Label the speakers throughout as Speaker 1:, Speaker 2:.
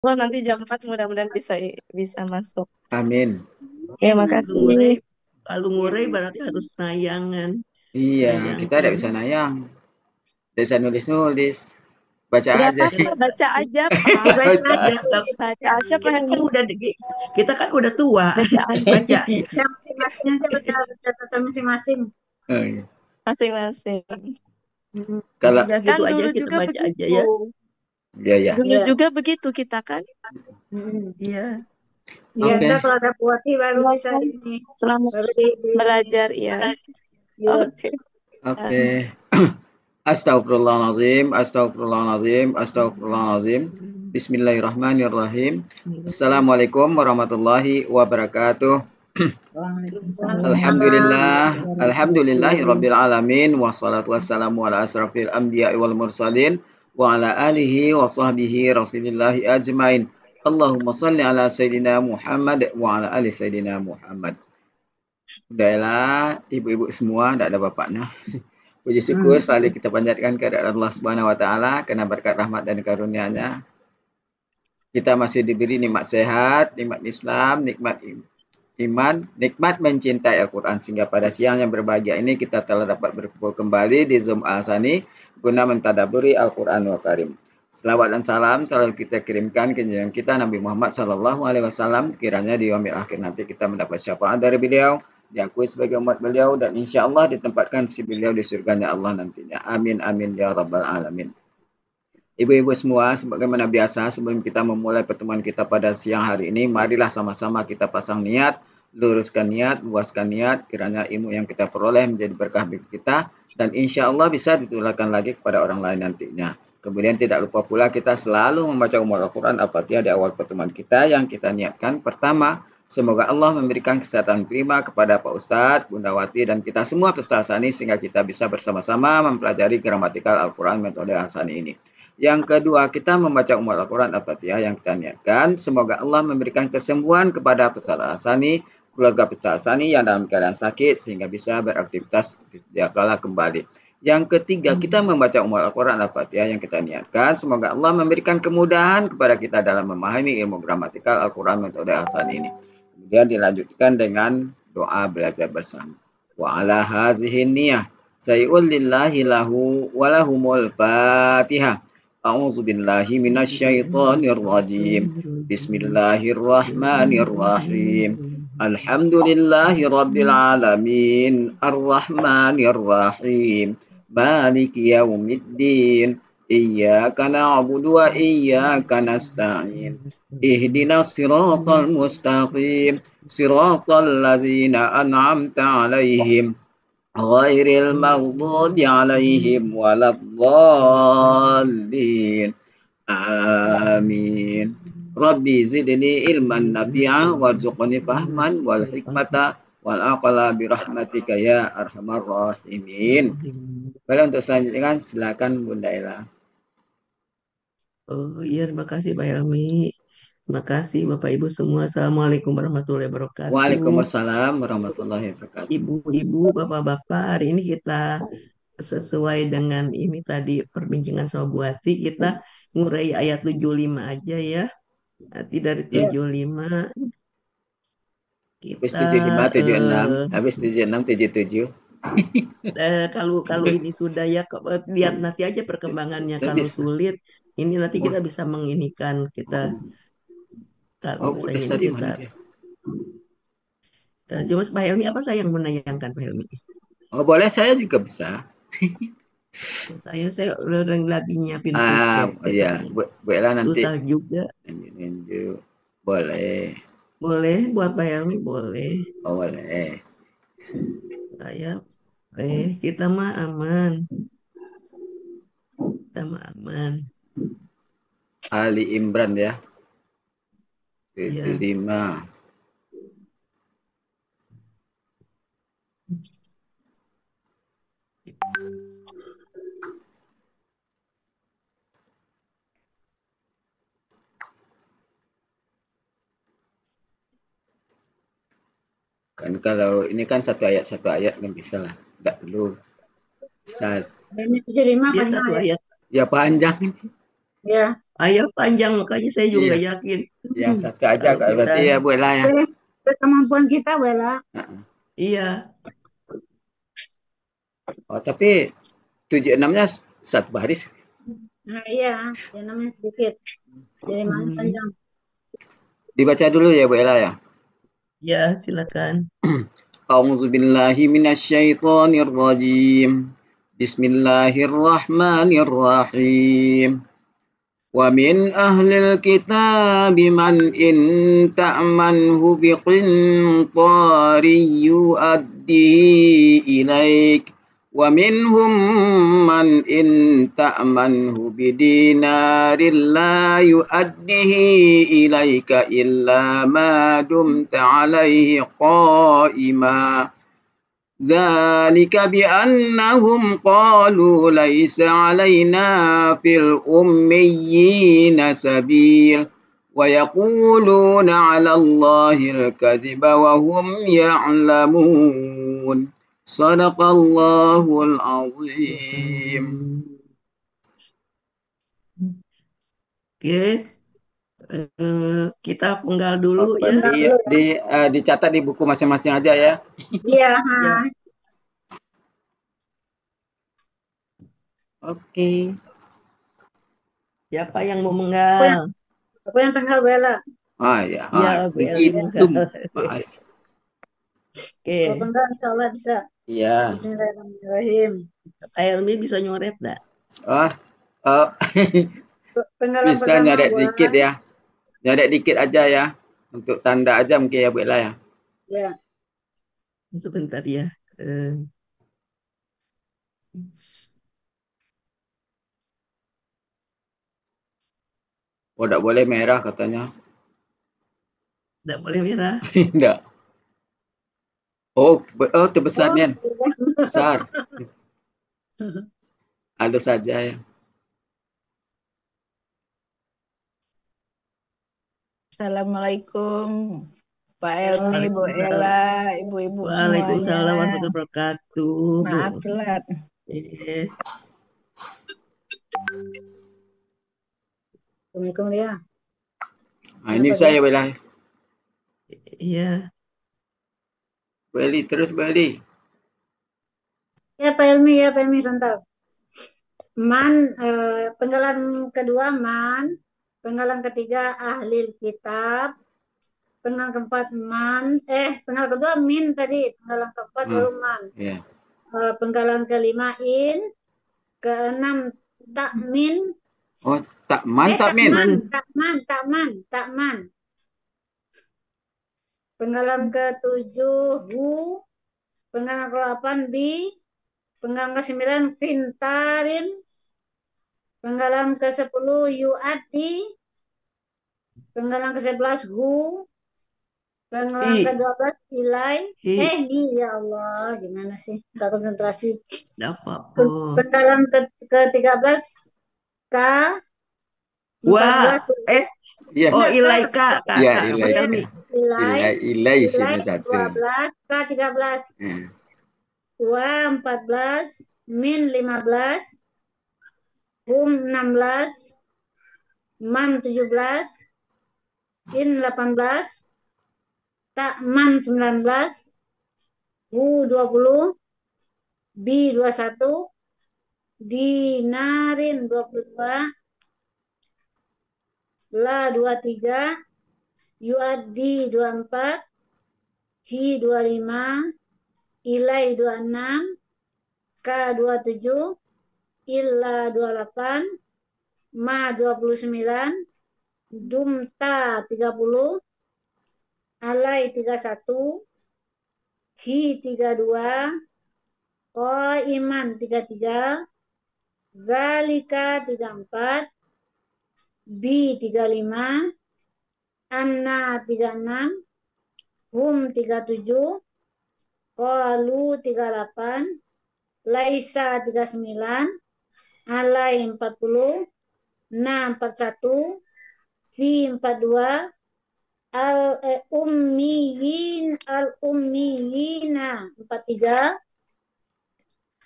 Speaker 1: Oh, nanti jam 4 mudah-mudahan bisa masuk.
Speaker 2: Amin.
Speaker 1: Ya,
Speaker 3: Kalau ngurai,
Speaker 1: makasih.
Speaker 3: kalau ngurai berarti harus nayangan,
Speaker 2: Iya, kita
Speaker 3: nayangkan.
Speaker 2: tidak bisa nayang, tidak bisa nulis-nulis, baca
Speaker 1: Gak
Speaker 2: aja.
Speaker 1: apa-apa, baca aja, Pak.
Speaker 2: Baca
Speaker 3: Ya,
Speaker 2: aja.
Speaker 1: Baca aja, Pak
Speaker 3: kita kan
Speaker 1: Helmi.
Speaker 3: udah kita kan udah tua,
Speaker 1: Baca aja.
Speaker 3: baca ya.
Speaker 4: Ya masing-masing aja baca catatan masing-masing.
Speaker 2: Oh, iya.
Speaker 1: Masing-masing.
Speaker 2: Kalau
Speaker 3: Udah
Speaker 1: Kan
Speaker 3: gitu aja
Speaker 1: dulu
Speaker 3: kita
Speaker 1: juga
Speaker 3: baca aja
Speaker 1: begitu.
Speaker 3: ya.
Speaker 2: ya ya.
Speaker 1: Dulu
Speaker 4: Iya.
Speaker 1: juga begitu kita kan.
Speaker 4: Hmm.
Speaker 3: Iya.
Speaker 4: Iya,
Speaker 2: Oke.
Speaker 4: ntar kalau ada puati baru bisa
Speaker 1: Silakan.
Speaker 4: ini,
Speaker 1: Selamat
Speaker 4: baru
Speaker 1: belajar ya.
Speaker 4: iya.
Speaker 1: Oke.
Speaker 2: Oke. Astagfirullahalazim, astagfirullahalazim, astagfirullahalazim. Bismillahirrahmanirrahim. Assalamualaikum warahmatullahi wabarakatuh.
Speaker 4: Waalaikumsalam.
Speaker 2: Alhamdulillah, alhamdulillahi rabbil alamin, wassalatu wassalamu ala asrafil anbiya'i wal mursalin, wa ala alihi wa sahbihi rasulillahi ajmain. Allahumma salli ala Sayyidina Muhammad wa ala ali Sayyidina Muhammad. Udahlah, ibu-ibu semua, tidak ada bapaknya. Puji syukur
Speaker 4: Hmm.
Speaker 2: selalu kita panjatkan kepada Allah Subhanahu wa taala karena berkat rahmat dan karunia-Nya kita masih diberi nikmat sehat, nikmat Islam, nikmat iman, nikmat mencintai Al-Quran sehingga pada siang yang berbahagia ini kita telah dapat berkumpul kembali di Zoom Al-Sani guna mentadaburi Al-Quranul Karim. Selawat dan salam selalu kita kirimkan ke junjungan kita Nabi Muhammad SAW, kiranya di yaumil akhir nanti kita mendapat syafaat dari beliau, diakui sebagai umat beliau, dan insya Allah ditempatkan si beliau di surganya Allah nantinya. Amin amin ya rabbal alamin. Ibu-ibu semua, sebagaimana biasa sebelum kita memulai pertemuan kita pada siang hari ini, marilah sama-sama kita pasang niat, luruskan niat, luaskan niat, kiranya ilmu yang kita peroleh menjadi berkah bagi kita, dan insya Allah bisa ditularkan lagi kepada orang lain nantinya. Kemudian tidak lupa pula kita selalu membaca umur Al-Quran Al-Fatihah di awal pertemuan kita yang kita niatkan. Pertama, semoga Allah memberikan kesehatan prima kepada Pak Ustadz, Bunda Wati, dan kita semua peserta Al-Sani sehingga kita bisa bersama-sama mempelajari gramatikal Al-Quran metode Al-Sani ini. Yang kedua, kita membaca Ummul Al-Quran Al-Fatihah yang kita niatkan. Semoga Allah memberikan kesembuhan kepada peserta Al-Sani, keluarga peserta Al-Sani yang dalam keadaan sakit sehingga bisa beraktivitas setiap kala kembali. Yang ketiga, kita membaca Ummul Al-Quran Al-Fatihah yang kita niatkan. Semoga Allah memberikan kemudahan kepada kita dalam memahami ilmu gramatikal Al-Quran metode Al-Sani ini. Kemudian dilanjutkan dengan doa belajar bersama. Wa ala hazihin niyah. Sayyul lillahi lahu walahumul fatihah. أعوذ بالله من الشيطان الرجيم بسم الله الرحمن الرحيم الحمد لله رب العالمين الرحمن الرحيم مالك يوم الدين إياك نعبد وإياك نستعين اهدنا الصراط المستقيم صراط الذين أنعمت عليهم غير المغضوب عليهم ولا الضالين آمين ربي زدني علما نافعا وارزقني فهما والحكمة والعقل برحمتك يا أرحم الراحمين. Baik, untuk selanjutnya silakan Bunda Ella.
Speaker 3: Oh iya, terima kasih Pak Helmi. Terima kasih Bapak Ibu semua. Assalamualaikum warahmatullahi wabarakatuh.
Speaker 2: Waalaikumsalam warahmatullahi wabarakatuh.
Speaker 3: Ibu-ibu, bapak-bapak, hari ini kita sesuai dengan ini tadi perbincangan sama Bu Ati, kita ngurai ayat 75 aja ya. Nanti dari
Speaker 2: Ya,
Speaker 3: 75
Speaker 2: habis
Speaker 3: kita
Speaker 2: 75, 76,
Speaker 3: eh,
Speaker 2: habis 76, 77.
Speaker 3: kalau kalau ini sudah ya lihat nanti aja perkembangannya. Kalau
Speaker 2: Bisa.
Speaker 3: sulit, ini nanti
Speaker 2: Oh,
Speaker 3: kita bisa menginikan kita kalau
Speaker 2: oh
Speaker 3: misalnya
Speaker 2: udah
Speaker 3: ini
Speaker 2: tadi
Speaker 3: kita
Speaker 2: mana dia?
Speaker 3: cuma Pak Helmi apa saya yang menayangkan Pak Helmi?
Speaker 2: Oh boleh, saya juga bisa.
Speaker 3: Saya udah lagi nyiapin
Speaker 2: Ah,
Speaker 3: tiket
Speaker 2: oh ya, Bu Ella nanti
Speaker 3: susah juga.
Speaker 2: ninju. Boleh.
Speaker 3: Boleh buat Pak Helmi boleh.
Speaker 2: Oh, boleh.
Speaker 3: Saya kita mah aman. Kita mah aman.
Speaker 2: Ali Imran ya.
Speaker 3: Ya.
Speaker 2: 75. Kan kalau ini kan satu ayat kan bisa lah. Tidak perlu. Bisa.
Speaker 4: Ini 75
Speaker 3: Dia
Speaker 4: panjang
Speaker 3: satu
Speaker 4: ya.
Speaker 3: ayat.
Speaker 2: Ya panjang ini.
Speaker 4: Ya.
Speaker 3: Ayat panjang, makanya saya juga
Speaker 2: Iya,
Speaker 3: nggak yakin
Speaker 2: ya satu aja
Speaker 3: kalau kita.
Speaker 2: berarti ya Bu Ella ya.
Speaker 4: Kemampuan kita, Bella.
Speaker 2: Heeh.
Speaker 3: Iya,
Speaker 2: Oh, tapi 76-nya satu baris.
Speaker 4: Nah, iya, yang namanya sedikit. Jadi
Speaker 3: hmm,
Speaker 4: panjang.
Speaker 2: Dibaca dulu ya Bu Ella ya.
Speaker 3: ya silakan.
Speaker 2: A'udzu billahi minasyaitonir rajim. Bismillahirrahmanirrahim. Wa min ahlil kitabi man in ta'manhu biqintarin yu'addihi ilaik. Wa minhum man in ta'manhu bidinarin la yu'addihi ilaika illa ma dumta alaihi qa'ima. ذلك بأنهم قالوا ليس علينا في الأميين سبيل ويقولون على الله الكذب وهم يعلمون صدق الله العظيم.
Speaker 3: Oke, kita penggal dulu ya.
Speaker 2: Dicatat di buku masing-masing aja ya.
Speaker 4: Iya,
Speaker 3: Ya,
Speaker 2: Oke.
Speaker 3: siapa yang mau menggal?
Speaker 4: aku yang tanggal Bella.
Speaker 2: Ah ya,
Speaker 3: Ya, Bu Eli
Speaker 2: begitu.
Speaker 3: menggal.
Speaker 2: Mas.
Speaker 4: Kalau
Speaker 3: Oke,
Speaker 4: tanggal insya Allah bisa.
Speaker 2: Iya.
Speaker 4: Bismillahirrahmanirrahim.
Speaker 3: Kak Elmi bisa nyoret nggak?
Speaker 2: Ah, oh.
Speaker 4: Penggalan
Speaker 2: Bisa
Speaker 4: pertama
Speaker 2: nyoret
Speaker 4: buat
Speaker 2: dikit ya. Nyoret dikit aja ya. Untuk tanda aja mungkin ya Bu Ella ya.
Speaker 4: ya.
Speaker 3: Sebentar ya. Eh,
Speaker 2: Oh, tidak boleh merah katanya.
Speaker 3: Nggak boleh merah.
Speaker 2: Tidak. Oh, terbesar
Speaker 4: Oh,
Speaker 2: Nian. Besar. Ada saja ya.
Speaker 5: Assalamualaikum Pak Elmi, Bu
Speaker 3: Waalaikumsalam.
Speaker 5: Ella, ibu-ibu semuanya.
Speaker 3: Waalaikumsalam warahmatullahi wabarakatuh, Bu.
Speaker 5: Maaf telat.
Speaker 3: Yes.
Speaker 4: Assalamualaikum Lia.
Speaker 2: Nah, ini saya Bu Ella.
Speaker 3: Iya.
Speaker 2: Bu Eli, terus Bu Eli.
Speaker 4: Ya Pak Elmi santai. Man, penggalan kedua man, penggalan ketiga ahli kitab, penggalan keempat penggalan kedua min tadi, penggalan keempat baru man.
Speaker 2: Iya.
Speaker 4: Penggalan kelima in, keenam takmin.
Speaker 2: Oh, takman.
Speaker 4: Takman. Penggalan ketujuh hu, penggalan ke-8 bi, penggalan ke-9 pintarin, penggalan ke-10 yu'ati, penggalan ke-11 hu, penggalan ke-12 ilai. Ya Allah, gimana sih? Nggak konsentrasi.
Speaker 3: Nggak apa-apa.
Speaker 4: Penggalan ke-13 ka, 14
Speaker 2: Iya.
Speaker 3: Oh, ilai Kak.
Speaker 2: Iya, ilai.
Speaker 3: Elmi.
Speaker 2: Ilai sini satu.
Speaker 4: 12, ka 13. Wa 14, min 15, hum 16, man 17, in 18, takman 19, hu 20, bi 21, dinarin 22, la 23, yuaddi 24, hi 25, ilai 26, ka 27, illa 28, ma 29, dumta 30, alai 31, hi 32, iman 33, zalika 34, bi 35, anna 36, hum 37, qalu 38, laisa 39, alai 40, na 41, fi 42, al-ummiyina 43,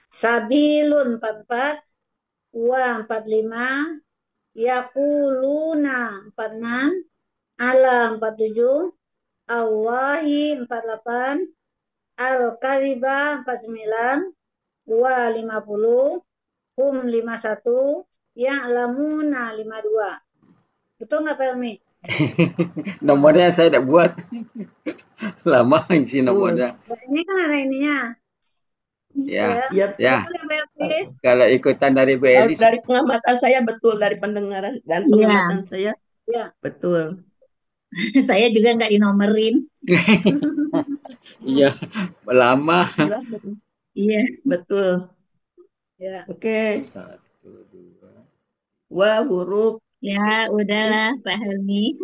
Speaker 4: sabilun 44, wa 45, Yaquluna 46, ala 47, Allahi 48, Al-Kadhiba 49, wa 50, hum 51, Ya'lamuna 52. Betul nggak Pak Helmi?
Speaker 2: Nomornya saya tidak buat. Lama isi
Speaker 3: Betul.
Speaker 2: nomornya.
Speaker 4: Nah, ini kan ada ininya.
Speaker 2: Ya,
Speaker 3: Ya,
Speaker 2: ya.
Speaker 4: Betul ya Pak Helmi?
Speaker 2: Kalau ikutan dari Bu
Speaker 3: kalau
Speaker 2: Elis,
Speaker 3: dari pengamatan saya betul, dari pendengaran dan
Speaker 6: Iya,
Speaker 3: pengamatan saya
Speaker 4: Ya.
Speaker 3: betul.
Speaker 6: saya juga nggak dinomerin.
Speaker 2: iya, lama.
Speaker 3: Jelas betul.
Speaker 6: Iya,
Speaker 3: Betul.
Speaker 4: Ya.
Speaker 3: Oke.
Speaker 2: 1, 2.
Speaker 3: Wa huruf
Speaker 6: ya udahlah Pak Helmi.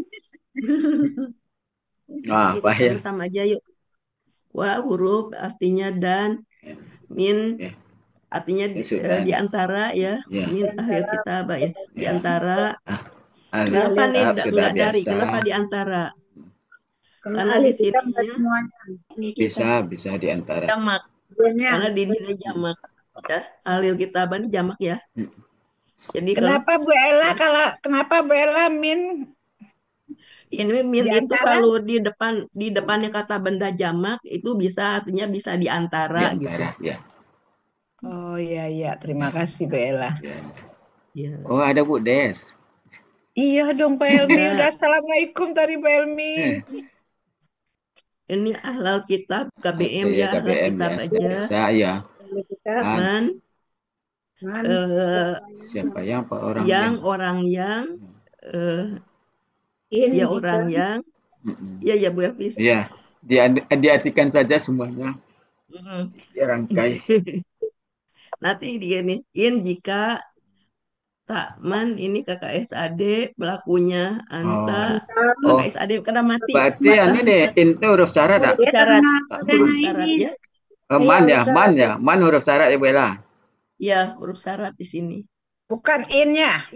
Speaker 2: Ah,
Speaker 3: Yuk,
Speaker 2: bahaya.
Speaker 3: sama-sama aja yuk. Wa huruf artinya dan,
Speaker 2: Ya,
Speaker 3: min
Speaker 2: ya,
Speaker 3: artinya
Speaker 2: ya sudah.
Speaker 3: di antara ya,
Speaker 2: Ya,
Speaker 3: min akhir kitab ya. Di
Speaker 2: ya.
Speaker 3: antara.
Speaker 2: Ah,
Speaker 3: Kenapa nih
Speaker 2: sudah
Speaker 3: enggak dari?
Speaker 2: biasa.
Speaker 3: Kenapa di antara?
Speaker 4: Karena
Speaker 3: Karena
Speaker 4: ahli
Speaker 3: di
Speaker 4: kita nggak
Speaker 3: sininya
Speaker 4: semuanya.
Speaker 2: Bisa di antara.
Speaker 3: jamak.
Speaker 4: Sebenarnya.
Speaker 3: Karena di sini jamak. Ya, alil kitaban jamak ya.
Speaker 2: Hmm.
Speaker 3: Jadi kalau
Speaker 5: Kenapa Bu Ella min
Speaker 3: ini min
Speaker 5: di
Speaker 3: itu
Speaker 5: antara?
Speaker 3: kalau di depannya kata benda jamak itu bisa artinya bisa di
Speaker 2: Di
Speaker 3: antara gitu.
Speaker 2: antara, ya.
Speaker 5: Oh iya, terima kasih Bu Ella.
Speaker 2: Ya.
Speaker 3: Ya.
Speaker 2: Oh, ada Bu Des.
Speaker 5: Iya dong Pak Helmi,
Speaker 3: Ya.
Speaker 5: udah assalamualaikum tadi Pak Helmi.
Speaker 3: Ini ahlal kitab KBM
Speaker 2: Oke,
Speaker 3: ya, ahlal
Speaker 2: KBM
Speaker 3: kitab
Speaker 2: biasa,
Speaker 3: aja.
Speaker 2: biasa ya.
Speaker 4: Ahli kita.
Speaker 3: Man,
Speaker 4: Man,
Speaker 3: eh,
Speaker 2: Siapa yang Pak orang
Speaker 3: yang orang yang
Speaker 4: in
Speaker 3: ya
Speaker 4: jika
Speaker 3: orang yang
Speaker 2: Mm-mm.
Speaker 3: ya Bu Elvis.
Speaker 2: Ya, diartikan saja semuanya.
Speaker 3: Mm.
Speaker 2: Dirangkai.
Speaker 3: Nanti dia nih, in jika takman ini KKSAD pelakunya anta
Speaker 2: Oh,
Speaker 3: KKSAD karena mati
Speaker 2: berarti ini deh, itu huruf syarat tak?
Speaker 4: dia
Speaker 3: syarat
Speaker 4: karena
Speaker 3: huruf
Speaker 4: ini
Speaker 3: syarat ya.
Speaker 2: Man
Speaker 4: Iya,
Speaker 2: ya,
Speaker 4: huruf
Speaker 2: man
Speaker 4: syarat.
Speaker 2: ya. Man huruf syarat ya, Bu Ella.
Speaker 3: Ya huruf syarat di sini.
Speaker 5: Bukan innya.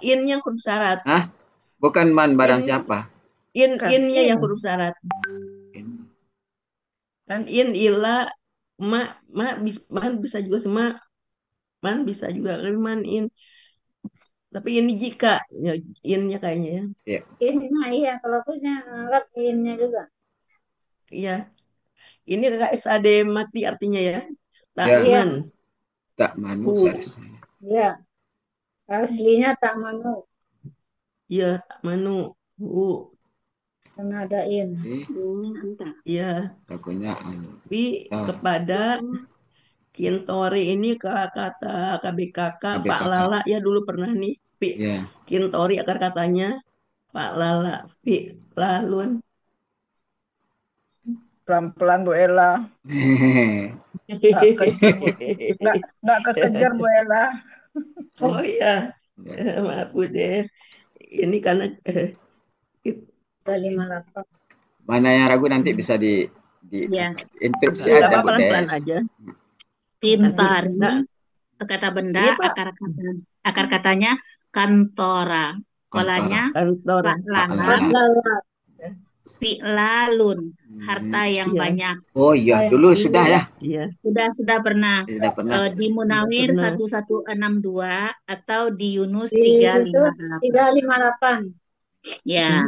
Speaker 3: Innya huruf syarat.
Speaker 2: Hah? Bukan man barang
Speaker 3: In-
Speaker 2: siapa?
Speaker 5: Bukan
Speaker 3: Innya yang
Speaker 5: in.
Speaker 3: huruf syarat. Kan ila man bisa juga sama man bisa juga kan man in. Tapi ini jika ya, innya kayaknya ya.
Speaker 4: Innya iya, kalau aku anggap innya juga.
Speaker 3: Iya. Ini KKSAD mati artinya ya.
Speaker 2: Ya.
Speaker 3: Takman.
Speaker 2: Tak manu
Speaker 3: Hu.
Speaker 2: seharusnya.
Speaker 4: Iya. Aslinya tak manu.
Speaker 3: Iya, tak manu.
Speaker 4: Karena ada in.
Speaker 3: Iya.
Speaker 2: Takutnya
Speaker 3: Tapi kepada Kintori ini kata KBKK Fa'lala ya dulu pernah nih.
Speaker 2: ya.
Speaker 3: Kintori akar katanya Fa'lala Fi'lalun.
Speaker 5: Pelan-pelan Bu Ella. Nggak kekejar Bu Ella.
Speaker 3: Oh iya. Maaf Bu Des. Ini karena
Speaker 4: 58.
Speaker 2: Mana yang ragu nanti bisa di
Speaker 6: Ya.
Speaker 2: interupsi
Speaker 3: nggak
Speaker 2: aja
Speaker 3: apa-apa
Speaker 2: Bu Des.
Speaker 3: pelan-pelan aja.
Speaker 6: Intari,
Speaker 3: Nah,
Speaker 6: kata benda,
Speaker 3: ini, Pak.
Speaker 6: akar katanya kantora. Polanya
Speaker 3: Kantor.
Speaker 6: Fa'lala, fi'lalun, harta yang
Speaker 3: Iya.
Speaker 6: banyak.
Speaker 2: Oh iya, dulu sudah ya.
Speaker 3: Iya.
Speaker 6: Sudah pernah.
Speaker 2: Sudah pernah.
Speaker 6: Di Munawir
Speaker 3: Pernah.
Speaker 6: 1162 atau di Yunus
Speaker 4: Di itu
Speaker 6: 358.
Speaker 4: 358.
Speaker 6: Ya,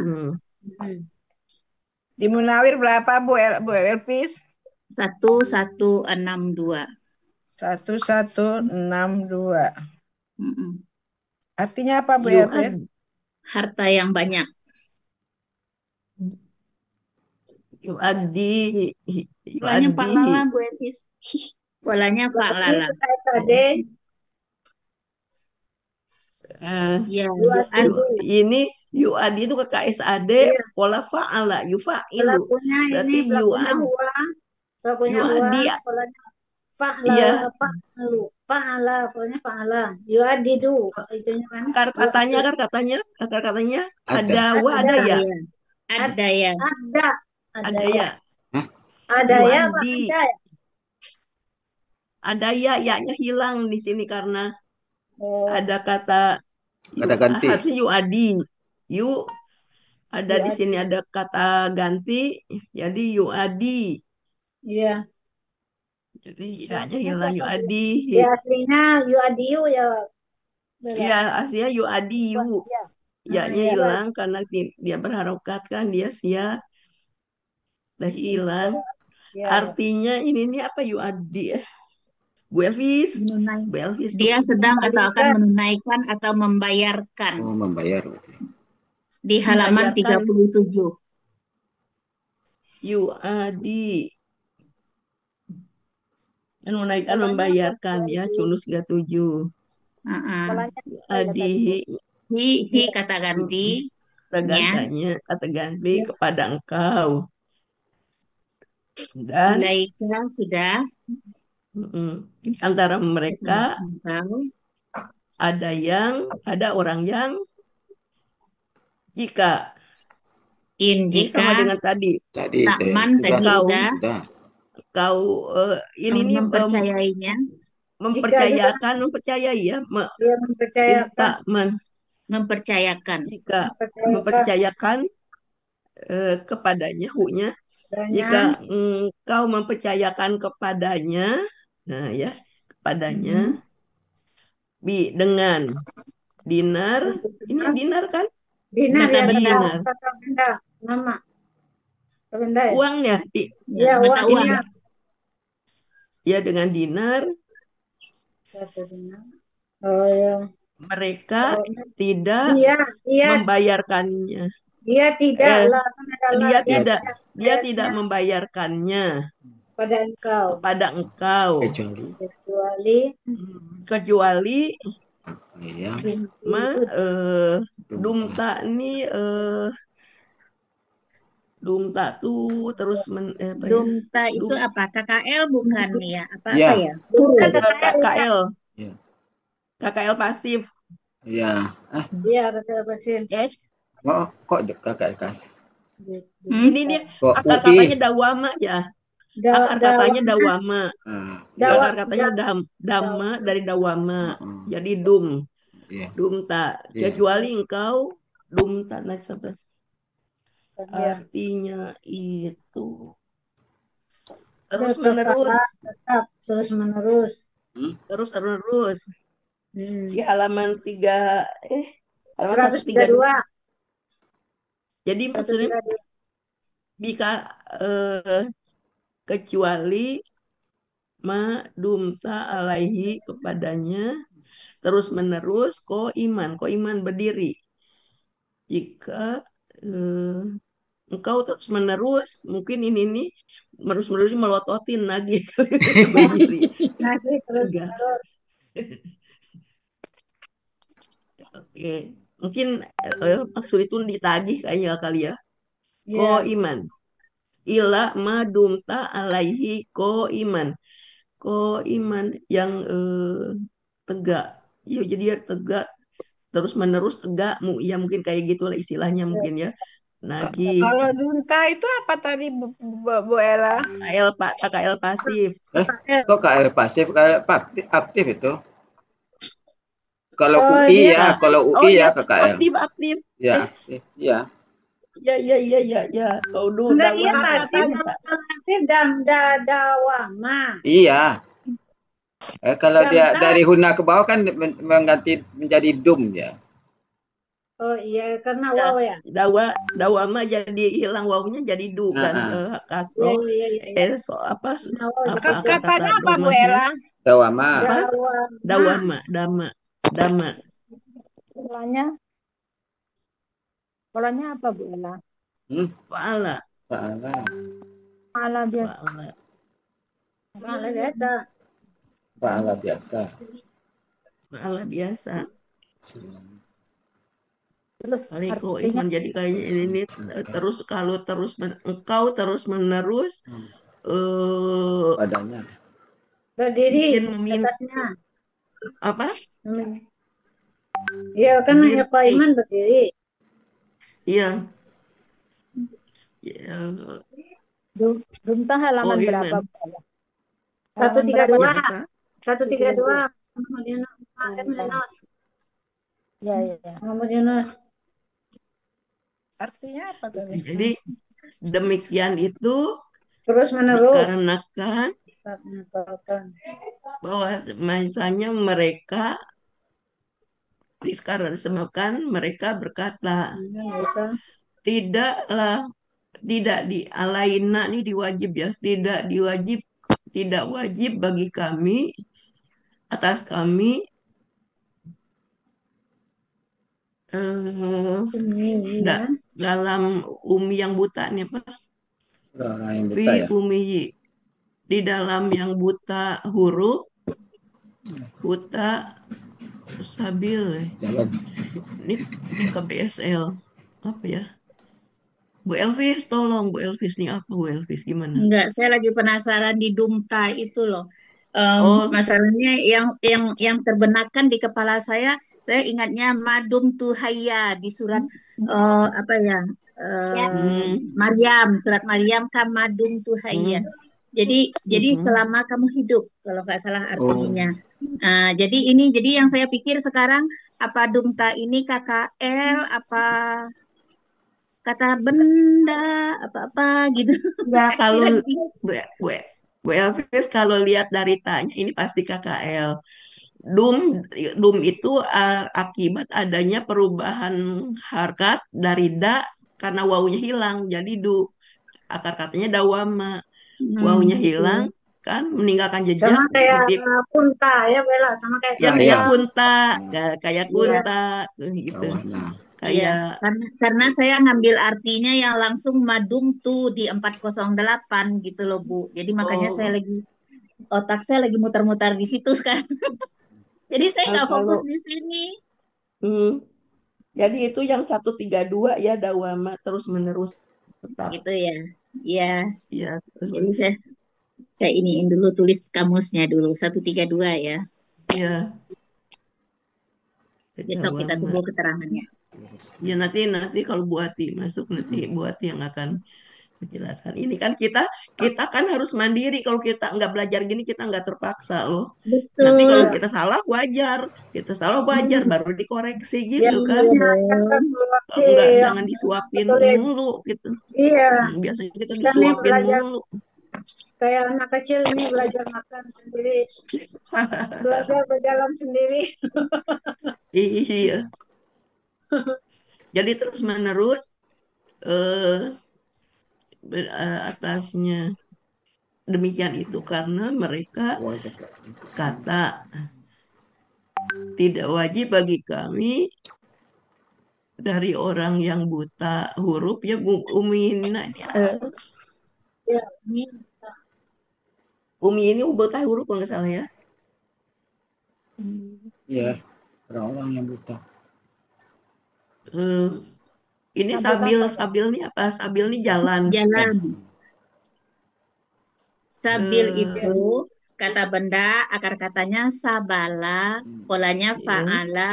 Speaker 5: Di Munawir berapa Bu Elvis?
Speaker 6: 1162.
Speaker 5: 1162.
Speaker 6: Mm-mm.
Speaker 5: Artinya apa Bu
Speaker 3: Yu'ad.
Speaker 5: Elvis?
Speaker 6: Harta yang banyak.
Speaker 3: Yu'addi.
Speaker 6: Polanya fa'lala Bu Elvis. Polanya fa'lala.
Speaker 4: KSAD.
Speaker 6: Ya,
Speaker 3: Ini yu'adi itu ke KSAD
Speaker 4: Iya.
Speaker 3: pola fa'ala yufa'ilu.
Speaker 4: Pelakunya
Speaker 3: Berarti
Speaker 4: ini pelakunya
Speaker 3: yu'ad.
Speaker 4: huwa. Pelakunya huwa.
Speaker 3: Yu'adi.
Speaker 4: Polanya fa'la.
Speaker 3: Iya.
Speaker 4: Fa'lu. Fa'ala. Polanya fa'ala. Yu'adidu. Itunya kan.
Speaker 3: Akar katanya
Speaker 2: Ada.
Speaker 3: ada ya.
Speaker 6: Ada ya.
Speaker 4: Ada
Speaker 3: Ada ya.
Speaker 4: Ada ya Pak.
Speaker 3: Yu'adi.
Speaker 4: Ada ya.
Speaker 3: Ada ya, ya-nya hilang di sini karena
Speaker 4: Oh.
Speaker 3: ada kata
Speaker 2: ganti.
Speaker 3: harusnya yu'adi. Ada di sini ada kata ganti, jadi yu'adi.
Speaker 4: Iya.
Speaker 3: Jadi ya-nya hilang yu'adi.
Speaker 4: Ya aslinya yu'adiyu ya.
Speaker 3: Iya, aslinya yu adi yu. Ya-nya
Speaker 4: iya.
Speaker 3: hilang karena dia berharokat kan, dia sia, udah hilang.
Speaker 4: Iya.
Speaker 3: Artinya ini nih apa yu adi ya? Bu Elvis,
Speaker 6: Menunai.
Speaker 3: Bu Elvis tuh.
Speaker 6: Dia sedang atau akan
Speaker 4: Kembalikan.
Speaker 6: menunaikan atau membayarkan
Speaker 2: Oh, membayar.
Speaker 6: di halaman
Speaker 3: Membayarkan
Speaker 6: 37.
Speaker 3: yu adi. Menunaikan,
Speaker 4: Polanya apa, Bu
Speaker 3: membayarkan ya,
Speaker 4: Elvis?
Speaker 3: Cunus 37.
Speaker 6: Heeh.
Speaker 4: Polanya
Speaker 3: Yu
Speaker 4: apa ya
Speaker 3: adi
Speaker 4: tadi?
Speaker 6: Hi
Speaker 4: Iya.
Speaker 6: kata
Speaker 3: kata
Speaker 6: gantinya
Speaker 3: ganti
Speaker 4: Iya.
Speaker 3: kepada engkau. Dan
Speaker 6: ilaika sudah
Speaker 3: di antara
Speaker 6: kepada
Speaker 3: mereka
Speaker 6: engkau
Speaker 3: ada orang yang jika ini
Speaker 6: jika
Speaker 3: sama dengan tadi
Speaker 2: Tadi
Speaker 6: takman tadi
Speaker 2: sudah.
Speaker 3: engkau
Speaker 6: udah
Speaker 3: ini nih
Speaker 6: mempercayainya
Speaker 4: Jika dia
Speaker 3: mempercayai ya
Speaker 4: mempercayakan,
Speaker 6: mempercayakan
Speaker 3: jika
Speaker 4: mempercayakan
Speaker 3: mempercayakan kepadanya hunya jika
Speaker 4: adanya
Speaker 3: engkau mempercayakan kepadanya nah ya kepadanya dengan dinar ini dinar kan
Speaker 4: dinar
Speaker 6: kata
Speaker 4: ya,
Speaker 6: benda
Speaker 3: dinar
Speaker 4: kata benda, nama benda ya.
Speaker 3: uangnya
Speaker 6: ya,
Speaker 4: Ya,
Speaker 6: mata
Speaker 4: uang
Speaker 6: uang
Speaker 4: ya.
Speaker 3: ya dengan dinar
Speaker 4: Kata dinar. Oh ya.
Speaker 3: mereka
Speaker 4: Oh,
Speaker 3: tidak
Speaker 4: iya, iya,
Speaker 3: membayarkannya
Speaker 4: dia tidak
Speaker 3: eh
Speaker 4: lah, kan adalah
Speaker 3: dia
Speaker 4: dia
Speaker 3: tidak
Speaker 4: tidak
Speaker 3: dia tidak
Speaker 4: membayarnya
Speaker 3: membayarkannya
Speaker 4: pada engkau
Speaker 3: kepada engkau
Speaker 2: Kecuali.
Speaker 4: kecuali
Speaker 3: kecuali
Speaker 2: Iya.
Speaker 3: dumta nih dumta tuh terus apa ya
Speaker 6: Dumta itu
Speaker 3: dum
Speaker 6: apa? KKL bukan ya? Apa
Speaker 2: Iya.
Speaker 6: ya?
Speaker 4: Dumta
Speaker 6: Huruf.
Speaker 4: KKL ya.
Speaker 3: KKL
Speaker 2: Iya.
Speaker 3: KKL pasif
Speaker 2: Iya.
Speaker 4: Iya, kata pasif.
Speaker 2: Kok kakak kasih?
Speaker 3: ini dia
Speaker 2: Kok
Speaker 3: akar
Speaker 2: UI?
Speaker 3: katanya dawama ya akar katanya dawama
Speaker 2: Iya.
Speaker 3: akar katanya dhamma dari dawama jadi
Speaker 2: Iya.
Speaker 3: dumta
Speaker 2: Iya.
Speaker 3: kecuali engkau dumta next
Speaker 4: Iya.
Speaker 3: artinya itu
Speaker 4: Tetap terus menerus.
Speaker 3: terus terus di halaman
Speaker 4: 132.
Speaker 3: jadi maksudnya
Speaker 4: 132.
Speaker 3: jika kecuali ma dumta alaihi kepadanya terus menerus ko iman berdiri jika engkau terus menerus mungkin ini nih menerus melototin lagi berdiri
Speaker 4: Nanti terus
Speaker 3: enggak
Speaker 4: menerus.
Speaker 3: oke mungkin maksud itu ditagih kayaknya kali ya ko
Speaker 4: Iya.
Speaker 3: iman ila madumta alaihi ko iman yang tegak ya jadi dia tegak terus menerus tegak ya mungkin kayak gitulah istilahnya mungkin ya nagih
Speaker 5: Kalau dunta itu apa tadi Bu Ella?
Speaker 3: KKL pasif
Speaker 2: Kok KL pasif, KL aktif itu? Kalau
Speaker 4: Oh,
Speaker 2: UI
Speaker 4: dia
Speaker 2: ya, kalau UI ya KKL.
Speaker 3: aktif
Speaker 2: Ya, aktif. Ya.
Speaker 3: ya oh
Speaker 4: enggak, dia
Speaker 3: dawama
Speaker 4: pasif aktif dan dawama.
Speaker 2: Iya. Kalau dia
Speaker 4: Damta.
Speaker 2: dari huna ke bawah kan mengganti menjadi dum ya.
Speaker 4: Oh iya, karena waw ya.
Speaker 3: dawama jadi hilang wawunya jadi du kan kasro
Speaker 4: Iya.
Speaker 3: apa
Speaker 4: Nah, waw
Speaker 3: apa
Speaker 4: jadi
Speaker 3: kata
Speaker 5: Katanya apa Bu
Speaker 3: domahnya
Speaker 5: Ella?
Speaker 2: Dawama.
Speaker 3: apa
Speaker 4: dawama.
Speaker 3: dama
Speaker 5: Polanya apa Bu Ella?
Speaker 3: Fa'ala
Speaker 5: Malah biasa.
Speaker 4: Malah biasa.
Speaker 2: Fa'ala biasa.
Speaker 3: Fa'ala biasa.
Speaker 5: Terus
Speaker 3: Aliko
Speaker 5: artinya
Speaker 3: menjadi kayak ini terus kalau engkau terus menerus
Speaker 2: Padanya.
Speaker 4: Berdiri
Speaker 3: mungkin meminta
Speaker 4: atasnya.
Speaker 3: apa?
Speaker 4: Iya, kan
Speaker 3: Berdiri.
Speaker 4: hanya Pak Iman berdiri.
Speaker 3: Iya. Ya.
Speaker 5: Dumta halaman
Speaker 3: Iman.
Speaker 5: berapa Bu Ella?
Speaker 4: 132.
Speaker 3: Apa?
Speaker 4: 132. Muhammad Yunus.
Speaker 5: Ya.
Speaker 4: Muhammad Yunus.
Speaker 5: Artinya apa tadi?
Speaker 3: Jadi demikian itu
Speaker 4: Terus menerus.
Speaker 3: dikarenakan bahwa misalnya mereka sekarang disebabkan mereka berkata,
Speaker 4: Mereka
Speaker 3: tidaklah, tidak di alaina ini diwajib ya, tidak wajib bagi kami, atas kami,
Speaker 4: ini ya.
Speaker 3: dalam umi yang buta nih apa?
Speaker 2: Orang yang buta
Speaker 3: Fi
Speaker 2: ya.
Speaker 3: umiyi, di dalam yang buta huruf, buta sabil.
Speaker 2: Jalan.
Speaker 3: Ini KBSL apa ya? Bu Elvis, tolong Bu Elvis nih apa Bu Elvis gimana?
Speaker 6: Enggak, saya lagi penasaran di Dumta itu loh.
Speaker 3: Oh,
Speaker 6: Masalahnya yang terbenakkan di kepala saya ingatnya Madum Tuhaya di surat apa ya? Maryam, surat Maryam kan Madum Tuhaya. Jadi selama kamu hidup kalau nggak salah artinya. Jadi yang saya pikir sekarang apa Dumta ini KKL apa kata benda apa-apa gitu.
Speaker 3: ya kalau
Speaker 6: Kira gitu.
Speaker 3: Bu, Bu Elvis kalau lihat dari tanya ini pasti KKL. Dum dum itu akibat adanya perubahan harkat dari da karena wawunya hilang jadi du akar katanya dawama wawunya hilang
Speaker 6: Gitu.
Speaker 3: kan meninggalkan jejak
Speaker 4: Sama kayak
Speaker 3: jadi
Speaker 4: punta ya Bella, sama kayak
Speaker 3: ya
Speaker 2: Nah,
Speaker 3: kayak
Speaker 2: ya.
Speaker 4: punta.
Speaker 3: kunta
Speaker 2: Nah,
Speaker 3: kayak
Speaker 4: Iya.
Speaker 3: kunta gitu
Speaker 2: kawana.
Speaker 6: Iya,
Speaker 3: kayak
Speaker 6: karena saya ngambil artinya yang langsung madum tuh di 408 gitu loh Bu. Jadi makanya
Speaker 3: oh
Speaker 6: otak saya lagi muter-muter di situ sekarang. Jadi saya nggak
Speaker 3: kalau
Speaker 6: fokus di sini.
Speaker 3: hmm, jadi itu yang 132 ya dawama terus menerus tetap
Speaker 6: Gitu ya. Iya,
Speaker 3: ya terus
Speaker 6: jadi saya iniin dulu tulis kamusnya dulu 132 ya.
Speaker 3: ya
Speaker 6: Besok kita
Speaker 3: dawama.
Speaker 6: tunggu keterangannya.
Speaker 3: Ya nanti kalau Buati masuk nanti Buati yang akan menjelaskan. Ini kan kita kan harus mandiri. Kalau kita nggak belajar gini kita nggak terpaksa loh. Nanti kalau
Speaker 6: Betul.
Speaker 3: kita salah wajar
Speaker 4: Hmm.
Speaker 3: baru dikoreksi
Speaker 4: Ya,
Speaker 3: gitu kan.
Speaker 6: Iya
Speaker 4: kan
Speaker 6: dong.
Speaker 4: satu
Speaker 3: Kalau nggak
Speaker 4: yang
Speaker 3: jangan disuapin
Speaker 4: betul ya.
Speaker 3: mulu gitu.
Speaker 4: Iya,
Speaker 3: Biasanya kita
Speaker 4: kita nih
Speaker 3: disuapin
Speaker 4: belajar
Speaker 3: mulu.
Speaker 4: kayak anak kecil ini belajar makan sendiri, belajar berjalan sendiri.
Speaker 3: Iya. Jadi terus menerus eh, atasnya demikian itu karena mereka kata tidak wajib bagi kami dari orang yang buta huruf ya Umina
Speaker 4: Ya, ini
Speaker 3: Umi ini buta huruf kalau nggak salah ya.
Speaker 2: Ya, orang-orang yang buta.
Speaker 3: Eh, ini sabil nih apa? Sabil nih jalan.
Speaker 6: Jalan. Sabil
Speaker 3: Eh,
Speaker 6: itu kata benda, akar katanya sabala, polanya
Speaker 3: Iya.
Speaker 6: fa'ala,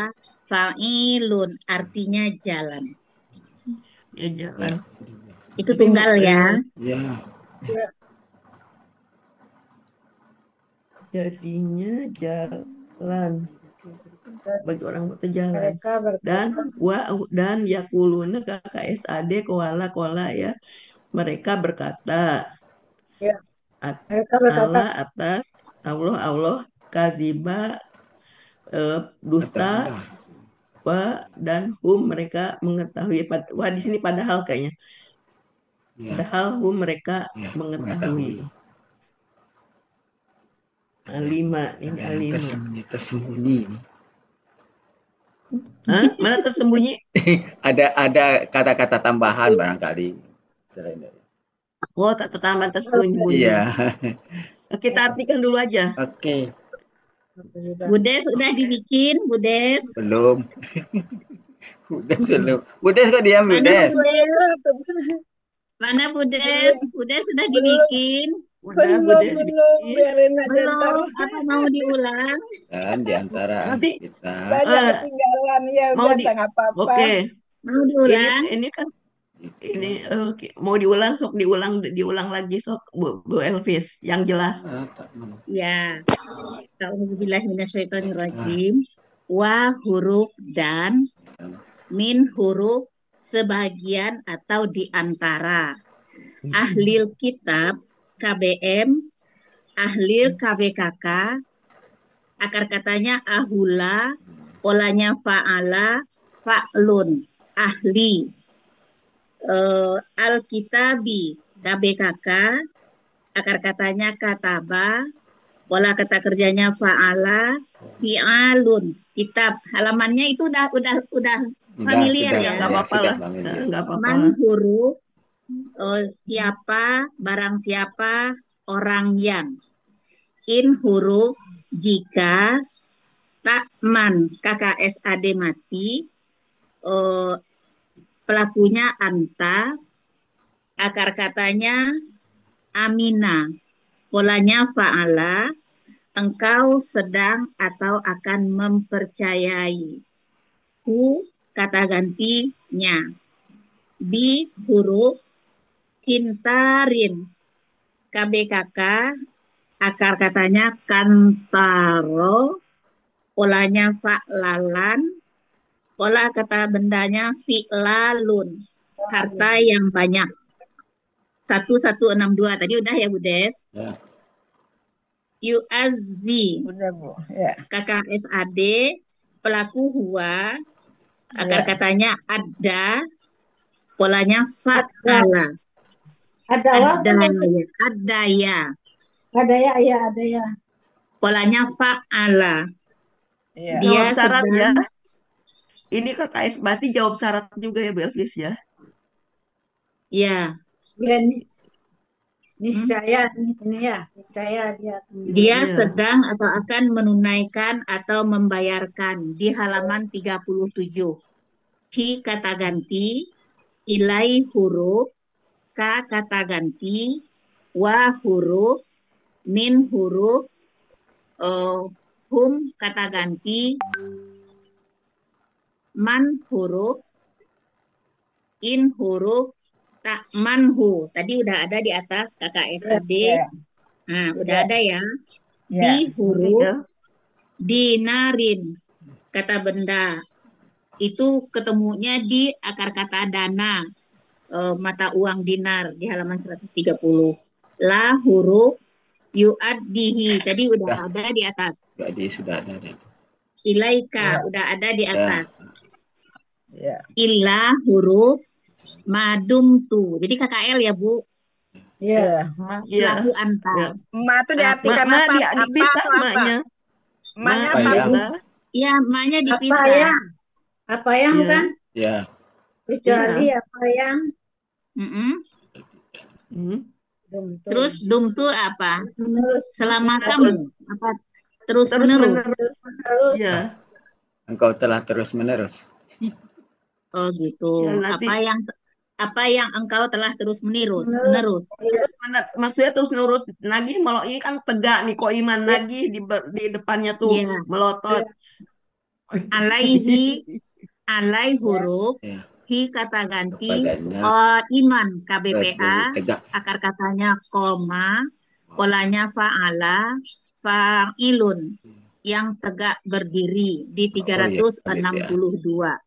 Speaker 6: fa'ilun, artinya jalan.
Speaker 3: Ya jalan.
Speaker 6: Itu
Speaker 3: Jadi,
Speaker 6: tunggal ya.
Speaker 2: Ya.
Speaker 3: Jadinya jalan bagi orang buta jalan.
Speaker 4: mereka berkata,
Speaker 3: Dan yakuluna KKSAD koala ya. Mereka berkata
Speaker 4: ya, mereka berkata,
Speaker 3: Allah atas Allah kaziba dusta dan mereka mengetahui di sini padahal kayaknya padahal mereka mengetahui. Alima ini alima.
Speaker 2: Tersembunyi.
Speaker 3: Hah? Mana tersembunyi?
Speaker 2: Ada kata-kata tambahan barangkali selain dari.
Speaker 3: Oh, tambahan tersembunyi.
Speaker 2: Iya.
Speaker 3: Kita artikan dulu aja.
Speaker 2: Oke.
Speaker 6: Budes udah dibikin, Budes.
Speaker 2: Belum. Budes belum. Budes kok diam Budes?
Speaker 6: Mana Budes? Budes sudah dibikin.
Speaker 3: Udah Budes bikin.
Speaker 5: biarin aja ntar.
Speaker 6: Belum, apa mau diulang?
Speaker 2: Dan di antara
Speaker 3: Nanti
Speaker 2: kita
Speaker 5: Banyak ketinggalan ya
Speaker 3: mau
Speaker 5: udah
Speaker 3: di
Speaker 5: tak apa-apa.
Speaker 3: Oke.
Speaker 6: Mau diulang?
Speaker 3: Ini kan ini mau diulang diulang lagi sok Bu Elvis yang jelas.
Speaker 6: Ya. A'udzubillahi minasyaitonirrajim. Wa huruf dan min huruf sebagian atau di antara ahlil kitab KBM, ahlil KBKK, akar katanya ahula, polanya fa'ala, fa'lun, ahli, alkitabi, KBKK, akar katanya kataba, pola kata kerjanya fa'ala, fi'alun, kitab. Halamannya itu udah familiar
Speaker 2: sudah,
Speaker 6: ya.
Speaker 3: Nggak apa-apa
Speaker 2: sudah
Speaker 3: lah.
Speaker 2: familiar.
Speaker 3: Nggak apa-apa
Speaker 6: Man
Speaker 3: lah.
Speaker 6: huruf, siapa, barang siapa, orang yang. In huruf, jika, takman, KKSAD mati, pelakunya anta, akar katanya amina, polanya fa'ala, engkau sedang atau akan mempercayai. Hu, kata gantinya. Bi, huruf, kintarin, KBKK, akar katanya kantaro, polanya fa'lalan, pola kata bendanya fi'lalun, harta yang banyak. 1162 tadi udah ya Bu Des.
Speaker 2: Ya.
Speaker 6: Yu'azzi,
Speaker 5: Udah Bu. Ya.
Speaker 6: KKSAD, pelaku huwa, akar
Speaker 5: Ya.
Speaker 6: katanya ada, polanya fa'ala.
Speaker 4: Ada apa?
Speaker 6: Ada ya.
Speaker 4: Ada ya, iya ada ya.
Speaker 6: Polanya fa'ala.
Speaker 5: Ya.
Speaker 6: Dia
Speaker 3: Jawab syarat ya.
Speaker 6: sedang,
Speaker 3: Ini KKS berarti jawab syarat juga ya Bu Elvis ya.
Speaker 6: ya,
Speaker 4: Ya, niscaya ini ya, niscaya dia.
Speaker 6: dia
Speaker 3: Iya.
Speaker 6: sedang atau akan menunaikan atau membayarkan di halaman 37. Hi kata ganti, ilai huruf, ka kata ganti, wa huruf, min huruf, hum kata ganti, man huruf, in huruf, tak manhu. Tadi udah ada di atas KKSAD.
Speaker 5: Ya.
Speaker 6: Nah, udah
Speaker 5: Ya.
Speaker 6: ada ya.
Speaker 5: Ya.
Speaker 6: Di huruf,
Speaker 3: Ya.
Speaker 6: dinarin, kata benda. Itu ketemunya di akar kata dana, mata uang dinar di halaman 130. La huruf, yu'addihi. Tadi udah ada di atas.
Speaker 2: Sudah ada.
Speaker 6: Ilaika,
Speaker 5: Ya.
Speaker 6: udah ada di
Speaker 2: Ya.
Speaker 6: atas.
Speaker 5: Ya.
Speaker 6: Illa huruf, madumtu. Jadi KKL ya Bu.
Speaker 4: Iya.
Speaker 5: Ya.
Speaker 3: Iya.
Speaker 6: Lahu anta.
Speaker 3: Ya.
Speaker 5: Ma itu diartikan
Speaker 3: Ma
Speaker 5: apa? Apa
Speaker 3: dipisah
Speaker 5: atau apa?
Speaker 3: maknya.
Speaker 5: Ma-nya
Speaker 3: Ma
Speaker 5: apa Bu?
Speaker 3: dipisah.
Speaker 6: Ya, maknya
Speaker 4: Apa
Speaker 6: dipisah.
Speaker 4: yang? Apa yang
Speaker 3: Iya.
Speaker 4: kan?
Speaker 2: Ya.
Speaker 4: Kecuali apa yang?
Speaker 6: Mm-mm.
Speaker 3: Hmm.
Speaker 6: Terus dumtu apa?
Speaker 4: Menerus.
Speaker 6: Selama
Speaker 3: Terus.
Speaker 6: kamu. Apa? Terus
Speaker 3: Terus
Speaker 6: menerus.
Speaker 3: menerus.
Speaker 4: Terus.
Speaker 3: Iya.
Speaker 2: Engkau telah terus menerus.
Speaker 6: Oh gitu.
Speaker 3: Ya, nanti
Speaker 6: Apa yang engkau telah terus menerus?
Speaker 4: Menerus.
Speaker 3: maksudnya terus menerus nagih kalau ini kan tegak nih kok iman nagih di depannya tuh
Speaker 6: Iya.
Speaker 3: melotot.
Speaker 6: Alai huruf,
Speaker 2: Ya.
Speaker 6: hi kata ganti,
Speaker 2: Kepadanya
Speaker 6: iman KBPA,
Speaker 2: tegak.
Speaker 6: akar katanya koma, polanya fa'ala, fa'ilun, yang tegak berdiri di 362.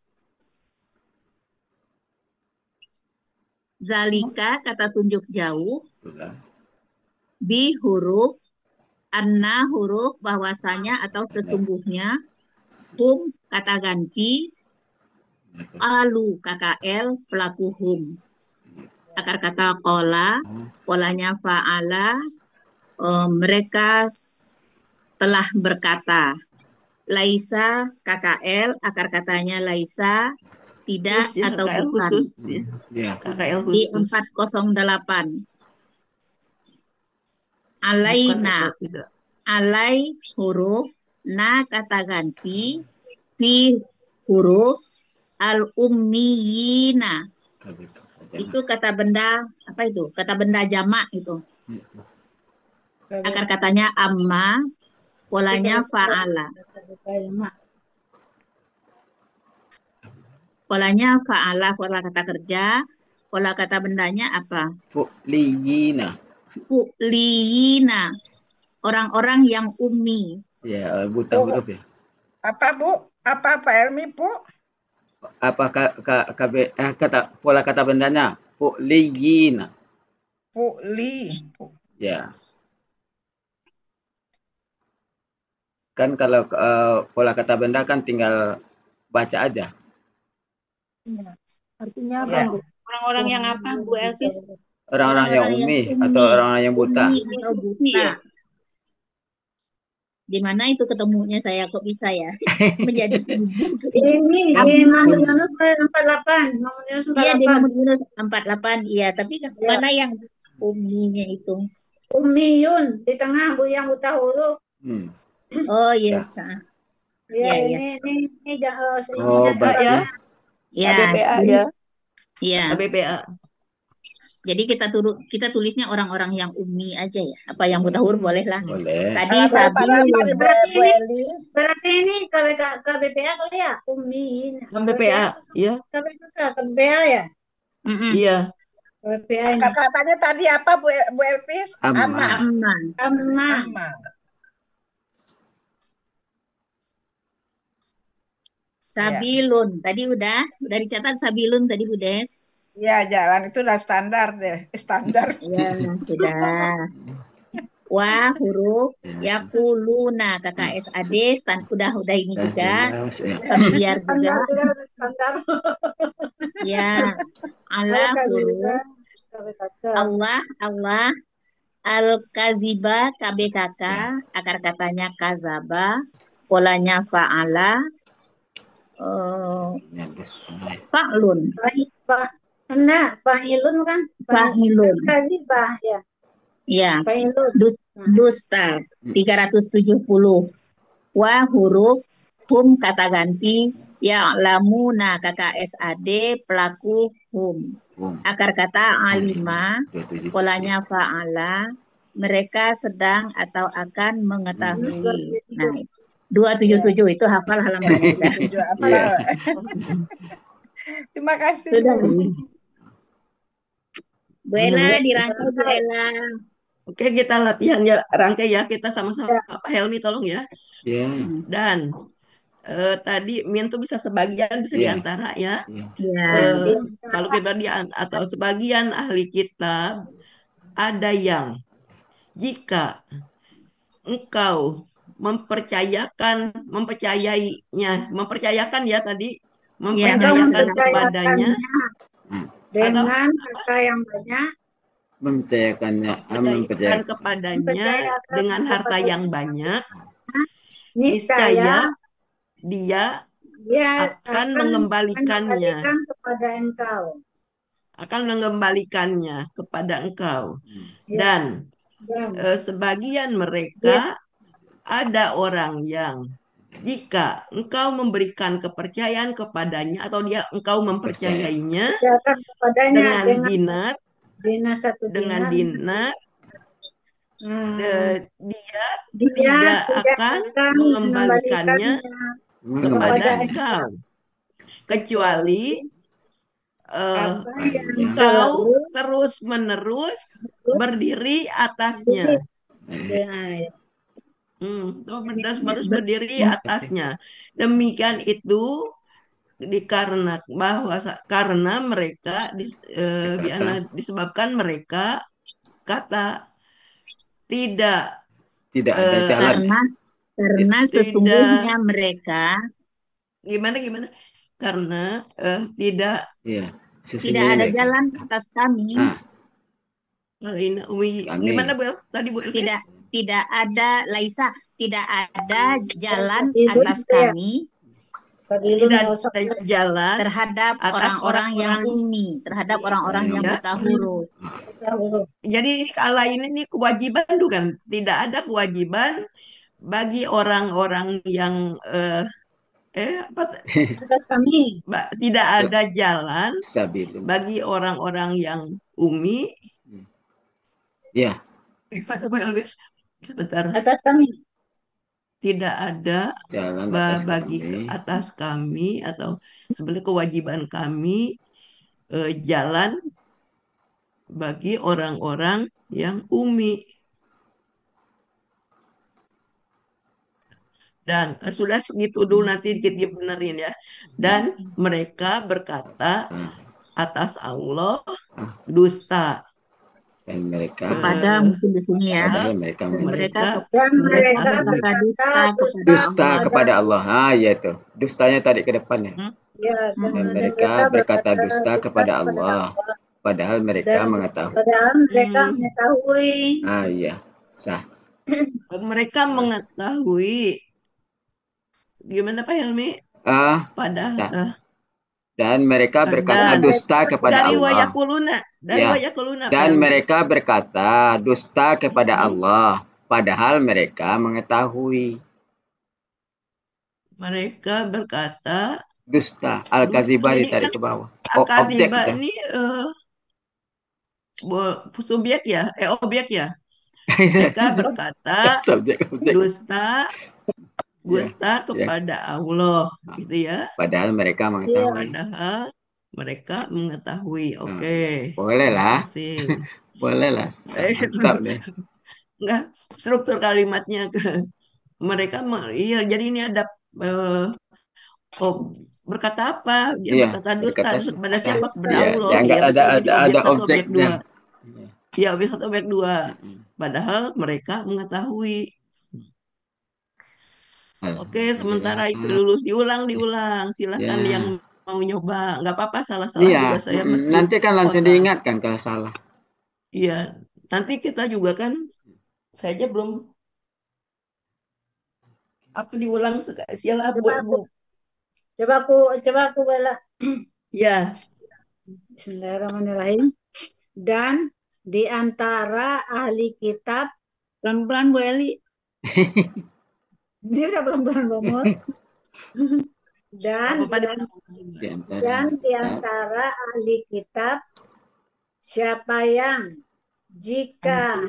Speaker 6: Zalika kata tunjuk jauh, bi huruf, anna huruf bahwasanya atau sesungguhnya, hum kata ganti, alu KKL pelaku hum. Akar kata kola, polanya fa'ala, mereka telah berkata. Laisa KKL, akar katanya laisa, tidak
Speaker 3: Khusus ya,
Speaker 6: atau
Speaker 3: KKL
Speaker 6: bukan.
Speaker 3: khusus ya.
Speaker 2: Ya.
Speaker 3: KKL
Speaker 6: Di
Speaker 3: khusus.
Speaker 6: 408.
Speaker 3: Bukan
Speaker 6: Alaina,
Speaker 3: atau tidak.
Speaker 6: alai huruf, na kata ganti, fi huruf, al-ummiyina. Itu kata benda, apa itu? Kata benda jamak itu. Akar katanya amma, polanya fa'ala. Polanya fa'ala, pola kata kerja. Pola kata bendanya apa?
Speaker 2: Fu'liyina.
Speaker 6: Fu'liyina. Orang-orang yang ummi.
Speaker 2: Ya, buta huruf ya.
Speaker 5: Apa Bu? Apa Elmi Bu?
Speaker 2: Apa kata pola kata bendanya? Fu'liyina.
Speaker 5: Fu'li.
Speaker 2: Ya. Kan kalau pola kata benda kan tinggal baca aja.
Speaker 6: Ya. Artinya apa,
Speaker 5: Ya.
Speaker 6: Bu? Orang-orang yang apa, Bu Elvis?
Speaker 2: Orang-orang yang
Speaker 6: Orang-orang yang
Speaker 2: umi atau
Speaker 6: umi,
Speaker 2: orang-orang yang buta.
Speaker 6: umi atau buta. Di mana itu ketemunya saya kok bisa ya menjadi ibu?
Speaker 4: Ini di Muhammad Yunus 48. Muhammad Yunus
Speaker 6: Iya di
Speaker 4: 48.
Speaker 6: Muhammad Yunus 48. Iya, tapi mana yang uminya itu?
Speaker 4: Ummiyun di tengah Bu yang buta huruf.
Speaker 6: Oh yes.
Speaker 4: Ya,
Speaker 6: Iya,
Speaker 4: ini jangan
Speaker 2: Oh,
Speaker 3: Pak ya,
Speaker 6: Iya.
Speaker 3: KBPA
Speaker 6: Jadi,
Speaker 3: ya,
Speaker 6: iya.
Speaker 3: KBPA.
Speaker 6: Jadi kita tulisnya orang-orang yang umi aja ya. Apa yang buta huruf boleh lah.
Speaker 2: boleh.
Speaker 6: Tadi
Speaker 5: Halaman
Speaker 6: Sabilun.
Speaker 5: Bu Eli.
Speaker 4: berarti ini KBPA kali ya? Ummiin.
Speaker 3: KBPA, ya,
Speaker 4: KBPA ya?
Speaker 6: Mm-mm.
Speaker 3: iya.
Speaker 4: KBPA ini.
Speaker 5: Kata-katanya tadi apa Bu Elvis?
Speaker 2: Amma.
Speaker 6: Aman.
Speaker 4: Amma.
Speaker 5: Amma.
Speaker 6: Sabilun. Tadi udah dicatat Sabilun tadi Bu Des.
Speaker 5: Ya, jalan itu udah standar deh. Standar.
Speaker 6: Ya, sudah. Wah, huruf Yakuluna KKSAD udah ini juga.
Speaker 2: Jelas, ya.
Speaker 6: Familiar juga.
Speaker 4: Standar.
Speaker 6: Ya. Allah huruf Allah Al-Kaziba KBKK, akar katanya kazaba, polanya fa'ala, fa'lun.
Speaker 4: Fa'ilun kan?
Speaker 6: Fa'ilun.
Speaker 4: Kadzibah ya.
Speaker 6: Ya,
Speaker 4: Fa'ilun.
Speaker 6: dusta 370. Wa huruf hum kata ganti ya'lamuna KKSAD pelaku hum. Akar kata alima, polanya fa'ala, mereka sedang atau akan mengetahui. Nah, 277 itu hafal halamannya udah.
Speaker 2: Iya.
Speaker 5: Terima kasih.
Speaker 6: Sudah. Bu Ella, dirangkai Bu Ella.
Speaker 3: Oke, kita latihan ya, rangkai ya, kita sama-sama Pak Helmi tolong ya.
Speaker 2: Iya.
Speaker 3: Dan tadi min tuh bisa sebagian, bisa diantara ya. Kalau kita atau sebagian ahli kitab ada yang jika engkau mempercayakan ya tadi, mempercayakan kepadanya
Speaker 4: dengan harta yang banyak,
Speaker 3: mempercayakan kepadanya dengan harta yang banyak, niscaya dia akan mengembalikannya
Speaker 4: kepada engkau.
Speaker 3: Dan sebagian mereka ada orang yang jika engkau memberikan kepercayaan kepadanya atau engkau mempercayainya dengan dinar, dia tidak akan mengembalikannya kepada engkau kecuali engkau terus-menerus berdiri atasnya. Terus berdiri atasnya. Demikian itu karena mereka disebabkan mereka kata tidak
Speaker 2: ada jalan.
Speaker 6: Karena sesungguhnya mereka
Speaker 3: gimana karena tidak
Speaker 6: ada jalan atas kami.
Speaker 3: Gimana Bu? Tadi Bu Elvis?
Speaker 6: Tidak ada Laisa, tidak ada jalan atas kami.
Speaker 3: Tidak ada jalan
Speaker 6: terhadap orang-orang yang umi, terhadap orang-orang yang buta huruf.
Speaker 3: Jadi kalau ini kewajiban bukan? Tidak ada kewajiban bagi orang-orang yang
Speaker 4: atas kami.
Speaker 3: Tidak ada jalan bagi orang-orang yang umi.
Speaker 2: Ya.
Speaker 3: Sebentar.
Speaker 4: Atas kami.
Speaker 3: Tidak ada
Speaker 2: jalan
Speaker 3: atas kami atau sebenarnya kewajiban kami jalan bagi orang-orang yang umi. Dan sudah segitu dulu, nanti kita benerin ya. Dan mereka berkata atas Allah dusta.
Speaker 2: Dan mereka
Speaker 6: kepada mungkin di sini ya.
Speaker 2: padahal mereka
Speaker 6: Dan mereka
Speaker 4: Dan
Speaker 6: mereka
Speaker 4: mereka
Speaker 6: berkata dusta kepada
Speaker 2: dusta
Speaker 6: Allah.
Speaker 2: kepada Allah. Ya itu. Dustanya tarik ke depan ya.
Speaker 4: Ya,
Speaker 2: Dan
Speaker 4: dan
Speaker 2: mereka berkata dusta kepada Allah. Padahal mereka
Speaker 4: Dan
Speaker 2: mengetahui.
Speaker 4: padahal mereka mengetahui.
Speaker 2: Iya. Sah.
Speaker 3: Mereka mengetahui. Gimana Pak Helmi?
Speaker 2: Ah,
Speaker 3: Padahal
Speaker 2: dan mereka berkata
Speaker 3: dan
Speaker 2: dusta kepada
Speaker 3: dari
Speaker 2: Allah.
Speaker 3: wayakuluna, dari
Speaker 2: Ya.
Speaker 3: wayakuluna Pak
Speaker 2: Dan
Speaker 3: Helmi.
Speaker 2: mereka berkata dusta kepada Allah. Padahal mereka mengetahui.
Speaker 3: Mereka berkata
Speaker 2: Dusta. Al-Kazibah
Speaker 3: ini
Speaker 2: ditarik
Speaker 3: kan
Speaker 2: ke bawah. Objek
Speaker 3: Al-Kaziba
Speaker 2: itu.
Speaker 3: ini subjek ya, objek ya. Mereka berkata
Speaker 2: Subjek.
Speaker 3: dusta kepada Allah, gitu ya.
Speaker 2: Padahal mereka mengetahui.
Speaker 3: Padahal mereka mengetahui. Oke.
Speaker 2: Boleh lah.
Speaker 3: Terima kasih.
Speaker 2: Boleh lah. Mantap nih.
Speaker 3: Enggak, struktur kalimatnya ke mereka iya, jadi ini ada berkata apa? Dia
Speaker 2: Iya,
Speaker 3: berkata dusta
Speaker 2: berkata
Speaker 3: kepada siapa? Kepada
Speaker 2: Iya,
Speaker 3: Allah.
Speaker 2: ya, enggak
Speaker 3: Iya, betul. Jadi
Speaker 2: ada
Speaker 3: objek satu, objek
Speaker 2: objeknya.
Speaker 3: dua. Iya, objek satu, objek dua. Padahal mereka mengetahui. Oke, sementara itu lulus diulang. Silakan
Speaker 2: Ya.
Speaker 3: yang mau nyoba. Nggak apa-apa, salah-salah
Speaker 2: Iya,
Speaker 3: juga saya masih
Speaker 2: nanti kan langsung
Speaker 3: kota.
Speaker 2: diingatkan kalau salah.
Speaker 3: Iya, nanti kita juga kan, saya aja belum apa diulang sialah Bu.
Speaker 4: Coba aku bela.
Speaker 3: Ya.
Speaker 4: Bismillahirrahmanirrahim. Dan di antara ahli kitab, pelan-pelan Bu Eli. Dia udah pelan-pelan ngomong. Dan di antara ahli kitab, siapa yang jika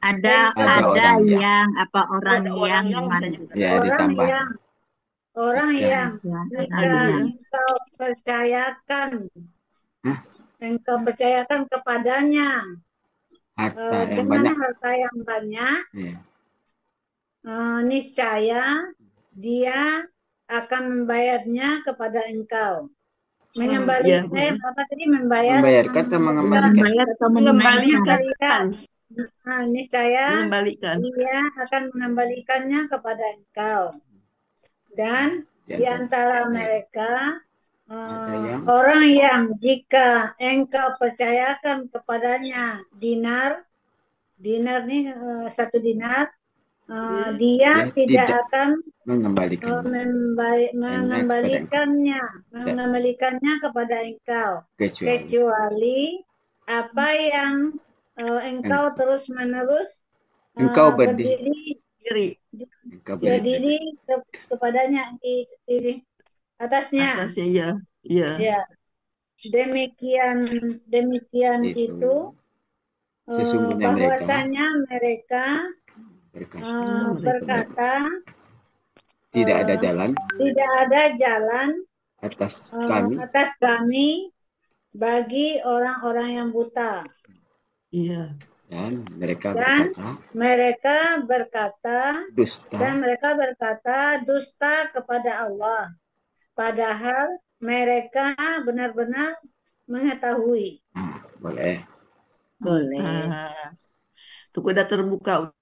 Speaker 6: ada
Speaker 2: orang
Speaker 6: yang
Speaker 4: orang yang jika engkau percayakan kepadanya dengan harta yang banyak, niscaya dia akan membayarnya kepada engkau. Mengembalikan apa tadi?
Speaker 2: Membayarkan atau
Speaker 3: mengembalikan.
Speaker 4: Niscaya dia akan mengembalikannya kepada engkau. Dan di antara mereka orang yang jika engkau percayakan kepadanya dinar nih 1 dinar, dia tidak akan mengembalikannya kepada engkau, kecuali apa yang engkau terus menerus berdiri kepadanya di atasnya. Ya. Demikian itu bahwasanya mereka berkata
Speaker 2: tidak ada jalan atas
Speaker 4: kami bagi orang-orang yang buta.
Speaker 3: Iya.
Speaker 2: Dan mereka berkata dusta kepada Allah. Padahal mereka benar-benar mengetahui. Boleh.
Speaker 3: Tuh udah terbuka.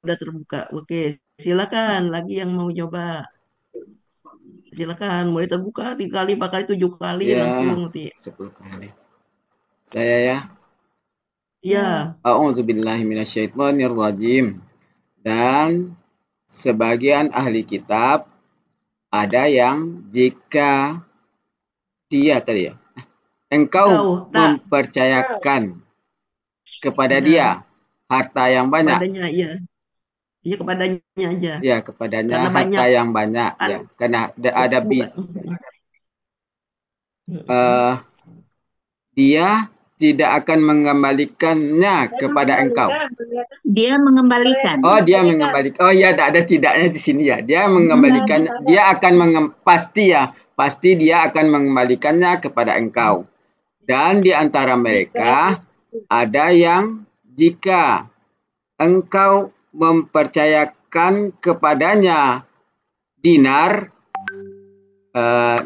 Speaker 3: Oke, silakan lagi yang mau coba. Silakan, mulai terbuka 3 kali, 4 kali, 7 kali langsung.
Speaker 2: 10 kali. Saya ya.
Speaker 3: Ya.
Speaker 2: A'udzubillahi minasyaitonirrajim. Dan sebagian ahli kitab ada yang jika dia tadi ya, engkau mempercayakan kepada dia harta yang banyak.
Speaker 3: Kepadanya, iya. Iya, kepadanya aja.
Speaker 2: Ya, kepadanya
Speaker 3: karena
Speaker 2: harta
Speaker 3: banyak.
Speaker 2: yang banyak. Ya, karena ada bis. Dia tidak akan mengembalikannya kepada engkau.
Speaker 6: Dia mengembalikan.
Speaker 2: Oh, dia mengembalikan. Oh ya, ada tidaknya di sini ya. Dia mengembalikan. Dia akan pasti dia akan mengembalikannya kepada engkau. Dan di antara mereka ada yang jika engkau mempercayakan kepadanya dinar,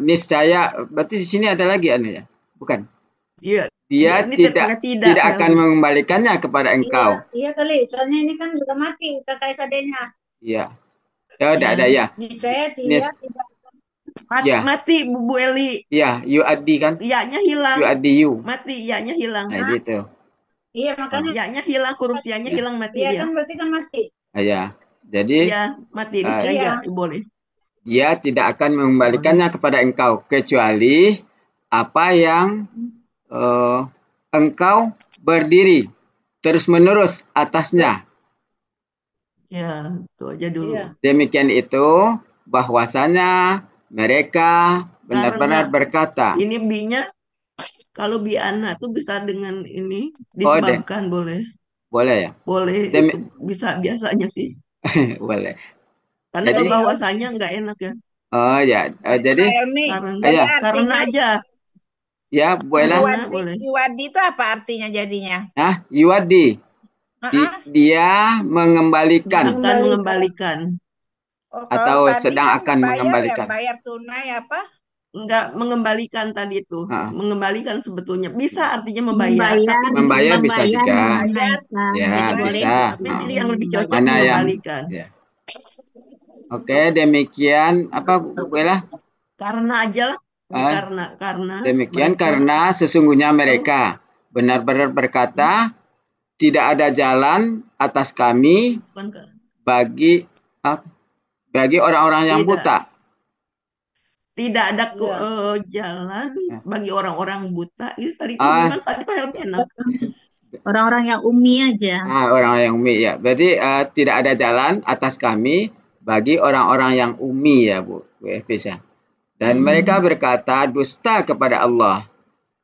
Speaker 2: niscaya. Berarti di sini ada lagi ya, bukan?
Speaker 3: Iya,
Speaker 2: Dia
Speaker 3: Ini
Speaker 2: tidak
Speaker 3: pakai tidak
Speaker 2: akan
Speaker 3: dahulu.
Speaker 2: mengembalikannya kepada
Speaker 4: Iya,
Speaker 2: engkau.
Speaker 4: iya kali. Soalnya ini kan sudah mati kakak adanya.
Speaker 2: Iya. Ya, udah ada
Speaker 3: Ya.
Speaker 2: ya.
Speaker 4: Di saya
Speaker 2: Ini
Speaker 4: tidak tidak.
Speaker 2: ya.
Speaker 3: Mati Bu Eli.
Speaker 2: Ya, yu'addi kan?
Speaker 3: Ya-nya hilang.
Speaker 2: Yu'addi yu.
Speaker 3: Mati, ya-nya hilang.
Speaker 2: Nah, gitu.
Speaker 4: Iya makanya.
Speaker 3: Ya-nya hilang, huruf ya-nya
Speaker 2: Ya.
Speaker 3: hilang, mati
Speaker 4: Iya
Speaker 3: dia.
Speaker 4: kan berarti kan mati.
Speaker 2: Ya. Jadi
Speaker 3: Iya, mati di
Speaker 2: Ah,
Speaker 3: saja
Speaker 4: Iya.
Speaker 3: boleh.
Speaker 2: dia tidak akan mengembalikannya kepada engkau kecuali apa yang engkau berdiri terus-menerus atasnya.
Speaker 3: Ya, itu aja dulu.
Speaker 4: Iya.
Speaker 2: Demikian itu bahwasanya mereka benar-benar
Speaker 3: Karena
Speaker 2: berkata.
Speaker 3: ini bi-nya kalau bi anak tuh bisa dengan ini
Speaker 2: Oh,
Speaker 3: disebabkan boleh.
Speaker 2: Boleh ya?
Speaker 3: Boleh itu bisa biasanya sih.
Speaker 2: Boleh.
Speaker 3: Karena
Speaker 2: Jadi-
Speaker 3: kalau bahwasanya nggak enak ya.
Speaker 2: Oh ya, jadi
Speaker 3: Karena
Speaker 5: artinya
Speaker 3: aja.
Speaker 2: ya Bu Ella.
Speaker 3: Karena boleh.
Speaker 5: Iwadi itu apa artinya jadinya?
Speaker 2: Nah, yuwaddi. Dia mengembalikan
Speaker 3: Akan mengembalikan.
Speaker 5: Oh,
Speaker 2: atau
Speaker 5: kalau tadi
Speaker 2: sedang
Speaker 5: kan
Speaker 2: akan
Speaker 5: bayar
Speaker 2: mengembalikan.
Speaker 5: Ya, bayar tunai apa?
Speaker 3: Enggak mengembalikan tadi itu.
Speaker 2: Ah.
Speaker 3: Mengembalikan sebetulnya bisa artinya membayar,
Speaker 6: Membayar,
Speaker 3: tapi di sini
Speaker 2: Membayar bisa juga.
Speaker 6: menunaikan.
Speaker 2: Ya,
Speaker 6: Jadi boleh
Speaker 2: bisa.
Speaker 3: tapi sini yang lebih cocok
Speaker 2: Mana yang
Speaker 3: mengembalikan.
Speaker 2: ya. Oke, demikian apa Bu Ella?
Speaker 3: Karena aja lah. Karena
Speaker 2: Demikian
Speaker 3: mereka-
Speaker 2: karena sesungguhnya mereka benar-benar berkata tidak ada jalan atas kami bagi orang-orang yang
Speaker 3: Tidak.
Speaker 2: buta.
Speaker 3: Tidak ada
Speaker 4: Iya.
Speaker 3: jalan
Speaker 2: Ya.
Speaker 3: bagi orang-orang buta. Itu tadi itu
Speaker 2: Ah.
Speaker 3: gimana tadi Pak Helmi enak.
Speaker 6: Orang-orang yang umi aja.
Speaker 2: Orang yang umi ya. Berarti tidak ada jalan atas kami bagi orang-orang yang umi ya Bu Efis ya. Dan mereka berkata dusta kepada Allah.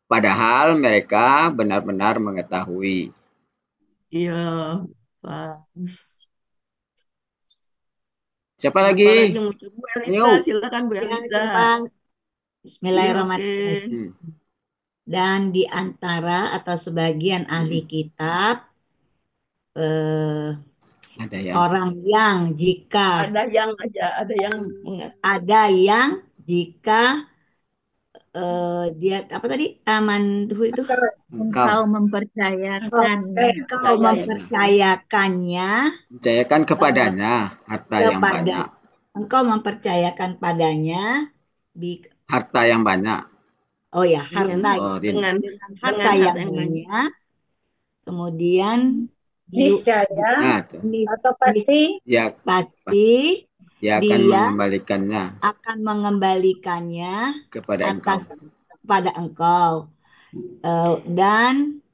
Speaker 2: Padahal mereka benar-benar mengetahui.
Speaker 3: Iya, Pak.
Speaker 2: Siapa lagi?
Speaker 3: yang mau coba? Bu Elisa,
Speaker 2: Ayo.
Speaker 3: silakan Bu
Speaker 6: Ya,
Speaker 3: Elisa.
Speaker 6: coba.
Speaker 3: Iya,
Speaker 6: Bismillahirrahmanirrahim.
Speaker 3: oke.
Speaker 6: Dan di antara atau sebagian ahli kitab
Speaker 2: Ada yang
Speaker 6: orang yang jika
Speaker 3: Ada yang aja, ada yang mengatakan
Speaker 6: ada yang jika dia apa tadi amanduhu itu engkau mempercayakan engkau mempercayakannya
Speaker 2: percayakan kepadanya harta yang
Speaker 6: kepada
Speaker 2: banyak.
Speaker 6: engkau mempercayakan padanya
Speaker 2: Harta yang banyak.
Speaker 6: oh ya harta
Speaker 3: dengan
Speaker 6: harta yang banyak kemudian
Speaker 4: Niscaya atau pasti
Speaker 2: Ya,
Speaker 6: pasti
Speaker 2: dia akan mengembalikannya
Speaker 6: akan mengembalikannya
Speaker 2: kepada engkau.
Speaker 6: Kepada engkau dan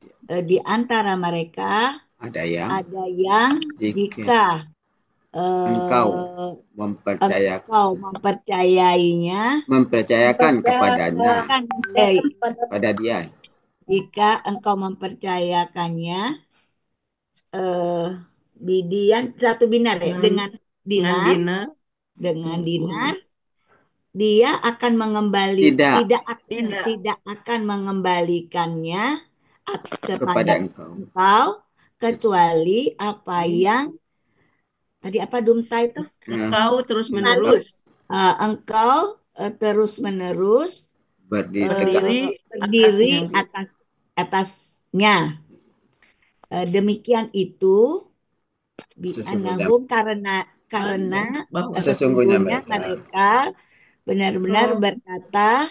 Speaker 6: di antara mereka
Speaker 2: Ada yang
Speaker 6: jika
Speaker 2: engkau mempercayakan kepadanya pada dia.
Speaker 6: Jika engkau mempercayakannya bidian satu binar ya dengan dinar dia akan tidak akan mengembalikannya kepada engkau kecuali apa yang tadi apa dumta itu
Speaker 3: engkau terus menerus
Speaker 6: berdiri atasnya demikian itu karena sesungguhnya mereka benar-benar berkata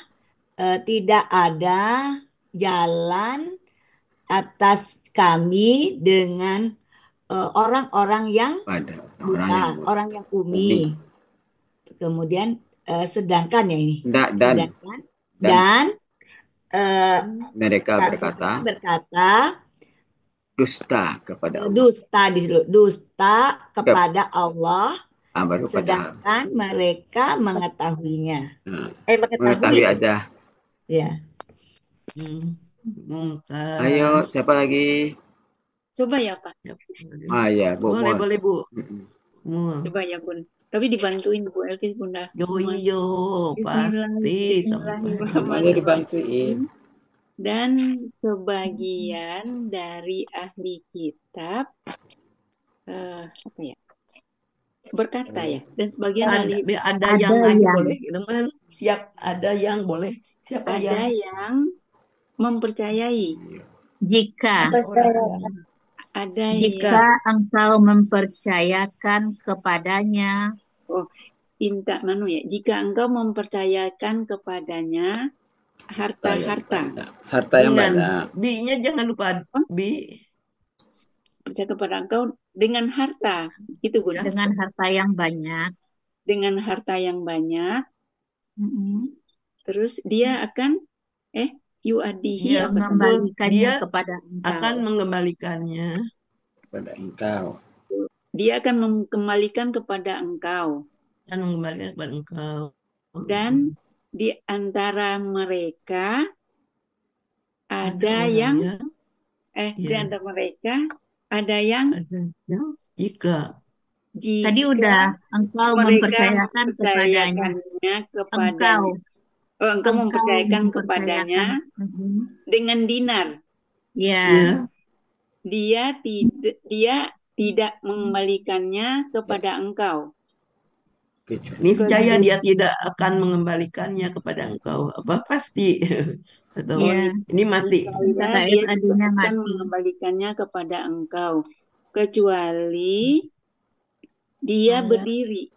Speaker 6: tidak ada jalan atas kami dengan orang-orang yang buta, orang yang umi. Kemudian sedangkan ya ini. Dan
Speaker 2: mereka berkata dusta kepada Allah. Sedangkan
Speaker 6: mereka mengetahuinya.
Speaker 2: Mengetahui aja.
Speaker 6: Ya.
Speaker 2: Ayo, siapa lagi?
Speaker 4: Coba ya Pak.
Speaker 2: Ya, Bu.
Speaker 3: Boleh Bu.
Speaker 4: Coba ya Bun. Tapi dibantuin Bu Elkis Bunda.
Speaker 3: Yo, pasti.
Speaker 2: Semuanya dibantuin.
Speaker 4: Dan sebagian dari ahli kitab apa ya? Berkata ya. Dan sebagian
Speaker 3: ada yang aja boleh, teman. Siap ada yang boleh. Siapa
Speaker 4: ada yang
Speaker 3: mempercayai.
Speaker 6: Jika
Speaker 4: Mempercayakan.
Speaker 3: Ada
Speaker 6: jika
Speaker 3: yang
Speaker 6: engkau mempercayakan kepadanya
Speaker 3: inta manu ya. Jika engkau mempercayakan kepadanya harta-harta
Speaker 2: Harta yang
Speaker 3: dengan
Speaker 2: banyak.
Speaker 3: bi-nya jangan lupa bi. Percaya kepada engkau dengan harta. Itu Bun.
Speaker 6: dengan harta yang banyak,
Speaker 3: Dengan harta yang banyak.
Speaker 6: mm-mm,
Speaker 3: Terus dia akan yuadihi
Speaker 2: Iya,
Speaker 3: apa?
Speaker 6: mengembalikannya
Speaker 3: Dia
Speaker 6: kepada
Speaker 3: akan
Speaker 6: engkau.
Speaker 3: mengembalikannya.
Speaker 2: Kepada engkau.
Speaker 3: Dia akan mengembalikan kepada engkau.
Speaker 7: Dan mengembalikan kepada engkau.
Speaker 3: Dan di antara mereka ada
Speaker 7: orang
Speaker 3: yang di
Speaker 7: ya,
Speaker 3: antara mereka ada yang
Speaker 7: ada yang jika
Speaker 6: Tadi udah engkau
Speaker 3: mereka
Speaker 6: mempercayakan kepadanya.
Speaker 3: mempercayakannya kepadanya.
Speaker 6: Engkau
Speaker 3: Engkau mempercayakan kepadanya
Speaker 6: mm-mm.
Speaker 3: dengan dinar.
Speaker 6: Ya,
Speaker 7: ya,
Speaker 3: Dia tidak mengembalikannya kepada engkau.
Speaker 7: niscaya dia tidak akan mengembalikannya kepada engkau. Apa pasti? Atau
Speaker 6: ya.
Speaker 7: ini mati.
Speaker 6: Kata
Speaker 3: Dia
Speaker 6: SAD-nya
Speaker 3: tidak akan
Speaker 6: mati.
Speaker 3: mengembalikannya kepada engkau kecuali dia berdiri.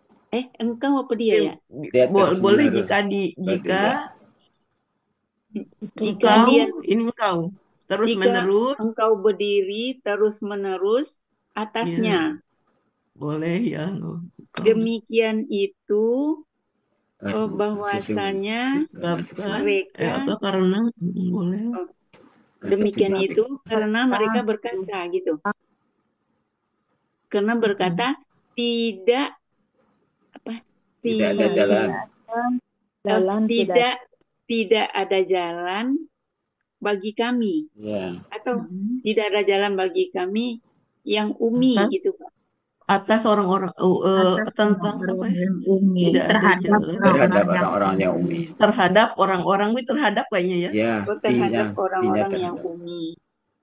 Speaker 3: Engkau apa dia ya?
Speaker 2: Dia terus
Speaker 7: Boleh
Speaker 2: menerus
Speaker 7: jika
Speaker 3: Jika
Speaker 7: engkau,
Speaker 3: dia
Speaker 7: ini engkau terus
Speaker 3: jika
Speaker 7: menerus,
Speaker 3: engkau berdiri terus menerus atasnya.
Speaker 7: boleh ya. Engkau.
Speaker 3: Demikian itu bahwasanya mereka
Speaker 7: karena boleh.
Speaker 3: demikian itu karena mereka berkata gitu. Karena berkata tidak
Speaker 2: ada jalan.
Speaker 3: Tidak ada jalan bagi kami.
Speaker 2: Ya.
Speaker 3: Atau tidak ada jalan bagi kami yang umi gitu Pak.
Speaker 7: Atas orang-orang tentang apa ya?
Speaker 6: Umi
Speaker 7: Tidak ada
Speaker 6: terhadap
Speaker 7: jalan.
Speaker 2: Terhadap orang-orang yang umi.
Speaker 7: Terhadap orang-orang terhadap kayaknya ya.
Speaker 2: Ya,
Speaker 3: Terhadap orang-orang
Speaker 2: terhadap.
Speaker 3: yang umi.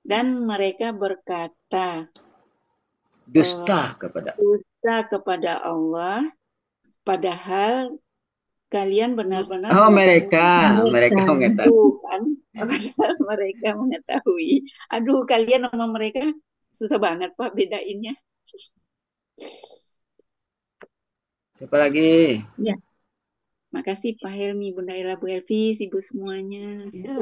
Speaker 3: Dan mereka berkata
Speaker 2: Dusta
Speaker 3: kepada Allah, padahal kalian benar-benar
Speaker 2: mereka mengetahui.
Speaker 3: kan? Padahal mereka mengetahui. Aduh, kalian sama mereka susah banget Pak bedainnya.
Speaker 2: Siapa lagi?
Speaker 3: Ya. Makasih Pak Helmi, Bunda Ella, Bu Elvis, Ibu semuanya.
Speaker 7: Ya.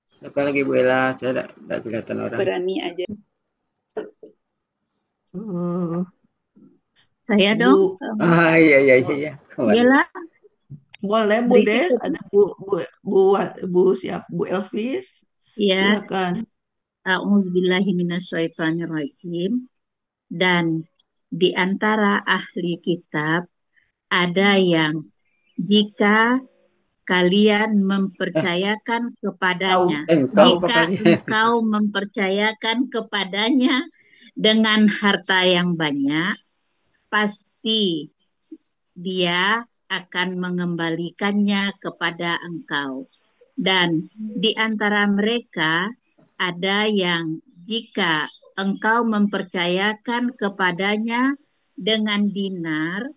Speaker 2: Siapa lagi Bu Ella? Saya tidak kelihatan orang.
Speaker 3: Berani aja.
Speaker 6: Saya dong.
Speaker 2: Iya.
Speaker 6: Bella.
Speaker 7: Boleh Bu Des, ada Bu Elvis.
Speaker 6: Ya.
Speaker 7: Silakan.
Speaker 6: A'udzubillahi minasyaitonirrajim. Dan di antara ahli kitab ada yang jika kalian mempercayakan kepadanya, jika engkau mempercayakan kepadanya dengan harta yang banyak, pasti dia akan mengembalikannya kepada engkau. Dan di antara mereka ada yang jika engkau mempercayakan kepadanya dengan dinar,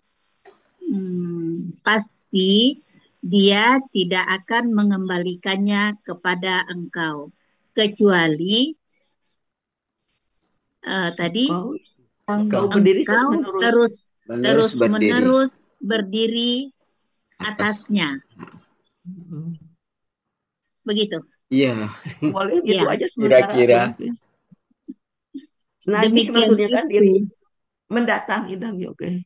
Speaker 6: pasti dia tidak akan mengembalikannya kepada engkau. Kecuali tadi engkau terus menerus berdiri atasnya. Begitu.
Speaker 2: Iya.
Speaker 7: Boleh gitu aja
Speaker 2: kira-kira.
Speaker 7: Nagih maksudnya kan diri mendatangi dan oke.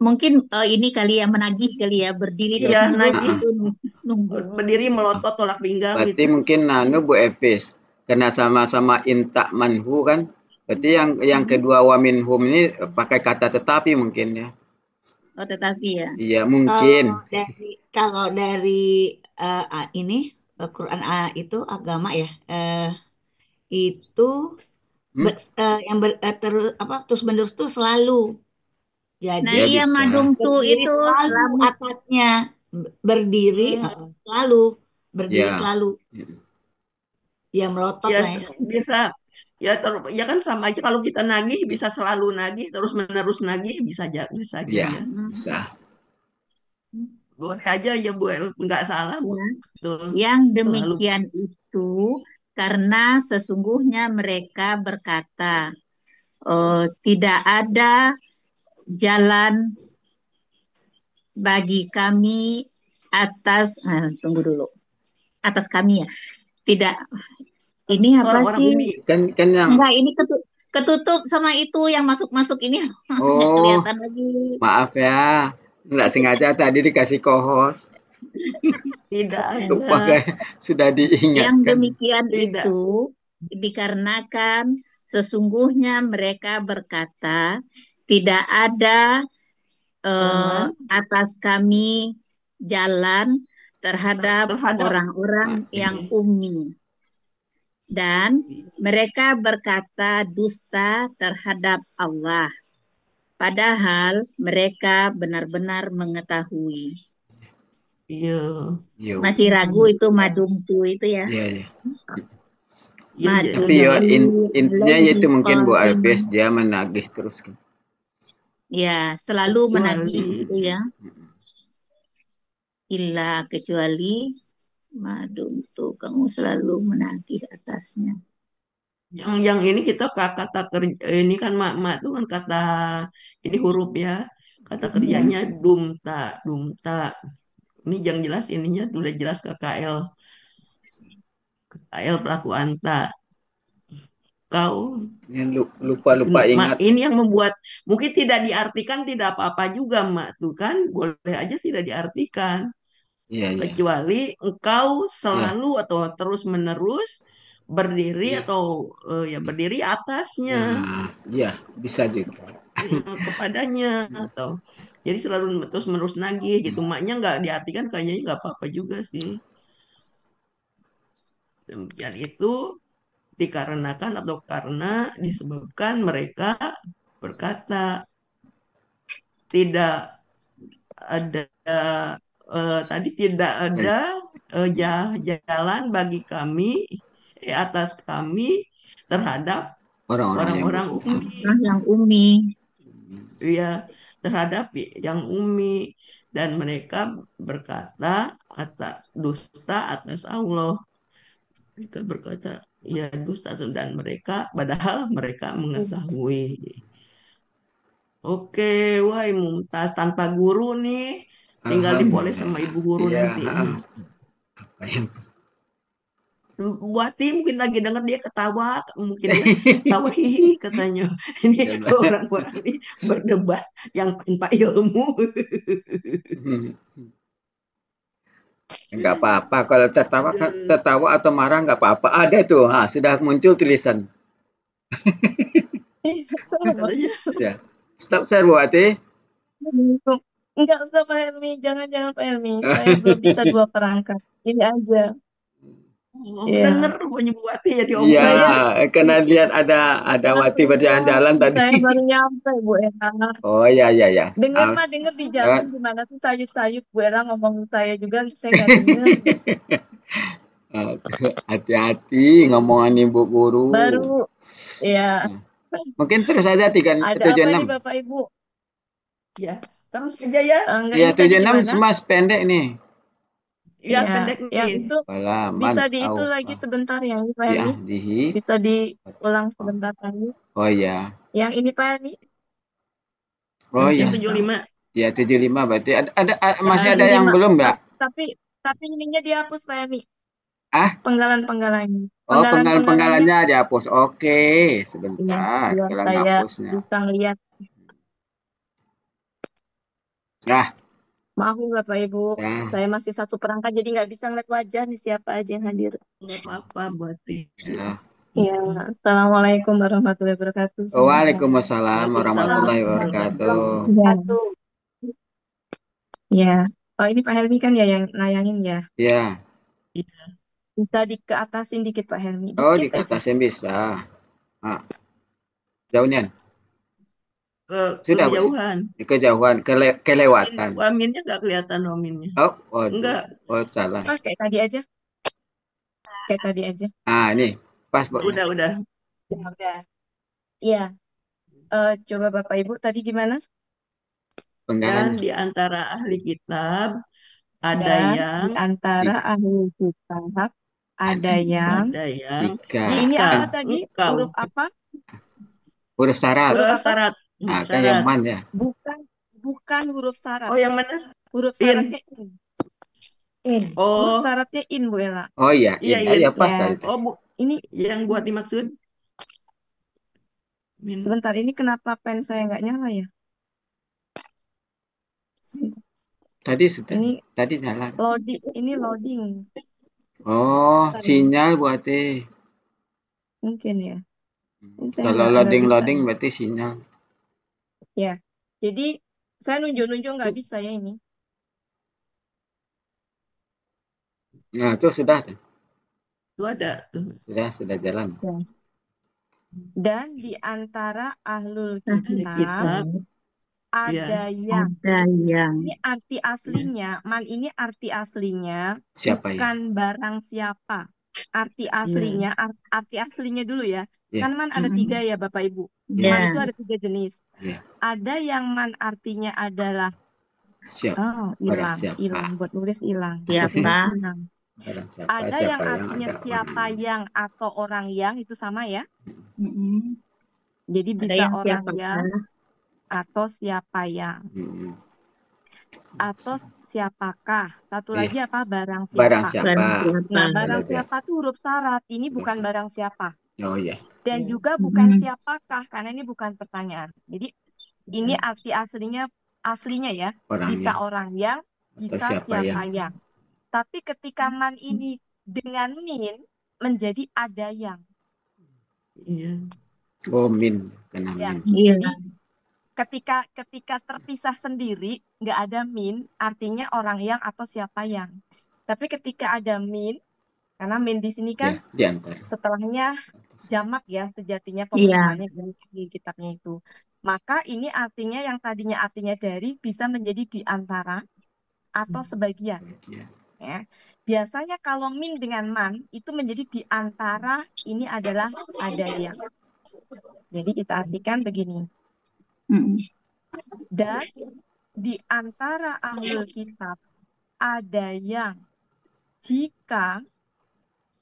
Speaker 6: Mungkin ini kali ya menagih kali ya berdiri terus
Speaker 7: nagih.
Speaker 6: nunggu.
Speaker 7: Berdiri melotot tolak pinggang.
Speaker 2: Berarti gitu. Mungkin Bu Elvis karena sama-sama intak manhu kan. Berarti yang kedua wa minhum ini pakai kata tetapi mungkin ya.
Speaker 6: Oh tetapi ya.
Speaker 2: Iya mungkin.
Speaker 8: Kalau dari ini Quran itu agama ya. Itu terus menerus tuh selalu. Jadi
Speaker 6: madum tuh itu
Speaker 8: selalu atasnya berdiri selalu selalu. Ya melotot lah ya.
Speaker 7: Bisa ya kan sama aja kalau kita nagih bisa selalu nagih terus menerus nagih bisa aja
Speaker 2: ya. Bisa.
Speaker 3: Boleh aja ya Bu El, nggak salah Bu.
Speaker 6: Ya.
Speaker 3: Betul.
Speaker 6: Yang
Speaker 3: Selalu
Speaker 6: demikian itu karena sesungguhnya mereka berkata, tidak ada jalan bagi kami tunggu dulu, atas kami ya. Tidak, ini apa
Speaker 3: orang-orang
Speaker 6: sih?
Speaker 3: Umi.
Speaker 2: Kan yang
Speaker 6: Enggak, ini ketutup sama itu yang masuk-masuk ini. Nggak
Speaker 2: oh
Speaker 6: kelihatan lagi.
Speaker 2: maaf ya, nggak sengaja tadi dikasih kohos.
Speaker 3: Tidak
Speaker 2: Lupa
Speaker 3: ada.
Speaker 2: kayak sudah
Speaker 6: Yang
Speaker 2: diingatkan.
Speaker 6: demikian
Speaker 3: Tidak.
Speaker 6: itu dikarenakan sesungguhnya mereka berkata, tidak ada
Speaker 3: Jalan
Speaker 6: atas kami jalan terhadap
Speaker 3: terhadap
Speaker 6: orang-orang yang
Speaker 3: ini.
Speaker 6: ummi. Dan mereka berkata dusta terhadap Allah. Padahal mereka benar-benar mengetahui.
Speaker 3: Iya.
Speaker 2: Yo.
Speaker 6: Masih ragu itu madumtu itu ya.
Speaker 2: Iya, iya.
Speaker 3: Iya, iya.
Speaker 2: Tapi ya intinya
Speaker 6: alaihi
Speaker 2: itu mungkin Bu
Speaker 6: qa'iman.
Speaker 2: Alpes dia menagih terus kan.
Speaker 6: Ya, selalu menagih
Speaker 3: Kecuali
Speaker 6: itu ya. Illa kecuali madumtu, kamu selalu menagih atasnya.
Speaker 3: yang ini kita kata kerja ini kan mak tuh kan kata ini huruf ya. Kata kerjanya dumta, dumta. Ini yang jelas ininya udah jelas KKL. KKL pelaku anta. Kau
Speaker 2: Yang lupa ingat.
Speaker 3: ini yang membuat mungkin tidak diartikan tidak apa-apa juga mak tuh kan boleh aja tidak diartikan
Speaker 2: Iya, iya.
Speaker 3: kecuali engkau
Speaker 2: Iya.
Speaker 3: selalu atau terus menerus berdiri
Speaker 2: Iya.
Speaker 3: atau ya berdiri atasnya
Speaker 2: Nah, iya, bisa juga.
Speaker 3: kepadanya atau jadi selalu terus menerus nagih gitu maknya nggak diartikan kayaknya nggak apa-apa juga sih demikian itu dikarenakan atau karena disebabkan mereka berkata tidak ada tadi tidak ada jalan bagi kami atas kami terhadap orang-orang ummi
Speaker 6: Yang ummi.
Speaker 3: ya terhadap yang ummi dan mereka berkata dusta atas Allah mereka berkata ya dusta dan mereka padahal mereka mengetahui. Oke, wah Mumtaz tanpa guru nih, tinggal dipoles sama ibu guru
Speaker 2: Iya,
Speaker 3: nanti.
Speaker 2: apa yang
Speaker 3: Buati mungkin lagi denger dia ketawa, mungkin ya ketawa hihi katanya. Ini orang-orang ini berdebat yang tanpa ilmu.
Speaker 2: Enggak apa-apa kalau tertawa atau marah enggak apa-apa. Ada tuh, sudah muncul tulisan.
Speaker 3: Katanya,
Speaker 2: Ya. Stop share Bu Ati.
Speaker 1: Enggak usah Pak Helmi, jangan Pak Helmi. Saya belum bisa 2 perangkat. Ini aja.
Speaker 3: denger rupanya Bu Wati ya
Speaker 2: Iya,
Speaker 3: diomongin.
Speaker 2: karena lihat ada Wati berjalan-jalan tadi.
Speaker 1: Saya baru nyampe Bu Ella.
Speaker 2: Oh iya.
Speaker 1: Denger di jalan gimana sih sayup-sayup Bu Ella ngomong saya juga, saya nggak denger.
Speaker 2: Hati-hati ngomongan Ibu Guru.
Speaker 1: Baru, ya.
Speaker 2: Mungkin terus saja
Speaker 1: Ada apa
Speaker 2: 76.
Speaker 1: ini Bapak Ibu?
Speaker 3: Ya, terus aja ya.
Speaker 1: Enggak,
Speaker 2: Ya
Speaker 1: ini tadi
Speaker 2: 76
Speaker 1: gimana?
Speaker 2: semua pendek nih.
Speaker 3: Ya,
Speaker 1: Ya,
Speaker 3: pendek
Speaker 1: yang
Speaker 3: nih.
Speaker 1: itu
Speaker 2: Halaman
Speaker 1: bisa di itu lagi sebentar ya, ini Pak
Speaker 2: ya
Speaker 1: Helmi. Bisa diulang sebentar lagi.
Speaker 2: Oh iya.
Speaker 1: Yang ini Pak Helmi.
Speaker 2: Oh iya.
Speaker 3: Yang 75.
Speaker 2: Ya 75 berarti ada masih ada
Speaker 1: 75.
Speaker 2: yang belum enggak?
Speaker 1: Tapi ininya dihapus Pak Helmi.
Speaker 2: Oh,
Speaker 1: Penggalan-penggalannya.
Speaker 2: penggalan-penggalannya dihapus. Oke, sebentar.
Speaker 1: Biar
Speaker 2: Kalau
Speaker 1: saya
Speaker 2: ngapusnya.
Speaker 1: bisa ngeliat.
Speaker 2: Nah,
Speaker 1: Maaf Bapak Ibu,
Speaker 2: ya.
Speaker 1: saya masih 1 perangkat jadi nggak bisa ngeliat wajah nih siapa aja yang hadir.
Speaker 3: Nggak apa-apa buat
Speaker 2: Ya.
Speaker 1: Ya, Assalamualaikum warahmatullahi wabarakatuh.
Speaker 2: Waalaikumsalam warahmatullahi wabarakatuh.
Speaker 1: Ya. Oh ini Pak Helmi kan ya yang nayangin ya.
Speaker 2: Ya.
Speaker 1: Bisa dikeatasin dikit Pak Helmi.
Speaker 2: Oh,
Speaker 1: Dikit aja.
Speaker 2: dikatasin bisa. Jauhnya.
Speaker 3: Kejauhan.
Speaker 2: Kejauhan, kelewatan.
Speaker 3: Waminnya nggak kelihatan waminnya.
Speaker 2: Oh,
Speaker 3: enggak.
Speaker 2: Oh, salah.
Speaker 1: Oh, kayak tadi aja.
Speaker 2: Ini pas Bu.
Speaker 3: Udah.
Speaker 1: Udah. Iya. Coba Bapak Ibu tadi gimana?
Speaker 3: Dan di antara ahli kitab Ada
Speaker 1: Dan di
Speaker 3: yang,
Speaker 1: antara ahli kitab ada yang
Speaker 3: ada yang,
Speaker 2: jika
Speaker 1: ini
Speaker 3: jika
Speaker 1: apa
Speaker 2: kan
Speaker 1: tadi?
Speaker 3: engkau
Speaker 1: Huruf apa?
Speaker 2: huruf syarat.
Speaker 1: Huruf apa?
Speaker 3: syarat,
Speaker 2: Kan yang
Speaker 3: syarat.
Speaker 2: man ya.
Speaker 1: Bukan huruf syarat.
Speaker 3: Oh, yang mana?
Speaker 1: Huruf
Speaker 3: In.
Speaker 1: syaratnya in. Huruf
Speaker 3: Oh,
Speaker 1: syaratnya in, Bu Ella.
Speaker 2: Oh iya,
Speaker 3: iya,
Speaker 2: in.
Speaker 3: in.
Speaker 2: Ya pas
Speaker 1: Ya,
Speaker 2: lah itu.
Speaker 3: Oh,
Speaker 1: ini
Speaker 3: yang buat dimaksud. Min.
Speaker 1: sebentar, ini kenapa pen saya nggak nyala ya? Sebentar.
Speaker 2: Tadi sudah.
Speaker 1: Ini
Speaker 2: Tadi nyala.
Speaker 1: loading.
Speaker 2: Oh,
Speaker 1: Bentar ya.
Speaker 2: sinyal berarti.
Speaker 1: Mungkin ya. Ini saya
Speaker 2: Kalau
Speaker 1: nggak bisa
Speaker 2: loading
Speaker 1: ya.
Speaker 2: berarti sinyal.
Speaker 1: Ya, jadi saya nunjuk-nunjuk nggak bisa ya ini.
Speaker 2: Nah, itu sudah tuh.
Speaker 3: Itu ada tuh.
Speaker 2: Sudah jalan.
Speaker 1: Ya. Dan di antara ahlul
Speaker 3: Ahli
Speaker 1: kitab
Speaker 3: kitab.
Speaker 1: ada
Speaker 3: Ya.
Speaker 1: yang.
Speaker 6: Ada yang.
Speaker 1: Ini arti aslinya, man ini arti aslinya
Speaker 2: Siapa ya?
Speaker 1: bukan barang siapa. Arti aslinya, arti aslinya dulu ya.
Speaker 2: Ya.
Speaker 1: Kan man ada 3 ya Bapak Ibu.
Speaker 2: Ya.
Speaker 1: Man itu ada 3 jenis.
Speaker 2: Ya.
Speaker 1: Ada yang man artinya adalah
Speaker 2: Siapa?
Speaker 1: hilang,
Speaker 2: siapa?
Speaker 1: hilang buat nulis hilang.
Speaker 6: Siapa?
Speaker 1: Hilang.
Speaker 2: Barang siapa?
Speaker 1: Ada
Speaker 2: Siapa
Speaker 1: yang artinya
Speaker 2: ada
Speaker 1: siapa
Speaker 2: orang
Speaker 1: yang atau orang yang itu sama ya.
Speaker 6: Mm-mm.
Speaker 1: Jadi
Speaker 6: Ada
Speaker 1: bisa
Speaker 6: yang
Speaker 1: orang
Speaker 6: siapa?
Speaker 1: yang atau siapa yang atau siapakah. Satu
Speaker 2: Iya.
Speaker 1: lagi apa? Barang
Speaker 2: Barang
Speaker 1: siapa.
Speaker 6: Barang
Speaker 2: siapa?
Speaker 6: siapa?
Speaker 1: Nah, barang
Speaker 2: Ada.
Speaker 1: siapa tuh huruf syarat. Ini bukan barang siapa.
Speaker 2: Oh iya.
Speaker 1: Dan
Speaker 3: Iya.
Speaker 1: juga bukan
Speaker 6: Mm-mm.
Speaker 1: siapakah, karena ini bukan pertanyaan. Jadi ini arti aslinya ya. Bisa
Speaker 2: Orangnya.
Speaker 1: orang yang,
Speaker 2: Atau
Speaker 1: bisa
Speaker 2: siapa
Speaker 1: siapa yang. Tapi ketika man ini dengan min menjadi ada yang.
Speaker 3: Iya.
Speaker 2: Oh, min. Karena
Speaker 1: Ya.
Speaker 2: min.
Speaker 6: Iya.
Speaker 1: Jadi ketika terpisah sendiri nggak ada min, artinya orang yang atau siapa yang. Tapi ketika ada min, karena min di sini kan
Speaker 2: Ya, di antara.
Speaker 1: setelahnya jamak ya sejatinya
Speaker 6: Iya.
Speaker 1: pembukaannya di kitabnya itu. Maka ini artinya yang tadinya artinya dari bisa menjadi di antara atau sebagian.
Speaker 2: Ya.
Speaker 1: Ya. Biasanya kalau min dengan man itu menjadi di antara, ini adalah ada yang. Jadi kita artikan begini.
Speaker 6: Mm-mm.
Speaker 1: Dan di antara ahlul kitab ada yang jika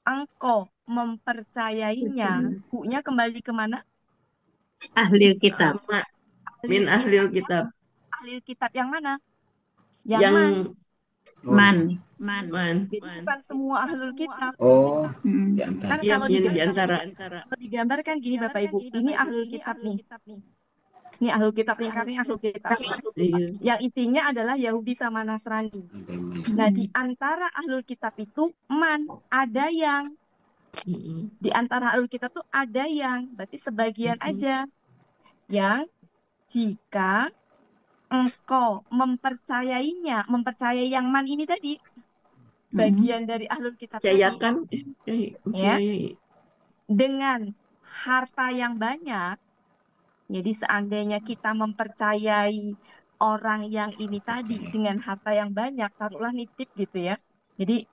Speaker 1: engkau mempercayainya, bu-nya kembali kemana?
Speaker 6: Ahli kitab.
Speaker 3: Min ahlil kitab.
Speaker 1: Ahli kitab yang mana?
Speaker 3: Yang
Speaker 1: man.
Speaker 2: Oh,
Speaker 6: Man.
Speaker 1: Jadi bukan semua ahlul kitab.
Speaker 2: Oh,
Speaker 6: Mm-mm.
Speaker 2: di antara.
Speaker 1: Kan
Speaker 3: Iya,
Speaker 1: kalau
Speaker 3: min di antara.
Speaker 1: digambarkan gini Bapak Ibu, ini ahlul kitab nih. Ini ahlul kitab, lingkarnya ahlul kitab.
Speaker 3: Iya.
Speaker 1: Yang isinya adalah Yahudi sama Nasrani.
Speaker 2: Ada man.
Speaker 1: Nah, di antara ahlul kitab itu man, ada yang. Di antara ahlul kitab tuh ada yang, berarti sebagian aja. Yang jika engkau mempercayainya, mempercayai yang man ini tadi, bagian dari ahlul kitab
Speaker 3: Percayakan.
Speaker 1: tadi, ya, dengan harta yang banyak. Jadi seandainya kita mempercayai orang yang ini tadi dengan harta yang banyak, taruhlah nitip gitu ya. Jadi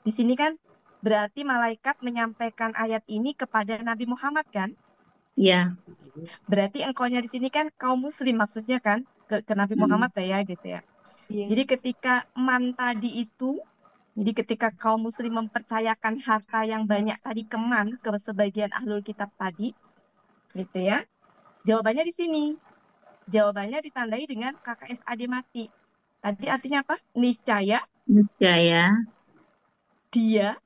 Speaker 1: di sini kan berarti malaikat menyampaikan ayat ini kepada Nabi Muhammad kan?
Speaker 6: Iya.
Speaker 1: Berarti engkaunya di sini kan kaum muslim maksudnya kan ke Nabi Muhammad ya gitu ya. Jadi ketika man tadi itu, jadi ketika kaum muslim mempercayakan harta yang banyak tadi ke man, ke sebagian ahlul kitab tadi, gitu ya. Jawabannya di sini. Jawabannya ditandai dengan KKSAD mati. Tadi artinya apa? Niscaya.
Speaker 6: Niscaya.
Speaker 1: Dia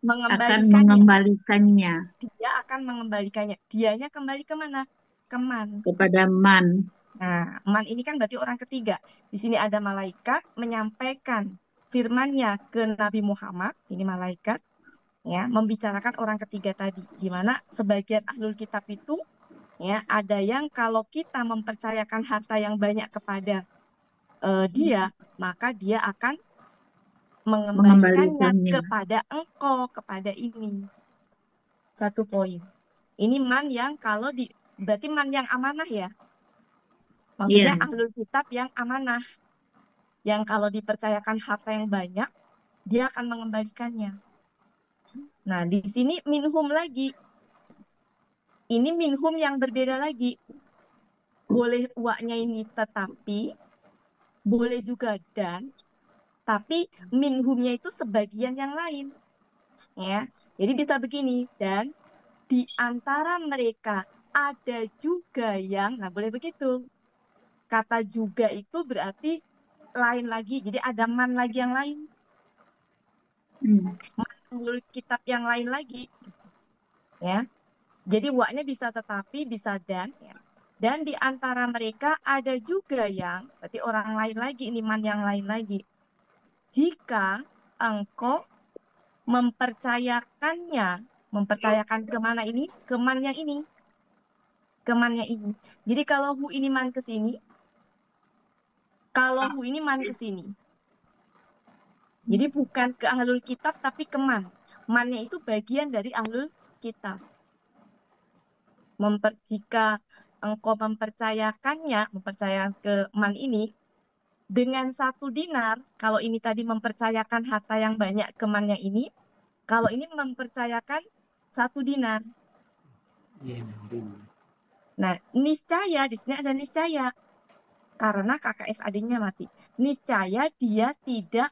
Speaker 6: akan mengembalikannya.
Speaker 1: Dia akan mengembalikannya. Dianya kembali kemana? Ke man.
Speaker 6: Kepada man.
Speaker 1: Nah, man ini kan berarti orang ketiga. Di sini ada malaikat menyampaikan firman-Nya ke Nabi Muhammad. Ini malaikat. Ya, membicarakan orang ketiga tadi. Di mana sebagian ahlul kitab itu ya, ada yang kalau kita mempercayakan harta yang banyak kepada dia, maka dia akan mengembalikannya kepada engkau, kepada ini. Satu poin. Ini man yang kalau berarti man yang amanah ya. Maksudnya ahlul kitab yang amanah. Yang kalau dipercayakan harta yang banyak, dia akan mengembalikannya. Nah, di sini minhum lagi. Ini minhum yang berbeda lagi. Boleh uaknya ini tetapi boleh juga dan, tapi minhumnya itu sebagian yang lain. Ya, jadi bisa begini, dan di antara mereka ada juga yang, nah boleh begitu. Kata juga itu berarti lain lagi, jadi ada man lagi yang lain. Ahlul kitab yang lain lagi. Ya, jadi wa-nya bisa tetapi, bisa dan. Ya. Dan di antara mereka ada juga yang, berarti orang lain lagi, ini man yang lain lagi. Jika engkau mempercayakannya, mempercayakan kemana ini? Keman yang ini. Kemannya ini. Jadi kalau hu ini man ke sini, kalau hu ini man ke sini. Jadi bukan ke ahlul kitab tapi ke man. Mannya itu bagian dari ahlul kitab. Jika engkau mempercayakannya, mempercayakan ke man ini, dengan 1 dinar, kalau ini tadi mempercayakan harta yang banyak ke man yang ini, kalau ini mempercayakan 1 dinar. Nah, niscaya, di sini ada niscaya. Karena KKS-adnya mati. Niscaya dia tidak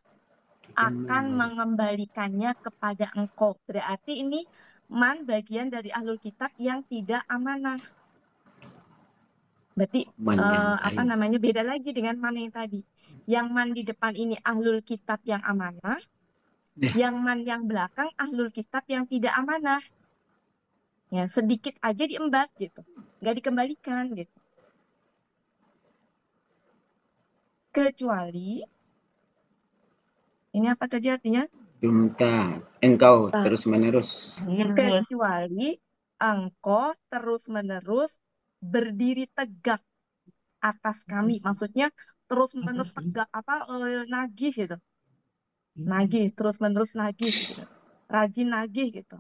Speaker 1: akan mengembalikannya kepada engkau. Berarti ini man bagian dari ahlul kitab yang tidak amanah. Berarti apa namanya, beda lagi dengan man yang tadi. Yang man di depan ini ahlul kitab yang amanah, yang man yang belakang ahlul kitab yang tidak amanah. Ya, sedikit aja diembat gitu. Nggak dikembalikan gitu. Kecuali ini apa tadi artinya?
Speaker 2: Dumta, engkau terus-menerus.
Speaker 1: Kecuali engkau terus-menerus berdiri tegak atas kami. Maksudnya terus-menerus tegak, nagih gitu. Nagih, terus-menerus nagih gitu. Rajin nagih gitu.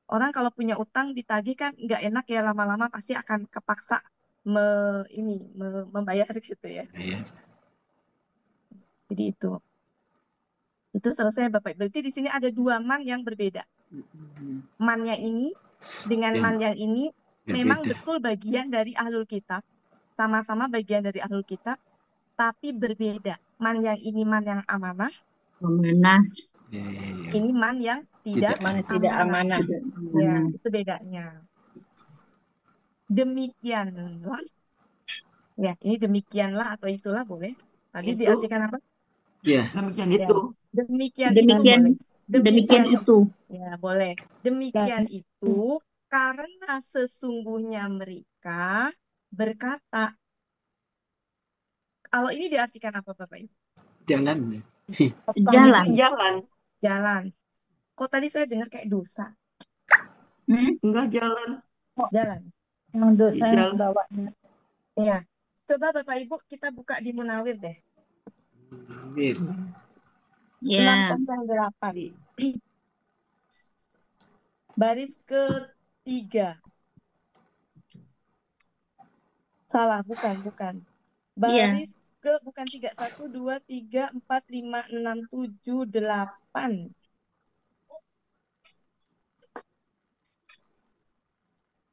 Speaker 1: Orang kalau punya utang ditagih kan nggak enak ya, lama-lama pasti akan kepaksa membayar gitu ya. Jadi itu selesai Bapak. Berarti di sini ada 2 man yang berbeda. Mannya ini dengan man yang ini memang betul bagian dari ahlul kitab. Sama-sama bagian dari ahlul kitab, tapi berbeda. Man yang ini man yang amanah.
Speaker 6: Amanah.
Speaker 1: Ini man yang tidak amanah. Ya, itu bedanya. Demikianlah. Ya, ini demikianlah atau itulah boleh. Tadi
Speaker 3: Itu.
Speaker 1: diartikan apa?
Speaker 2: Ya.
Speaker 3: Demikian itu.
Speaker 1: Demikian itu boleh.
Speaker 6: Demikian itu.
Speaker 1: Ya, boleh. Demikian itu karena sesungguhnya mereka berkata. Kalau ini diartikan apa Bapak Ibu?
Speaker 2: Jalan.
Speaker 1: Jalan. Kok tadi saya dengar kayak dosa?
Speaker 3: Enggak, jalan.
Speaker 1: Jalan.
Speaker 4: Yang dosa yang bawahnya.
Speaker 1: Iya. Coba Bapak Ibu kita buka di Munawir deh.
Speaker 2: Munawir.
Speaker 6: Ya.
Speaker 1: 608. Baris ke-3. Salah, bukan. Baris bukan 3. 1, 2, 3, 4, 5, 6, 7, 8.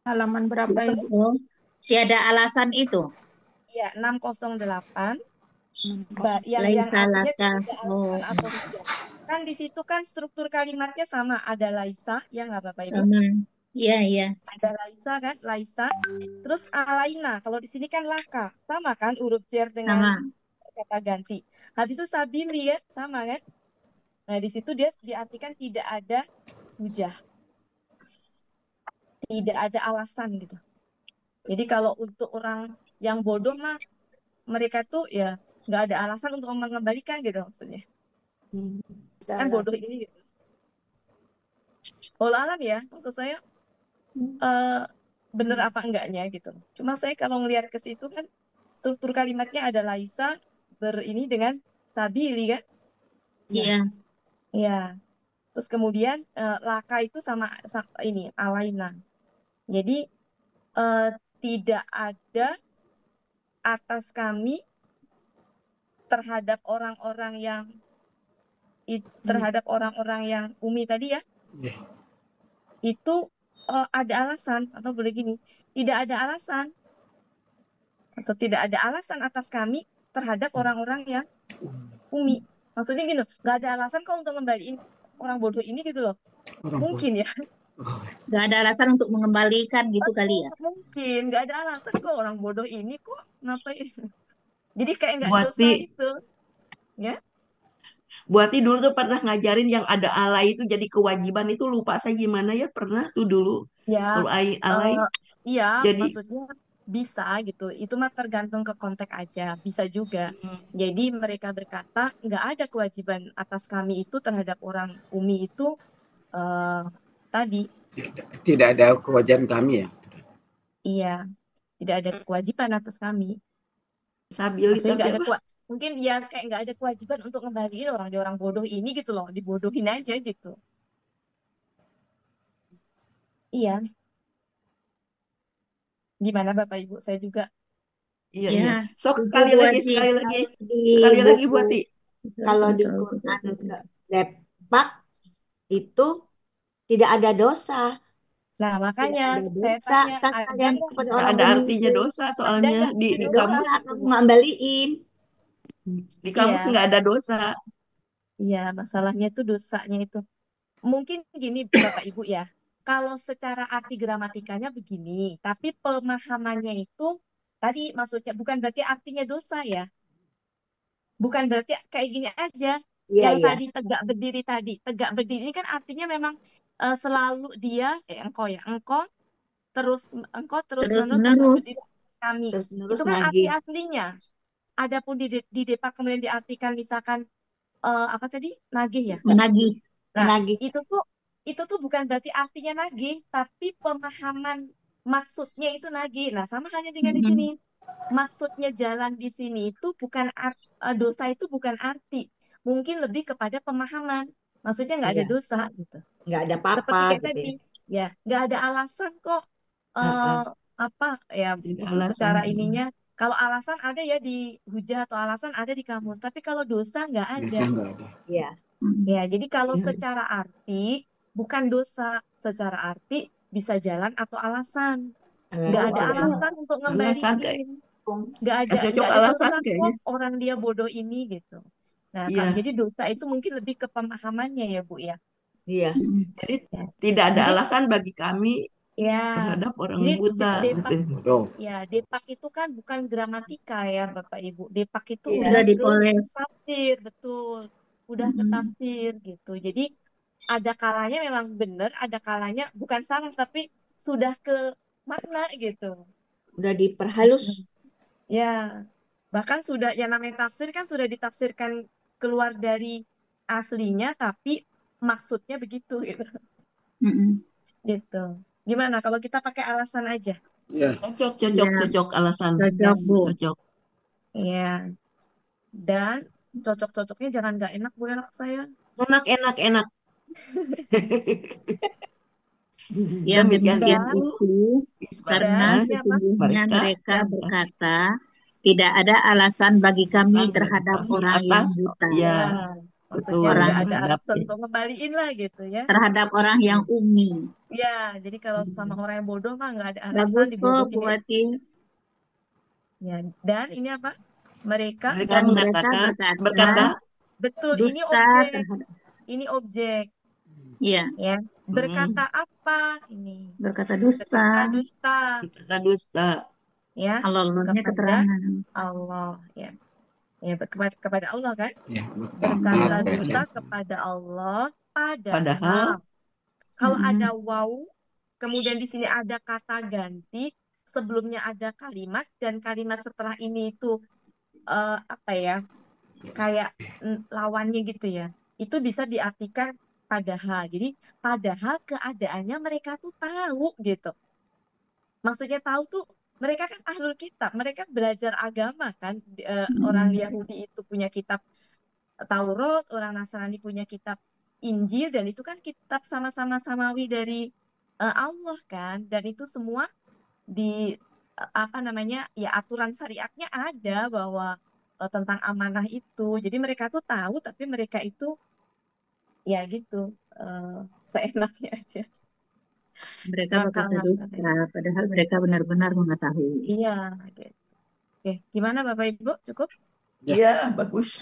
Speaker 4: Halaman berapa Ibu?
Speaker 6: Oh, tiada alasan itu.
Speaker 1: Iya, 608. Yang
Speaker 6: Laisa
Speaker 1: artinya
Speaker 6: laka.
Speaker 1: tidak ada alasan atau hujah. Kan di situ kan struktur kalimatnya sama, ada laisa, ya nggak Bapak Ibu?
Speaker 6: Sama. Iya.
Speaker 1: Ada laisa kan, laisa. Terus alaina, kalau di sini kan laka, sama kan huruf jar dengan kata ganti. Habis itu sabili ya, sama kan? Nah, di situ dia diartikan tidak ada hujah. Tidak ada alasan gitu. Jadi kalau untuk orang yang bodoh mah, mereka tuh ya nggak ada alasan untuk mengembalikan gitu maksudnya. Kan bodoh ini gitu. Walau alam ya, maksud saya bener apa enggaknya gitu. Cuma saya kalau ngelihat ke situ kan struktur kalimatnya ada laisa ini dengan sabili kan?
Speaker 6: Iya.
Speaker 1: Iya. Terus kemudian laka itu sama ini alaina. Jadi tidak ada atas kami terhadap orang-orang yang Umi tadi ya. Itu ada alasan atau boleh gini, tidak ada alasan atau tidak ada alasan atas kami terhadap orang-orang yang umi. Maksudnya gini, nggak ada alasan kok untuk ngembaliin orang bodoh ini gitu loh.
Speaker 2: Orang bodoh.
Speaker 1: Mungkin ya.
Speaker 6: Nggak ada alasan untuk mengembalikan gitu kali ya.
Speaker 1: Mungkin nggak ada alasan kok orang bodoh ini kok ngapain. Jadi kayak nggak
Speaker 3: Bu
Speaker 1: dosa
Speaker 3: Ati,
Speaker 1: gitu. Ya.
Speaker 3: Bu Ati dulu tuh pernah ngajarin yang ada alay itu jadi kewajiban itu lupa saya gimana ya pernah tuh dulu.
Speaker 1: Ya,
Speaker 3: Kalau alay
Speaker 1: iya,
Speaker 3: jadi
Speaker 1: maksudnya bisa gitu. Itu mah tergantung ke konteks aja. Bisa juga. Jadi mereka berkata nggak ada kewajiban atas kami itu terhadap orang umi itu tadi.
Speaker 2: Tidak ada kewajiban kami ya.
Speaker 1: Iya, tidak ada kewajiban atas kami.
Speaker 3: sabil
Speaker 1: Maksudnya
Speaker 3: tapi
Speaker 1: nggak ada
Speaker 3: apa?
Speaker 1: mungkin ya kayak nggak ada kewajiban untuk ngembaliin orang bodoh ini gitu loh, dibodohin aja gitu. Iya, gimana Bapak Ibu? Saya juga.
Speaker 3: Iya
Speaker 6: Ya,
Speaker 3: iya. Sok
Speaker 6: itu
Speaker 3: sekali
Speaker 6: Bu
Speaker 3: lagi,
Speaker 6: Ati.
Speaker 3: sekali lagi,
Speaker 8: Di
Speaker 3: sekali lagi Bu
Speaker 8: buku,
Speaker 3: Ati.
Speaker 8: kalau di Quran depak itu tidak ada dosa.
Speaker 1: Nah,
Speaker 8: Tidak
Speaker 1: makanya
Speaker 8: ada
Speaker 1: saya
Speaker 8: dosa.
Speaker 1: tanya,
Speaker 8: Kan
Speaker 1: ada
Speaker 8: kalian
Speaker 1: nggak
Speaker 8: kepada
Speaker 3: Nggak
Speaker 8: orang
Speaker 3: ada
Speaker 8: umi
Speaker 3: artinya
Speaker 8: itu
Speaker 3: dosa
Speaker 1: ada
Speaker 3: soalnya
Speaker 1: nggak
Speaker 3: di
Speaker 1: ada
Speaker 3: di
Speaker 8: dosa
Speaker 3: kamus
Speaker 1: dosa?
Speaker 8: atau ngembaliin.
Speaker 3: di kamus
Speaker 1: Iya,
Speaker 3: nggak ada dosa.
Speaker 1: iya, masalahnya itu dosanya itu. Mungkin gini Bapak Ibu ya, kalau secara arti gramatikanya begini, tapi pemahamannya itu tadi maksudnya bukan berarti artinya dosa ya. Bukan berarti kayak gini aja.
Speaker 8: Iya,
Speaker 1: Yang
Speaker 8: iya.
Speaker 1: tadi tegak berdiri tadi, tegak berdiri ini kan artinya memang selalu dia, engkau terus
Speaker 6: Terus
Speaker 1: menerus tegak
Speaker 6: menerus.
Speaker 1: berdiri kami.
Speaker 8: Terus menerus
Speaker 1: Itu kan arti
Speaker 8: nagih.
Speaker 1: aslinya. Adapun di Depak kemudian diartikan misalkan apa tadi nagih ya.
Speaker 6: Menagih.
Speaker 1: Nah,
Speaker 8: Menagih.
Speaker 1: itu tuh bukan berarti artinya nagih, tapi pemahaman maksudnya itu nagih. Nah, sama halnya dengan di sini. Maksudnya jalan di sini itu bukan dosa itu bukan arti. Mungkin lebih kepada pemahaman. Maksudnya nggak ada
Speaker 8: Iya.
Speaker 1: dosa gitu.
Speaker 8: Nggak ada apa-apa
Speaker 1: Seperti kayak
Speaker 8: gitu
Speaker 1: tadi,
Speaker 8: ya.
Speaker 1: ya nggak ada alasan kok
Speaker 8: Heeh.
Speaker 1: apa ya
Speaker 3: Tidak
Speaker 1: itu
Speaker 3: alasan.
Speaker 1: secara ininya. Kalau alasan ada ya di hujah atau alasan ada di kamus, tapi kalau dosa nggak ada.
Speaker 2: Dosa nggak ada.
Speaker 8: Iya.
Speaker 1: Ya, jadi kalau
Speaker 3: Ya,
Speaker 1: secara arti bukan dosa, secara arti bisa jalan atau alasan. Nggak ada
Speaker 8: Alasan.
Speaker 1: alasan untuk
Speaker 3: alasan kayak
Speaker 1: ngembaliin.
Speaker 3: yang
Speaker 1: Nggak
Speaker 3: cocok
Speaker 1: ada
Speaker 3: alasan
Speaker 1: dosa
Speaker 3: kayaknya.
Speaker 1: kok orang dia bodoh ini gitu. Nah,
Speaker 3: Iya.
Speaker 1: jadi dosa itu mungkin lebih ke pemahamannya ya, Bu ya.
Speaker 8: Iya.
Speaker 3: Jadi
Speaker 1: Ya.
Speaker 3: tidak ada
Speaker 1: Jadi
Speaker 3: alasan bagi kami
Speaker 1: ya,
Speaker 3: terhadap orang
Speaker 1: jadi
Speaker 3: buta.
Speaker 1: depak
Speaker 2: Bodoh.
Speaker 1: ya, depak itu kan bukan gramatika ya, Bapak Ibu. Depak itu
Speaker 8: Iya.
Speaker 1: udah
Speaker 6: Sudah
Speaker 1: ke
Speaker 6: dipoles.
Speaker 1: tafsir, betul. Udah ke tafsir gitu. Jadi ada kalanya memang benar, ada kalanya bukan salah, tapi sudah ke makna gitu.
Speaker 8: Udah diperhalus.
Speaker 1: Ya, bahkan sudah yang namanya tafsir kan sudah ditafsirkan keluar dari aslinya, tapi maksudnya begitu gitu. Gitu. Gimana kalau kita pakai alasan aja?
Speaker 2: Iya.
Speaker 3: Cocok,
Speaker 6: Ya,
Speaker 3: cocok alasan.
Speaker 6: cocok Bu.
Speaker 3: Cocok.
Speaker 1: Ya, dan cocok-cocoknya jangan nggak enak Bu enak saya.
Speaker 3: Enak, enak, enak.
Speaker 6: Yang
Speaker 3: Demikian
Speaker 6: demikian
Speaker 3: itu
Speaker 6: itu karena
Speaker 1: Dan
Speaker 3: disebabkan
Speaker 1: ini apa?
Speaker 6: sesungguhnya
Speaker 3: mereka
Speaker 6: mereka berkata, tidak ada alasan bagi kami
Speaker 3: alasan bagi
Speaker 6: terhadap
Speaker 3: kami
Speaker 6: orang yang
Speaker 3: atas
Speaker 6: buta,
Speaker 3: ya
Speaker 1: Ya, maksudnya
Speaker 3: betul
Speaker 6: orang
Speaker 1: nggak ada
Speaker 3: terhadap
Speaker 1: alasan untuk ngembaliin lah gitu ya.
Speaker 6: terhadap orang yang umi.
Speaker 1: Ya, jadi kalau sama orang yang bodoh mah nggak ada alasan
Speaker 6: Bagus kok Bu
Speaker 1: dibodohin.
Speaker 6: Ati.
Speaker 1: Ya, dan ini apa? Mereka
Speaker 3: mereka
Speaker 6: Dan mereka
Speaker 3: mengatakan
Speaker 6: berkata,
Speaker 3: berkata
Speaker 1: betul ini
Speaker 6: dusta
Speaker 1: objek,
Speaker 6: terhadap,
Speaker 1: ini objek
Speaker 6: ya,
Speaker 1: ya. Berkata apa ini?
Speaker 6: berkata dusta.
Speaker 1: Berkata dusta
Speaker 3: berkata dusta
Speaker 1: ya
Speaker 6: Allahnya
Speaker 1: kepada
Speaker 6: keterangan.
Speaker 1: Allah ya. Ya kepada Allah kan?
Speaker 2: Ya,
Speaker 1: Berkata
Speaker 3: kepada
Speaker 1: dusta kepada Allah
Speaker 3: padahal
Speaker 1: padahal kalau
Speaker 6: Mm-mm.
Speaker 1: ada waw kemudian di sini ada kata ganti, sebelumnya ada kalimat dan kalimat setelah ini itu apa ya? Kayak lawannya gitu ya. Itu bisa diartikan padahal. Jadi padahal keadaannya mereka tuh tahu gitu. Maksudnya tahu tuh mereka kan ahlul kitab, mereka belajar agama kan. Orang
Speaker 6: Mm-mm.
Speaker 1: Yahudi itu punya kitab Taurat, orang Nasrani punya kitab Injil dan itu kan kitab sama-sama samawi dari Allah kan. Dan itu semua di apa namanya ya aturan syariatnya ada bahwa tentang amanah itu. Jadi mereka tuh tahu tapi mereka itu ya gitu seenaknya aja.
Speaker 6: Mereka berkata
Speaker 1: Nakal-nakal
Speaker 6: dusta,
Speaker 1: aja.
Speaker 6: padahal mereka benar-benar mengetahui.
Speaker 1: Iya, gitu. Oke, gimana Bapak Ibu? Cukup?
Speaker 2: Ya.
Speaker 3: Iya, bagus.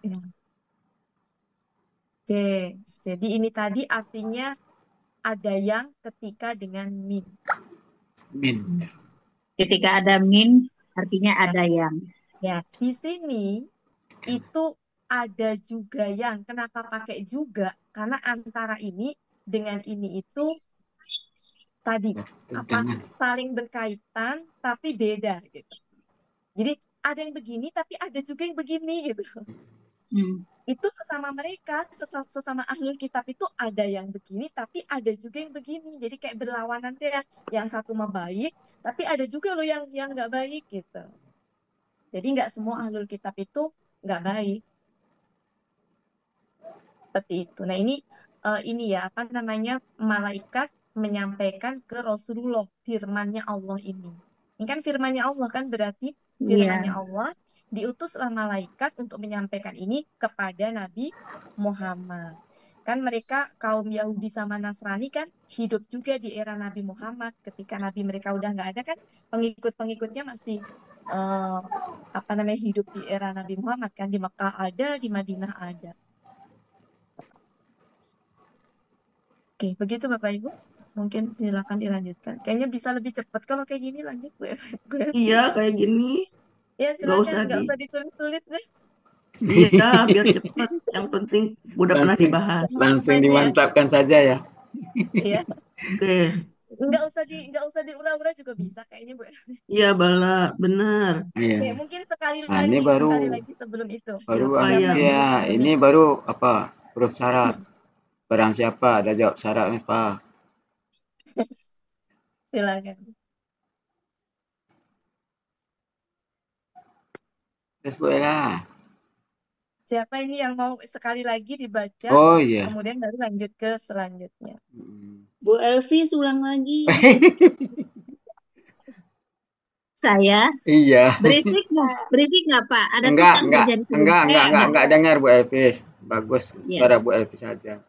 Speaker 1: Ya. Oke, jadi ini tadi artinya ada yang ketika dengan min.
Speaker 2: Min.
Speaker 6: Ketika ada min, artinya
Speaker 1: Ya.
Speaker 6: ada yang.
Speaker 1: Ya, di sini itu ada juga yang. Kenapa pakai juga? Karena antara ini dengan ini itu tadi apa
Speaker 2: Tentangan.
Speaker 1: saling berkaitan tapi beda gitu. Jadi ada yang begini tapi ada juga yang begini gitu. Itu sesama mereka, sesama ahlul kitab itu ada yang begini tapi ada juga yang begini. Jadi kayak berlawanan ya. Yang satu mah baik tapi ada juga loh yang nggak baik gitu. Jadi nggak semua ahlul kitab itu nggak baik. Seperti itu. Nah ini ya apa namanya malaikat menyampaikan ke Rasulullah firmannya Allah ini. Ini kan firmannya Allah kan berarti firmannya
Speaker 6: Iya.
Speaker 1: Allah diutuslah malaikat untuk menyampaikan ini kepada Nabi Muhammad. Kan mereka kaum Yahudi sama Nasrani kan hidup juga di era Nabi Muhammad. Ketika Nabi mereka udah nggak ada kan pengikut-pengikutnya masih apa namanya hidup di era Nabi Muhammad kan di Mekah ada, di Madinah ada. Oke, begitu Bapak Ibu. Mungkin silakan dilanjutkan. Kayaknya bisa lebih cepat kalau kayak gini lanjut Bu
Speaker 3: Iya, kayak gini.
Speaker 1: Ya
Speaker 3: Nggak
Speaker 1: silakan,
Speaker 3: usah
Speaker 1: nggak usah ditulis-tulis deh.
Speaker 3: Iya, biar cepat. Yang penting udah pernah
Speaker 2: Langsung,
Speaker 3: dibahas.
Speaker 2: langsung
Speaker 1: Aja ya.
Speaker 2: dimantapkan saja ya.
Speaker 1: Iya.
Speaker 3: Oke.
Speaker 1: Nggak usah diura-ura juga bisa kayaknya Bu.
Speaker 3: Iya, Bala, benar.
Speaker 2: Iya.
Speaker 1: Oke, mungkin sekali
Speaker 2: Nah, ini
Speaker 1: lagi sebelum itu.
Speaker 2: baru
Speaker 3: Siapa
Speaker 2: anu
Speaker 3: yang
Speaker 2: ya, ini baru apa? Huruf syarat. Barang siapa ada jawab syarat apa?
Speaker 1: Silakan.
Speaker 2: Terus Bu Ella.
Speaker 1: Siapa ini yang mau sekali lagi dibaca?
Speaker 2: Oh iya.
Speaker 1: Kemudian baru lanjut ke selanjutnya.
Speaker 6: Bu Elvis ulang lagi. Saya?
Speaker 2: Iya.
Speaker 6: Berisik nggak Pak? Ada
Speaker 2: Enggak,
Speaker 6: tukang kerja di sini.
Speaker 2: enggak dengar Bu Elvis. Bagus
Speaker 6: Ya.
Speaker 2: suara Bu Elvis saja.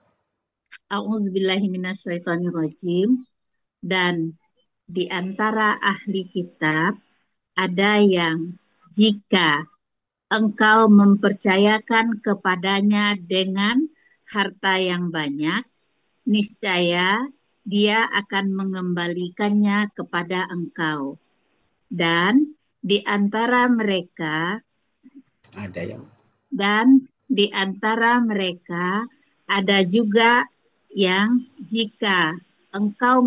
Speaker 6: A'udzubillahiminasyaitonirrajim. Dan di antara ahli kitab ada yang jika engkau mempercayakan kepadanya dengan harta yang banyak, niscaya dia akan mengembalikannya kepada engkau. Dan di antara mereka ada juga yang jika engkau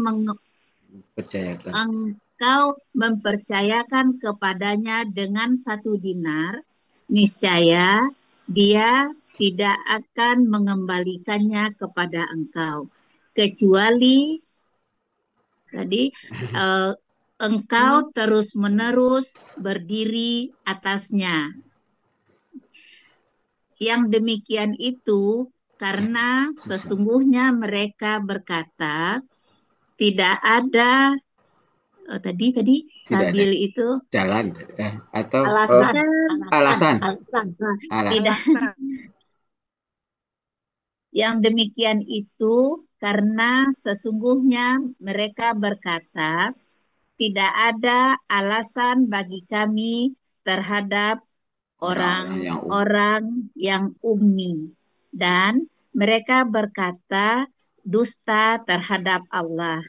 Speaker 6: mempercayakan kepadanya dengan 1 dinar, niscaya dia tidak akan mengembalikannya kepada engkau kecuali engkau terus-menerus berdiri atasnya. Yang demikian itu karena sesungguhnya mereka berkata tidak ada tadi sabil itu
Speaker 2: jalan atau
Speaker 6: alasan.
Speaker 2: Tidak.
Speaker 6: Yang demikian itu karena sesungguhnya mereka berkata tidak ada alasan bagi kami terhadap orang yang ummi, dan mereka berkata dusta terhadap Allah,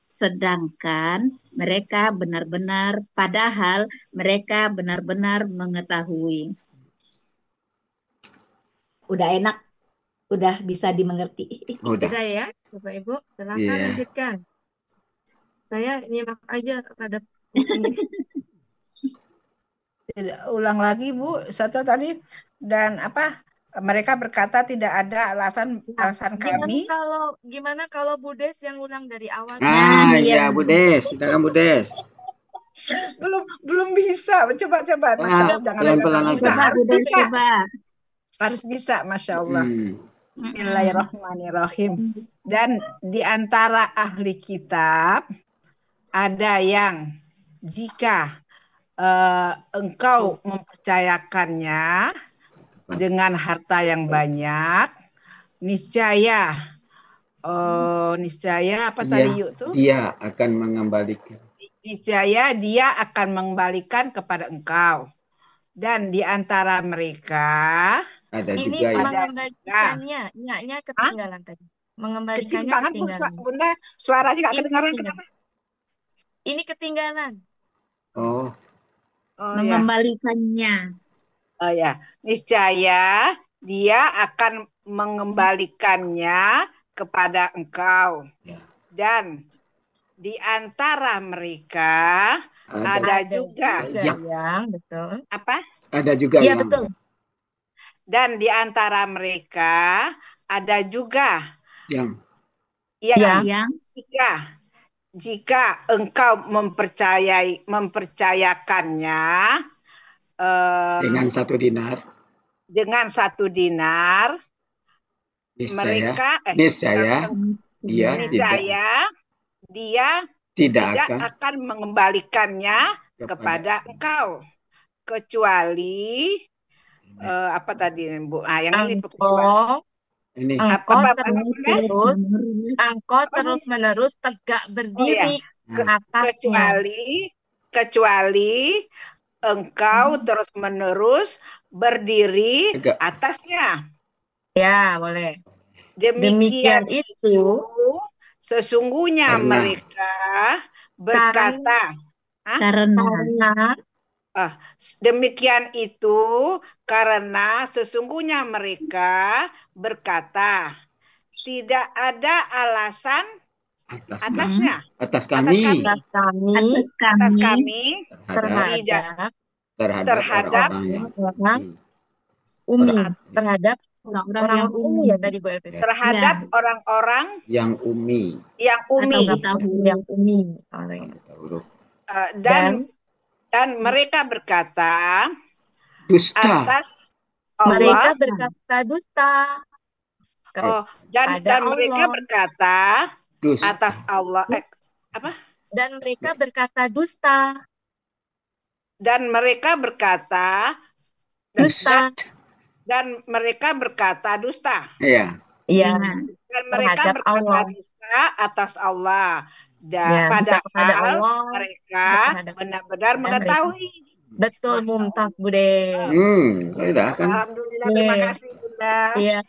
Speaker 6: sedangkan mereka padahal mereka benar-benar mengetahui.
Speaker 8: Udah enak, udah bisa dimengerti.
Speaker 1: Udah ya, Bapak Ibu, silakan lanjutkan. Saya nyimak aja terhadap ini.
Speaker 5: Ulang lagi Bu, satu tadi dan apa? Mereka berkata tidak ada alasan kami.
Speaker 1: Gimana kalau Bu Des yang ulang dari awal?
Speaker 2: Iya Bu Des, silakan Bu Des.
Speaker 5: Belum bisa. Coba.
Speaker 2: Pelan-pelan aja.
Speaker 5: Harus bisa, Masya Allah. Bismillahirrahmanirrahim. Dan di antara ahli kitab ada yang jika engkau mempercayakannya dengan harta yang banyak, niscaya apa tadi yuk tuh?
Speaker 2: Dia akan mengembalikan.
Speaker 5: Niscaya dia akan mengembalikan kepada engkau. Dan di antara mereka
Speaker 2: Ada
Speaker 1: Ini
Speaker 2: juga yang
Speaker 5: ada juga.
Speaker 1: mengembalikannya, nya
Speaker 5: Hah?
Speaker 1: ketinggalan tadi.
Speaker 5: Kecil
Speaker 1: Mengembalikannya
Speaker 5: banget Bu,
Speaker 1: ketinggalan.
Speaker 5: Bunda. Suaranya nggak
Speaker 1: Ini
Speaker 5: kedengaran
Speaker 1: ketinggalan.
Speaker 5: kenapa?
Speaker 1: Ini ketinggalan.
Speaker 2: oh
Speaker 5: Oh ya.
Speaker 6: Mengembalikannya.
Speaker 5: Oh ya. Niscaya dia akan mengembalikannya kepada engkau.
Speaker 2: ya.
Speaker 5: Dan di antara mereka ada
Speaker 1: Ada
Speaker 5: juga
Speaker 2: yang
Speaker 1: yang betul.
Speaker 5: apa?
Speaker 2: ada juga
Speaker 1: Iya
Speaker 2: yang
Speaker 1: betul.
Speaker 5: Dan di antara mereka ada juga
Speaker 2: yang
Speaker 1: Yang
Speaker 6: Yang
Speaker 5: jika engkau mempercayakannya
Speaker 2: dengan 1 dinar
Speaker 5: dengan 1 dinar,
Speaker 2: niscaya
Speaker 5: mereka
Speaker 2: dia
Speaker 5: niscaya dia
Speaker 2: tidak
Speaker 5: tidak
Speaker 2: akan
Speaker 5: akan mengembalikannya kepada engkau kecuali apa tadi Bu? Yang ini
Speaker 2: ini
Speaker 1: engkau terus-menerus tegak berdiri atasnya.
Speaker 5: Kecuali engkau terus-menerus berdiri atasnya.
Speaker 1: Ya, boleh.
Speaker 5: Demikian itu sesungguhnya mereka berkata
Speaker 6: karena
Speaker 5: demikian itu karena sesungguhnya mereka berkata tidak ada alasan atas kami
Speaker 1: terhadap orang-orang yang umi ya tadi Bu Elvin.
Speaker 5: Terhadap orang-orang
Speaker 2: yang umi.
Speaker 5: Dan mereka berkata
Speaker 2: dusta.
Speaker 5: Atas Allah.
Speaker 1: Mereka berkata dusta.
Speaker 5: Dan mereka berkata
Speaker 2: dusta.
Speaker 5: Atas Allah
Speaker 1: Dan mereka berkata dusta.
Speaker 5: Dan mereka berkata
Speaker 1: dusta.
Speaker 5: Dan mereka berkata dusta.
Speaker 2: Iya.
Speaker 1: Iya.
Speaker 5: Dan mereka berkata dusta atas Allah. Dan padahal mereka benar-benar mengetahui.
Speaker 1: Betul, mumtaz Bude.
Speaker 5: Alhamdulillah, terima kasih Bunda.
Speaker 1: Iya.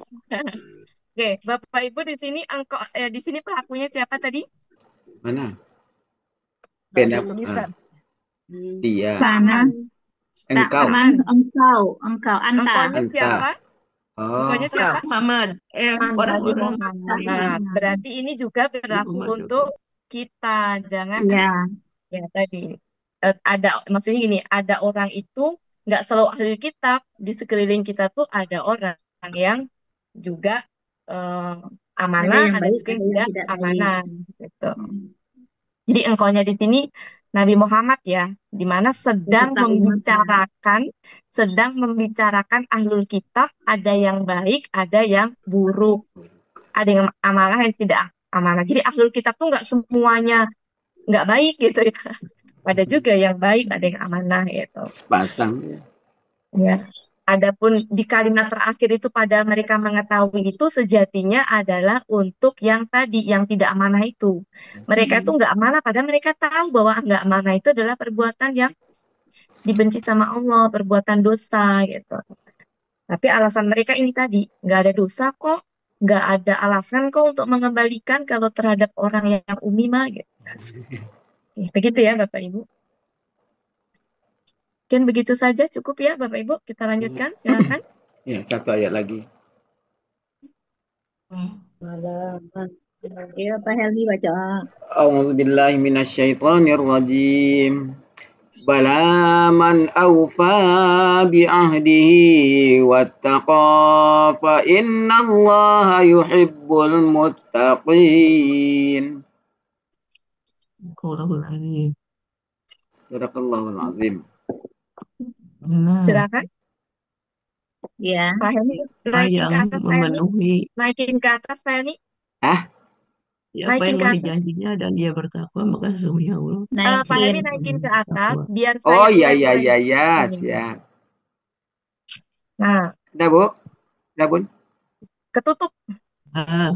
Speaker 1: Oke, Bapak Ibu di sini di sini pelakunya siapa tadi?
Speaker 2: Mana?
Speaker 5: Dia.
Speaker 6: Mana?
Speaker 2: Engkau.
Speaker 6: Anta.
Speaker 1: Engkaunya siapa? Engkaunya siapa?
Speaker 7: Muhammad.
Speaker 1: Orang-orang. Berarti ini juga berlaku untuk kita. Jangan ya tadi maksudnya gini, ada orang itu nggak selalu ahli kitab, di sekeliling kita tuh ada orang yang juga amanah, ada juga yang tidak amanah gitu. Jadi engkaunya di sini Nabi Muhammad ya, di mana sedang membicarakan ahlul kitab, ada yang baik, ada yang buruk, ada yang amanah, yang tidak amanah. Jadi ahlul kitab tuh nggak semuanya nggak baik gitu ya. Ada juga yang baik, ada yang amanah gitu.
Speaker 2: Sepasang.
Speaker 1: Ya. Adapun di kalimat terakhir itu pada mereka mengetahui itu sejatinya adalah untuk yang tadi, yang tidak amanah itu. Mereka itu nggak amanah, padahal mereka tahu bahwa nggak amanah itu adalah perbuatan yang dibenci sama Allah, perbuatan dosa gitu. Tapi alasan mereka ini tadi, nggak ada dosa kok, nggak ada alasan kok untuk mengembalikan kalau terhadap orang yang umi mah gitu. Begitu ya Bapak Ibu. Mungkin begitu saja cukup ya Bapak Ibu. Kita lanjutkan, silakan.
Speaker 2: Ya, 1 ayat lagi.
Speaker 6: Ya, Pak Helmi baca.
Speaker 2: A'udzubillahi minasyaitonirrajim. Bala man awfa bi'ahdihi wattaqa fa innallaha yuhibbul muttaqin. Sadaqallahul azim.
Speaker 1: Silakan.
Speaker 6: Ya.
Speaker 1: Pak Helmi, naikin ke atas
Speaker 7: memenuhi.
Speaker 1: Naikin ke atas Pak Helmi.
Speaker 7: Apa yang janjinya dan dia bertakwa maka sesungguhnya Allah.
Speaker 1: Pak Helmi naikin ke atas biar saya.
Speaker 2: Oh iya siap.
Speaker 1: Nah,
Speaker 2: udah Bu? Udah Bun?
Speaker 1: Ketutup.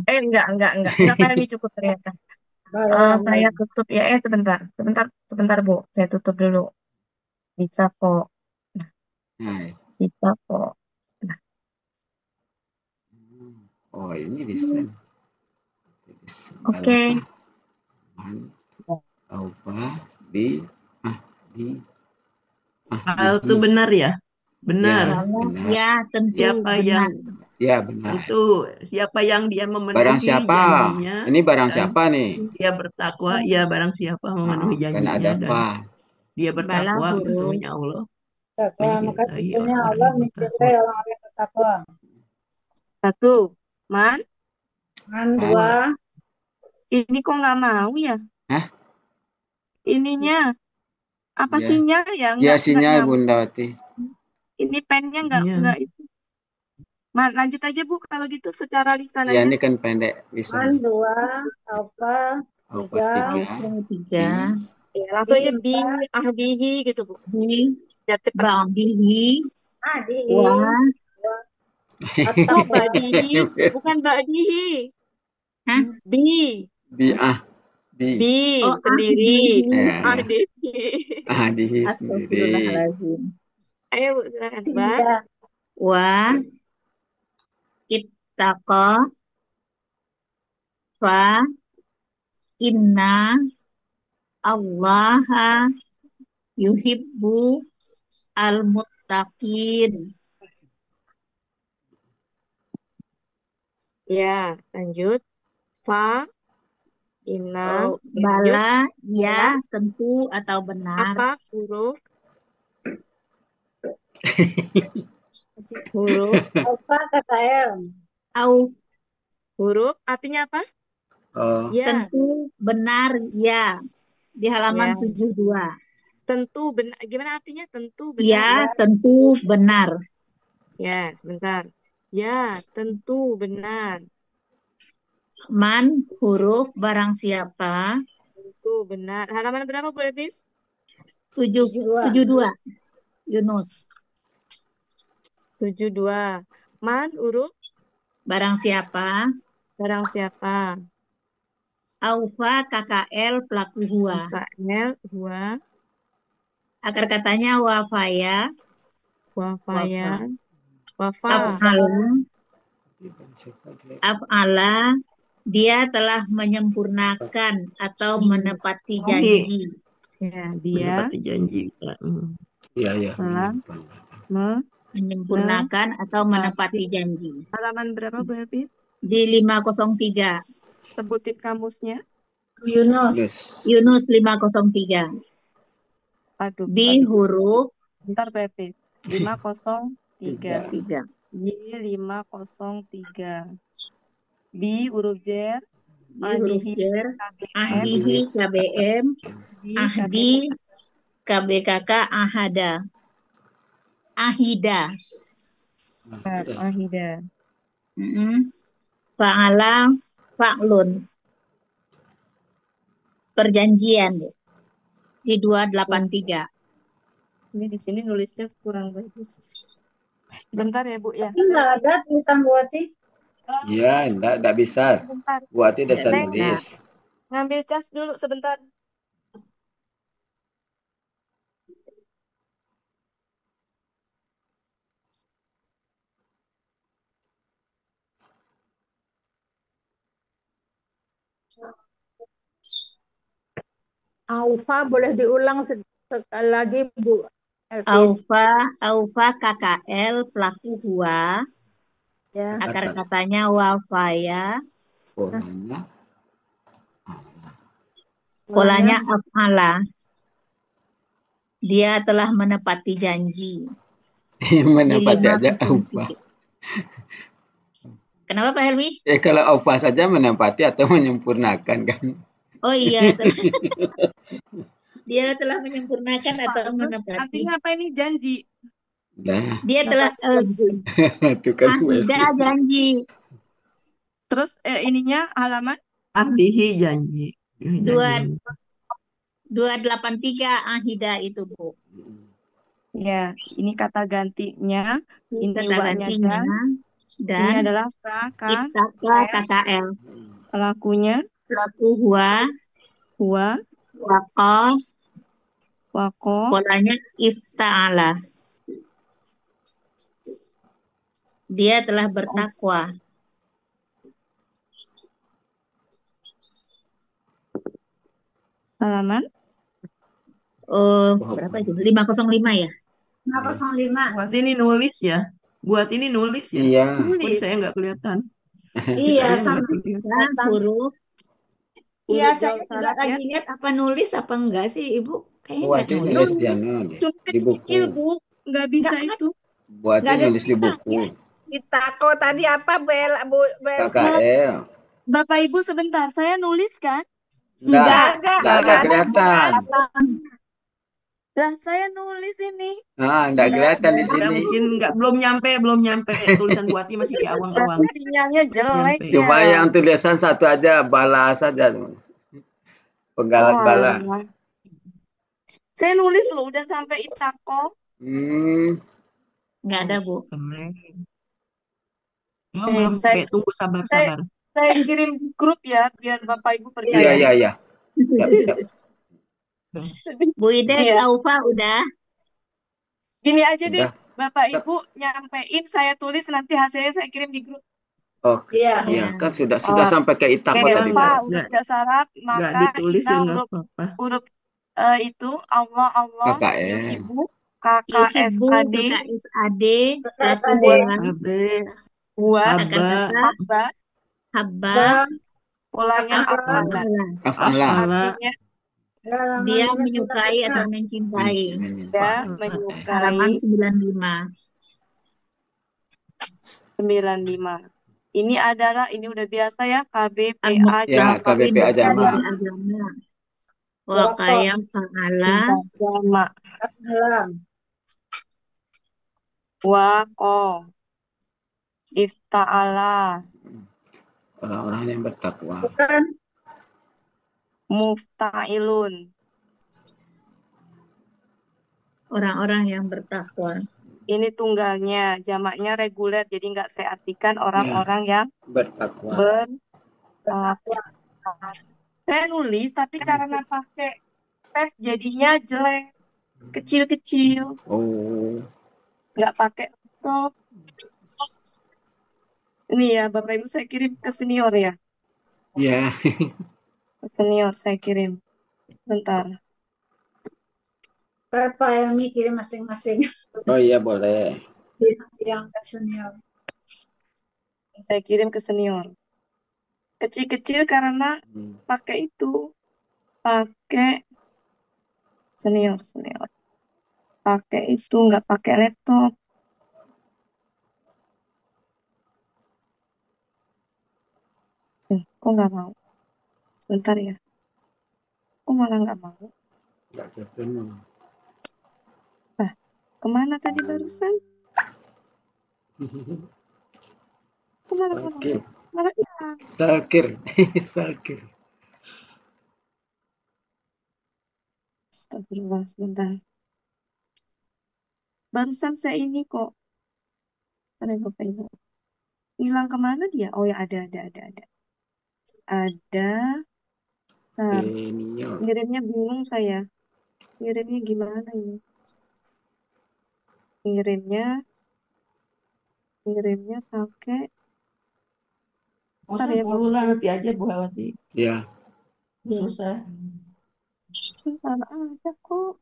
Speaker 1: Enggak Pak Helmi cukup ternyata. Saya tutup ya, sebentar Bu, saya tutup dulu. Bisa kok.
Speaker 2: Nah,
Speaker 1: Kita kok.
Speaker 2: oh ini bisa.
Speaker 6: Oke.
Speaker 2: Apa di di
Speaker 3: Hal itu benar ya? Benar.
Speaker 2: Ya,
Speaker 6: Walau
Speaker 2: benar.
Speaker 6: ya tentu
Speaker 3: Siapa yang
Speaker 6: benar.
Speaker 2: Ya, benar.
Speaker 3: tentu siapa yang dia
Speaker 2: Barang
Speaker 3: memenuhi
Speaker 2: siapa?
Speaker 3: janjinya
Speaker 2: Ini barang
Speaker 3: dan
Speaker 2: siapa nih?
Speaker 3: dia bertakwa, ya barang siapa memenuhi
Speaker 2: Karena ada
Speaker 3: janjinya dan
Speaker 2: fa.
Speaker 3: dia
Speaker 6: Bala
Speaker 3: bertakwa,
Speaker 6: huruf
Speaker 3: sesungguhnya Allah
Speaker 4: Takwa, maka
Speaker 3: mencintai
Speaker 4: sesungguhnya
Speaker 3: orang-orang
Speaker 4: Allah
Speaker 3: yang bertakwa.
Speaker 4: mencintai orang-orang yang bertakwa.
Speaker 1: 1. Man,
Speaker 4: Man, 2.
Speaker 1: ini kok nggak mau ya?
Speaker 2: Hah?
Speaker 1: Ininya apa
Speaker 2: Ya.
Speaker 1: sinyal ya?
Speaker 2: Ya,
Speaker 1: Nggak
Speaker 2: sinyal
Speaker 1: nyambung.
Speaker 2: Bunda Wati.
Speaker 1: Ini pennya
Speaker 3: Iya.
Speaker 1: nggak itu. Man, lanjut aja Bu kalau gitu secara lisan
Speaker 2: Ya,
Speaker 1: aja.
Speaker 2: ini kan pendek bisa.
Speaker 4: Man, 2. Alfa,
Speaker 2: Apa
Speaker 4: 3.
Speaker 6: 3
Speaker 1: Ya, langsung aja
Speaker 4: Bi,
Speaker 1: bi ahdihi gitu Bu.
Speaker 6: di
Speaker 1: Biar cepat.
Speaker 6: ba'dihi
Speaker 4: Adihi.
Speaker 6: wa
Speaker 1: Oh,
Speaker 4: At-taqwa.
Speaker 1: ba'dihi, bukan ba'dihi.
Speaker 6: Hah?
Speaker 1: Bi,
Speaker 2: Bi bi.
Speaker 1: bi
Speaker 6: Oh,
Speaker 1: sendiri.
Speaker 6: ahdihi.
Speaker 2: Ya, ya.
Speaker 1: Ahdihi.
Speaker 2: Dihi sendiri.
Speaker 6: Astagfirullahaladzim.
Speaker 1: Ayo Bu, silakan. Ba,
Speaker 4: 3.
Speaker 6: Wa ittaqa fa inna Allaha yuhibbu al-muttaqin.
Speaker 1: ya, lanjut. Fa, inna,
Speaker 6: Oh,
Speaker 1: lanjut.
Speaker 6: bala, ya,
Speaker 1: Bala.
Speaker 6: tentu atau benar.
Speaker 1: Apa huruf? Huruf.
Speaker 4: Alfa, kata L.
Speaker 6: Au,
Speaker 1: Huruf artinya apa?
Speaker 2: Oh,
Speaker 1: Ya,
Speaker 6: tentu benar, ya. Di halaman
Speaker 1: ya.
Speaker 6: 72.
Speaker 1: Tentu benar. Gimana artinya tentu
Speaker 6: Ya,
Speaker 1: benar?
Speaker 6: tentu benar.
Speaker 1: Ya, sebentar. Ya, tentu benar.
Speaker 6: Man, huruf barang siapa.
Speaker 1: Tentu benar. Halaman berapa Bu Elvis?
Speaker 6: 72. Yunus.
Speaker 1: 72. Man, huruf
Speaker 6: Barang siapa.
Speaker 1: barang siapa?
Speaker 6: Aufa, KKL, pelaku huwa.
Speaker 1: KL, huwa,
Speaker 6: Akar katanya wafaya.
Speaker 1: wafaya, wafa.
Speaker 6: Af'ala, dia telah menyempurnakan atau menepati janji.
Speaker 1: Ya, dia
Speaker 3: Menepati janji.
Speaker 2: iya, iya.
Speaker 1: telah
Speaker 6: Menyempurnakan atau menepati janji.
Speaker 1: halaman berapa Bu Elvis?
Speaker 6: Di 503.
Speaker 1: Sebutin kamusnya.
Speaker 6: Yunus 503.
Speaker 1: Aduh,
Speaker 6: Bi huruf.
Speaker 1: bentar Bu Elvis. 503.
Speaker 6: 3.
Speaker 1: Y503. Bi huruf zer.
Speaker 6: Bi huruf zer.
Speaker 1: KBM.
Speaker 6: Ahdihi KBM. Ahdi KBKK Ahada. Ahida.
Speaker 1: Ahida.
Speaker 6: Fa'ala fa'lun. Perjanjian. Di 283.
Speaker 1: Ini di sini nulisnya kurang bagus. Bentar ya Bu ya.
Speaker 4: Ini nggak ada tulisan Buati.
Speaker 2: Iya, enggak bisa.
Speaker 1: Bentar.
Speaker 2: Buati dasar nulis.
Speaker 1: Ngambil cas dulu sebentar.
Speaker 5: Aufa boleh diulang sekali lagi Bu Elvis.
Speaker 6: Aufa KKL pelaku huwa.
Speaker 5: Ya.
Speaker 6: Akar katanya wafaya. Polanya af'ala. Dia telah menepati janji.
Speaker 2: Menepati aja Aufa.
Speaker 6: Kenapa Pak Helmi?
Speaker 2: Kalau Aufa saja menepati atau menyempurnakan kan?
Speaker 6: Oh iya. Dia telah menyempurnakan atau menepati.
Speaker 1: Artinya apa ini janji?
Speaker 2: Nah.
Speaker 6: Dia telah Ahida janji.
Speaker 1: Terus ininya halaman?
Speaker 3: Ahdihi janji.
Speaker 6: 283 Ahida itu Bu.
Speaker 1: Ya, ini kata gantinya. Ini
Speaker 6: kata gantinya. Dan
Speaker 1: ini adalah
Speaker 6: KKL.
Speaker 1: Pelakunya.
Speaker 6: Pelaku huwa. Waqo.
Speaker 1: Polanya
Speaker 6: ifta'ala. Dia telah bertakwa.
Speaker 1: Halaman?
Speaker 6: Berapa itu? 505 ya?
Speaker 4: 505.
Speaker 7: Buat ini nulis ya. Buat ini nulis ya.
Speaker 2: Iya.
Speaker 7: Kok di saya nggak kelihatan? Di
Speaker 4: Iya,
Speaker 7: saya
Speaker 4: sama.
Speaker 7: nggak kelihatan.
Speaker 6: Kan huruf
Speaker 8: Iya,
Speaker 6: huruf
Speaker 8: saya
Speaker 6: jawab
Speaker 8: juga
Speaker 6: syarat ya.
Speaker 8: lagi lihat apa nulis apa enggak sih, Ibu? Kayaknya
Speaker 2: Buat
Speaker 8: enggak
Speaker 2: ini
Speaker 8: nulis.
Speaker 2: nulis dia
Speaker 1: Nulis cuma
Speaker 2: di buku.
Speaker 1: kecil-kecil, Bu. Nggak bisa
Speaker 8: Nggak
Speaker 1: itu.
Speaker 2: Buat
Speaker 8: nggak
Speaker 2: ini
Speaker 8: ada
Speaker 2: nulis di buku.
Speaker 5: Itako tadi apa Bu Bel?
Speaker 2: KKL.
Speaker 1: Bapak Ibu sebentar, saya nulis kan?
Speaker 2: Enggak
Speaker 5: Nggak
Speaker 2: ada
Speaker 5: ada.
Speaker 2: kelihatan.
Speaker 1: Lah, saya nulis ini.
Speaker 2: Nah, enggak kelihatan di
Speaker 7: Ya,
Speaker 2: sini.
Speaker 7: mungkin belum nyampe tulisan Buati masih di awang-awang.
Speaker 1: Berarti sinyalnya jelek
Speaker 7: Nyampe.
Speaker 1: ya.
Speaker 2: Cuma yang tulisan satu aja, bala saja. Penggalan
Speaker 1: Oh,
Speaker 2: bala.
Speaker 1: alah. Saya nulis loh, udah sampai Itako.
Speaker 6: Nggak ada, Bu.
Speaker 7: Belum,
Speaker 1: saya,
Speaker 7: tunggu sabar.
Speaker 1: Saya kirim di grup ya, biar Bapak Ibu percaya.
Speaker 2: Iya. Siap.
Speaker 6: Bu Ides,
Speaker 1: Iya.
Speaker 6: Aufa udah.
Speaker 1: Gini aja deh,
Speaker 2: Udah.
Speaker 1: Bapak Ibu nyampein, saya tulis, nanti hasilnya saya kirim di grup.
Speaker 2: Oke.
Speaker 5: Iya.
Speaker 2: Iya, kan sudah sampai ke Itako
Speaker 1: Kayak
Speaker 2: tadi.
Speaker 1: apa, huruf syarat,
Speaker 7: Nggak
Speaker 1: maka
Speaker 7: ditulis ya
Speaker 1: Ina
Speaker 7: nggak
Speaker 1: huruf
Speaker 7: apa-apa.
Speaker 1: itu Allah
Speaker 2: KKL.
Speaker 1: Yuhibu
Speaker 6: Yuhibbu,
Speaker 1: KKSAD
Speaker 6: KKSAD,
Speaker 7: AB,
Speaker 1: buat
Speaker 7: Haba,
Speaker 6: Habba,
Speaker 1: polanya
Speaker 6: Af'ala.
Speaker 2: Af'ala.
Speaker 1: artinya
Speaker 6: Dia menyukai atau mencintai.
Speaker 1: dia menyukai.
Speaker 6: Halaman 95.
Speaker 1: 95. Ini udah biasa ya, KBPA
Speaker 2: Ya, KBPA Jama.
Speaker 6: Wa qayam fa'ala.
Speaker 1: Jama. Wa ko ifta'ala.
Speaker 2: Orang-orang yang bertakwa.
Speaker 1: Mufta'ilun.
Speaker 6: Orang-orang yang bertakwa.
Speaker 1: Ini tunggalnya, jamaknya reguler, jadi nggak saya artikan orang-orang yang
Speaker 2: bertakwa.
Speaker 1: Saya nulis, tapi karena pakai teks jadinya jelek, kecil-kecil.
Speaker 2: Oh.
Speaker 1: Nggak pakai laptop. Ini ya, Bapak Ibu saya kirim ke senior ya.
Speaker 2: Iya.
Speaker 1: Ke senior saya kirim. Bentar.
Speaker 4: Pak Helmi kirim masing-masing.
Speaker 2: Oh iya, boleh.
Speaker 4: Yang ke senior.
Speaker 1: Saya kirim ke senior. Kecil-kecil karena pakai itu. Pakai senior. Pakai itu, nggak pakai laptop. Kok nggak mau? Bentar ya. Kok malah nggak mau?
Speaker 2: Nggak ketemu.
Speaker 1: Kemana tadi barusan? Kemana? Malah hilang.
Speaker 2: Salkir.
Speaker 1: Astagfirullah, sebentar. Barusan saya ini kok. Ada Bapak Ibu. Hilang kemana dia? Oh ya, ada. Nah, ngirimnya bingung saya. Ngirimnya gimana ini? Ngirimnya pakai.
Speaker 7: Usah dulu lah, nanti aja Bu Hawati.
Speaker 2: Iya.
Speaker 7: Susah.
Speaker 1: Bentar aja kok.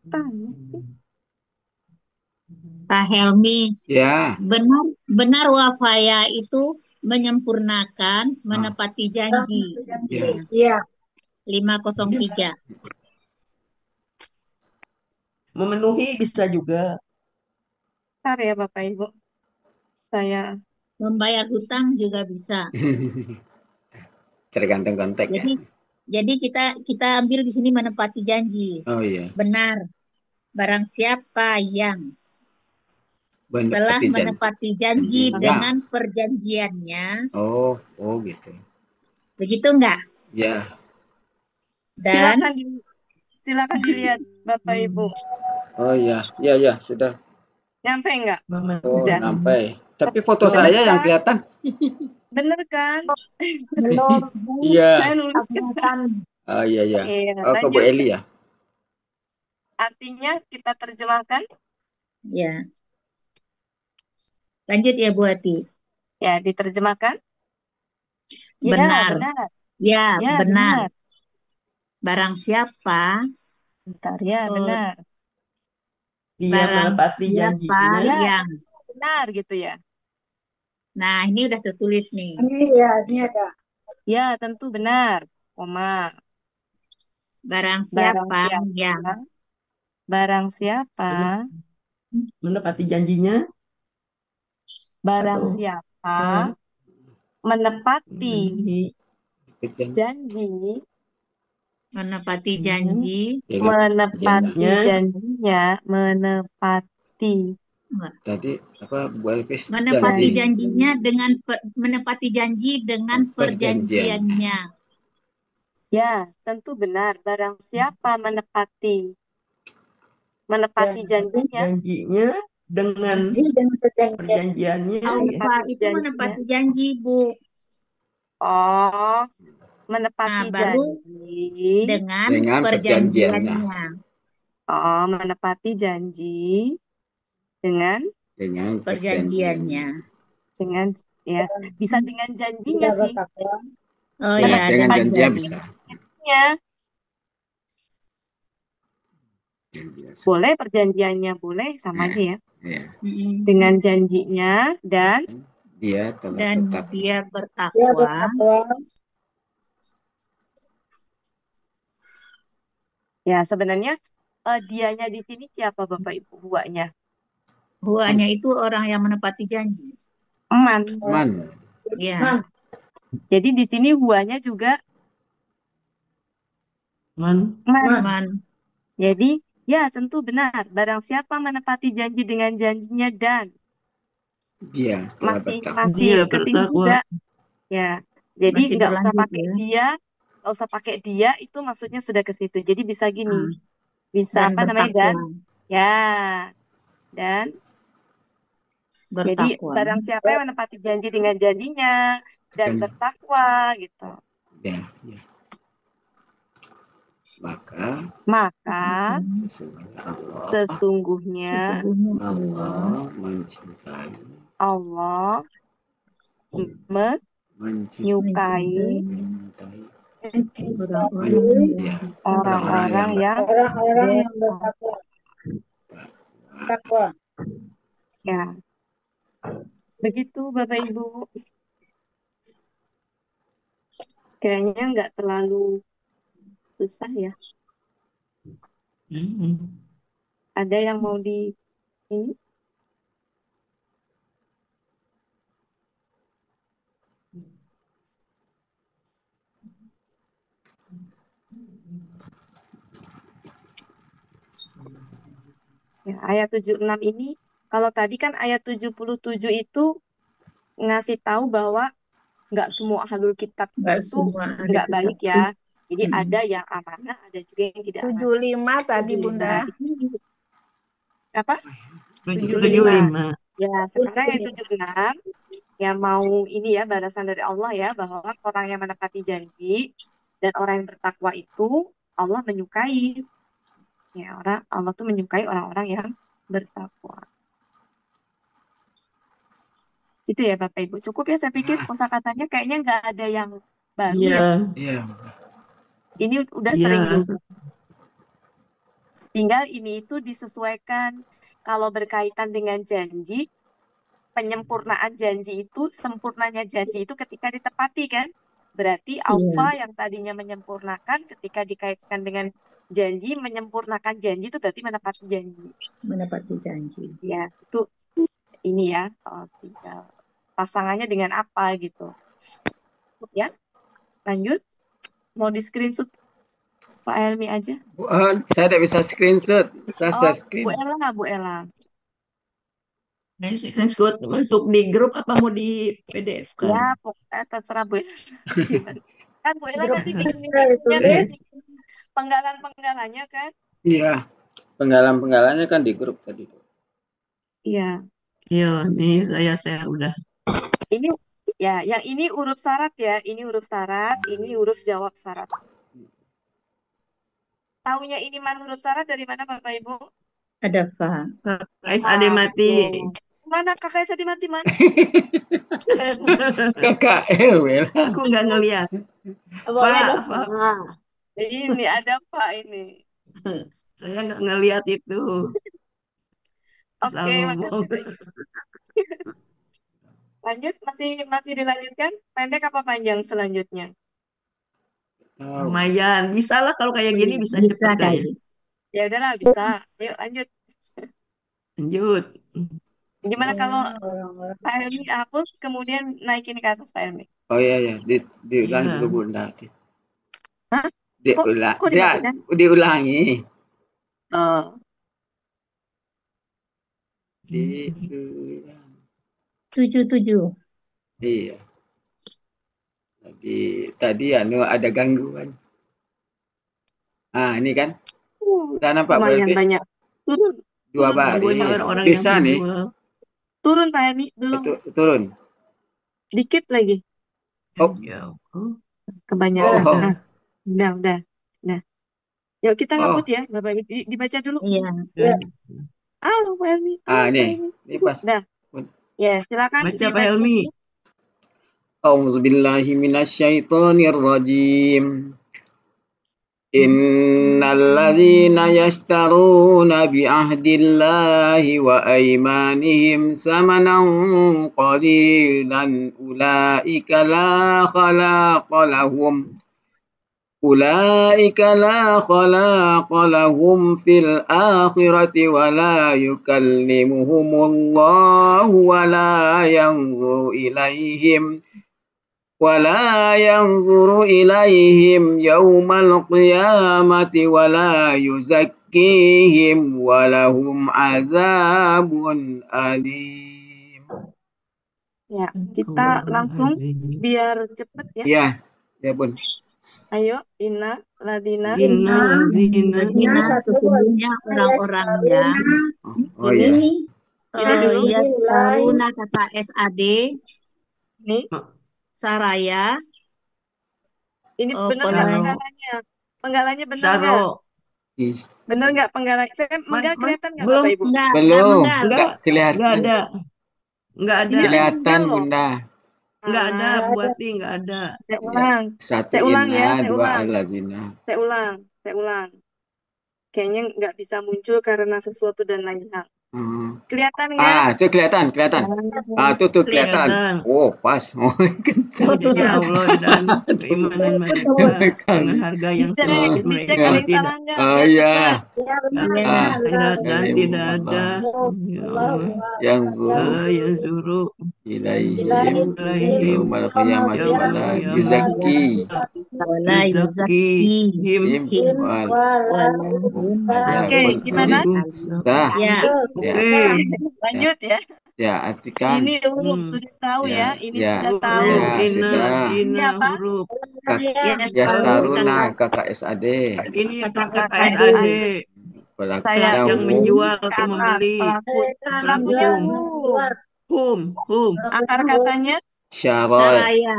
Speaker 1: Tanya sih.
Speaker 6: Pak Helmi.
Speaker 2: Ya.
Speaker 6: Benar wafaya itu menyempurnakan, menepati janji.
Speaker 4: Iya.
Speaker 6: 503.
Speaker 7: Memenuhi bisa juga.
Speaker 1: Bentar ya Bapak Ibu. Saya
Speaker 6: membayar hutang juga bisa.
Speaker 2: Tergantung konteks ya.
Speaker 6: Jadi kita ambil di sini menepati janji.
Speaker 2: Oh iya.
Speaker 6: Benar. Barang siapa yang telah menepati janji dengan perjanjiannya.
Speaker 2: Oh gitu.
Speaker 6: Begitu enggak?
Speaker 2: Ya.
Speaker 6: Dan
Speaker 1: silakan dilihat Bapak Ibu.
Speaker 2: Oh iya, ya sudah.
Speaker 1: Nyampe enggak?
Speaker 2: Oh, nyampe. Tapi foto saya yang kelihatan.
Speaker 1: Bener kan?
Speaker 4: Belum.
Speaker 2: Iya.
Speaker 1: Saya nuliskan.
Speaker 2: Oh iya. Oh, ke Bu Eli ya?
Speaker 1: Artinya kita terjemahkan.
Speaker 6: Ya, lanjut ya Bu Ati.
Speaker 1: Ya, diterjemahkan. Ya,
Speaker 6: Benar.
Speaker 1: benar.
Speaker 6: Ya,
Speaker 1: Ya,
Speaker 6: benar.
Speaker 1: benar.
Speaker 6: Barang siapa,
Speaker 1: Bentar, ya,
Speaker 6: eh,
Speaker 1: benar.
Speaker 7: Dia
Speaker 6: barang
Speaker 7: menepati
Speaker 6: siapa
Speaker 7: janjinya.
Speaker 1: Ya,
Speaker 6: yang,
Speaker 1: benar gitu ya.
Speaker 6: nah ini udah tertulis nih.
Speaker 4: Ini ada.
Speaker 1: Ya, tentu benar. Koma.
Speaker 6: Barang
Speaker 1: Barang
Speaker 6: siapa yang
Speaker 1: siapa, barang siapa,
Speaker 7: Menepati janjinya
Speaker 1: barang
Speaker 7: atau
Speaker 1: siapa
Speaker 7: eh,
Speaker 1: menepati
Speaker 7: janji
Speaker 1: janji,
Speaker 6: menepati
Speaker 7: Hmm.
Speaker 6: janji,
Speaker 1: menepati
Speaker 7: janjinya
Speaker 1: janjinya, menepati.
Speaker 6: enggak,
Speaker 2: Tadi apa Bu Elvis
Speaker 6: menepati
Speaker 2: janji
Speaker 6: janjinya dengan menepati janji dengan
Speaker 2: perjanjian.
Speaker 6: perjanjiannya.
Speaker 1: Ya, tentu benar. Barang siapa menepati janjinya,
Speaker 7: janjinya dengan
Speaker 4: Janji dengan perjanjian.
Speaker 7: perjanjiannya.
Speaker 6: Aufa
Speaker 1: menepati
Speaker 6: itu
Speaker 1: janjinya.
Speaker 6: menepati janji, Bu.
Speaker 1: Oh,
Speaker 6: Nah,
Speaker 1: menepati
Speaker 6: baru
Speaker 1: janji.
Speaker 6: dengan
Speaker 2: Dengan perjanjiannya.
Speaker 6: perjanjiannya.
Speaker 1: Oh, menepati janji dengan
Speaker 2: Dengan
Speaker 6: Perjanjiannya.
Speaker 1: dengan ya bisa dengan janjinya
Speaker 4: Tidak
Speaker 1: sih.
Speaker 4: bertakwa.
Speaker 6: Oh
Speaker 2: Ya,
Speaker 6: ya,
Speaker 2: dengan
Speaker 6: dengan
Speaker 2: janjinya
Speaker 6: janji.
Speaker 2: bisa.
Speaker 1: Ya,
Speaker 2: Janjinya.
Speaker 1: boleh perjanjiannya boleh sama aja ya.
Speaker 2: Ya.
Speaker 1: Dengan janjinya dan
Speaker 2: Dia telah
Speaker 6: Dan
Speaker 2: tetap
Speaker 6: dia
Speaker 4: Dia
Speaker 6: bertakwa
Speaker 4: bertakwa.
Speaker 1: ya sebenarnya dianya di sini siapa Bapak Ibu huanya?
Speaker 6: huanya itu orang yang menepati janji.
Speaker 1: Eman.
Speaker 2: man.
Speaker 6: Ya,
Speaker 1: Jadi di sini huanya juga
Speaker 7: Man.
Speaker 1: eman.
Speaker 6: man.
Speaker 1: Jadi ya tentu benar. Barang siapa menepati janji dengan janjinya dan
Speaker 2: Dia telah bertakwa.
Speaker 1: masih
Speaker 7: Dia
Speaker 1: keting
Speaker 7: bertakwa.
Speaker 1: juga. Ya. Jadi
Speaker 6: Masih
Speaker 1: nggak usah
Speaker 6: berlanjut
Speaker 1: pakai
Speaker 6: ya.
Speaker 1: dia, nggak usah pakai dia itu maksudnya sudah ke situ. Jadi bisa gini.
Speaker 6: Ah,
Speaker 1: Bisa
Speaker 6: dan
Speaker 1: apa namanya dan?
Speaker 6: bertakwa.
Speaker 1: Ya. Dan jadi
Speaker 6: Bertakwa.
Speaker 1: barang siapa yang menepati janji dengan janjinya dan
Speaker 2: Dan-
Speaker 1: bertakwa gitu.
Speaker 2: Ya, ya.
Speaker 1: Maka
Speaker 2: sesungguhnya
Speaker 1: sesungguhnya
Speaker 6: Sesungguhnya
Speaker 2: Allah mencintai
Speaker 1: Allah menyukai
Speaker 6: orang-orang
Speaker 2: ya,
Speaker 1: orang-orang yang
Speaker 4: Orang-orang yang bertakwa. Takwa.
Speaker 1: ya. Begitu Bapak Ibu. Kayaknya nggak terlalu susah ya. Ada yang mau di ini? Ya, ayat 76 ini, kalau tadi kan ayat 77 itu ngasih tahu bahwa nggak semua ahlul kitab
Speaker 6: nggak
Speaker 1: itu
Speaker 6: semua ada
Speaker 1: nggak
Speaker 6: kitab.
Speaker 1: baik ya. Jadi ada yang amanah, ada juga yang tidak amanah.
Speaker 5: 75 tadi Bunda.
Speaker 1: Nah, ini apa?
Speaker 7: 75.
Speaker 1: Ya, sekarang yang 76 yang mau ini ya balasan dari Allah ya bahwa orang yang menepati janji dan orang yang bertakwa itu Allah menyukai. Ya, Allah tuh menyukai orang-orang yang bertakwa. Itu ya Bapak Ibu. Cukup ya saya pikir kosakatanya kayaknya nggak ada yang baru ya.
Speaker 2: Iya.
Speaker 1: Ini udah
Speaker 7: Iya.
Speaker 1: sering juga. Tinggal ini itu disesuaikan kalau berkaitan dengan janji, penyempurnaan janji itu, sempurnanya janji itu ketika ditepati kan. Berarti Aufa yang tadinya menyempurnakan ketika dikaitkan dengan janji, menyempurnakan janji itu berarti menepati janji.
Speaker 6: Menepati janji.
Speaker 1: Ya, itu ini ya, tinggal pasangannya dengan apa gitu. Ya, lanjut. Mau di screenshot Pak Helmi aja.
Speaker 2: Saya tidak bisa screenshot. Saya screen.
Speaker 1: Bu Ella.
Speaker 7: Screenshot masuk di grup apa mau di PDF kan?
Speaker 1: Ya, pokoknya terserah Bu Ella. Kan Bu Ella tadi bikin penggalan-penggalannya kan?
Speaker 2: Iya. Penggalan-penggalannya kan di grup tadi.
Speaker 1: Iya.
Speaker 7: Iya, nih saya udah.
Speaker 1: Ini ya, yang ini huruf syarat ya. Ini huruf syarat, ini huruf jawab syarat. Taunya ini man huruf syarat dari mana Bapak Ibu?
Speaker 6: Ada fa.
Speaker 3: SAD mati.
Speaker 1: Mana kakak saya mati mana?
Speaker 2: KKL ya.
Speaker 3: Aku nggak ngelihat.
Speaker 8: Pokoknya ada
Speaker 3: Fa.
Speaker 8: fa.
Speaker 1: Ini ada Pak ini.
Speaker 3: Saya nggak ngelihat itu. Asal
Speaker 1: Oke,
Speaker 3: ngomong.
Speaker 1: lanjut, masih dilanjutkan? Pendek apa panjang selanjutnya?
Speaker 3: Lumayan. Bisa lah kalau kayak gini bisa
Speaker 6: Bisa
Speaker 3: cepet kayaknya.
Speaker 6: kali.
Speaker 1: Ya udahlah, bisa. Yuk lanjut.
Speaker 3: Lanjut.
Speaker 1: Gimana
Speaker 4: Ya,
Speaker 1: kalau
Speaker 4: orang-orang.
Speaker 1: Pak Helmi hapus, kemudian naikin ke atas Pak Helmi?
Speaker 2: Oh iya ya, diulang
Speaker 3: Iya.
Speaker 2: dulu Bunda.
Speaker 1: Hah?
Speaker 2: Diulang.
Speaker 1: Kok dimatikan?
Speaker 2: Diulangi.
Speaker 1: Oh.
Speaker 2: Diulang.
Speaker 6: 77.
Speaker 2: Iya. Tadi ada gangguan. Ini kan. Udah nampak
Speaker 1: Lumayan
Speaker 2: Belvis?
Speaker 1: banyak. Turun.
Speaker 2: Dua
Speaker 3: Gangguannya
Speaker 2: baris.
Speaker 3: orang-orang
Speaker 2: Bisa
Speaker 3: yang
Speaker 2: nih.
Speaker 3: penjual.
Speaker 1: Turun Pak Helmi, belum.
Speaker 2: Turun.
Speaker 1: Dikit lagi.
Speaker 2: Oh.
Speaker 1: Kebanyakan.
Speaker 2: Oh.
Speaker 1: Udah. Yuk kita
Speaker 2: Oh.
Speaker 1: ngebut ya, Bapak Ibu. Dibaca dulu.
Speaker 6: Iya.
Speaker 1: Pak Helmi.
Speaker 2: Ini pas.
Speaker 1: Udah. Ya, silakan
Speaker 3: Baca Pak
Speaker 1: dibaca
Speaker 3: Helmi.
Speaker 1: dulu.
Speaker 2: A'udzubillahi minasyaitonirrajim. Innalladzina yashtaruna bi'ahdillahi wa aymanihim samanan qalilan ulaika la khalaqa lahum fil akhirati wa la yukallimuhumullahu wa la yanzuru ilaihim yawmal qiyamati wa la yuzakkihim wa lahum azabun alim.
Speaker 1: Ya, kita langsung biar cepet ya.
Speaker 2: Iya, ya Bun.
Speaker 1: Ayo, Inna lazina
Speaker 6: Sesungguhnya orang-orang yang
Speaker 2: Oh iya.
Speaker 6: Taruna kata SAD
Speaker 1: nih
Speaker 6: Saraya.
Speaker 1: Ini benar nggak penggalanya? Penggalanya benar nggak? Benar nggak penggalanya? Saya menggal kelihatan nggak Bapak Ibu?
Speaker 2: Belum. Nggak kelihatan.
Speaker 3: Nggak ada.
Speaker 2: Kelihatan Bunda.
Speaker 3: Nggak ada, buati nggak ada.
Speaker 1: Saya ulang.
Speaker 2: Satu
Speaker 1: Saya ulang ya.
Speaker 2: inna, dua al-lazina.
Speaker 1: Saya ulang. Kayaknya nggak bisa muncul karena sesuatu dan lain hal. Kelihatan nggak?
Speaker 2: Itu kelihatan. Tuh kelihatan. Oh, pas.
Speaker 3: Jadi Allah dan keimanan mereka dengan harga yang selalu mereka tidak.
Speaker 2: Oh iya.
Speaker 3: Akhirat dan tidak ada
Speaker 2: yang
Speaker 3: zuru
Speaker 2: ilaihim yaumal qiyamati wa la yuzakkihim
Speaker 1: Oke, gimana? Lanjut ya.
Speaker 2: Ya, artikan.
Speaker 1: Ini huruf sudah tahu ya. Ini sudah tahu.
Speaker 3: Ini apa?
Speaker 2: Yastaruna kakak SAD.
Speaker 3: Ini kakak SAD.
Speaker 1: Saya
Speaker 3: yang menjual atau membeli.
Speaker 1: Pelakunya
Speaker 3: Hum.
Speaker 1: Akar katanya
Speaker 6: Saraya.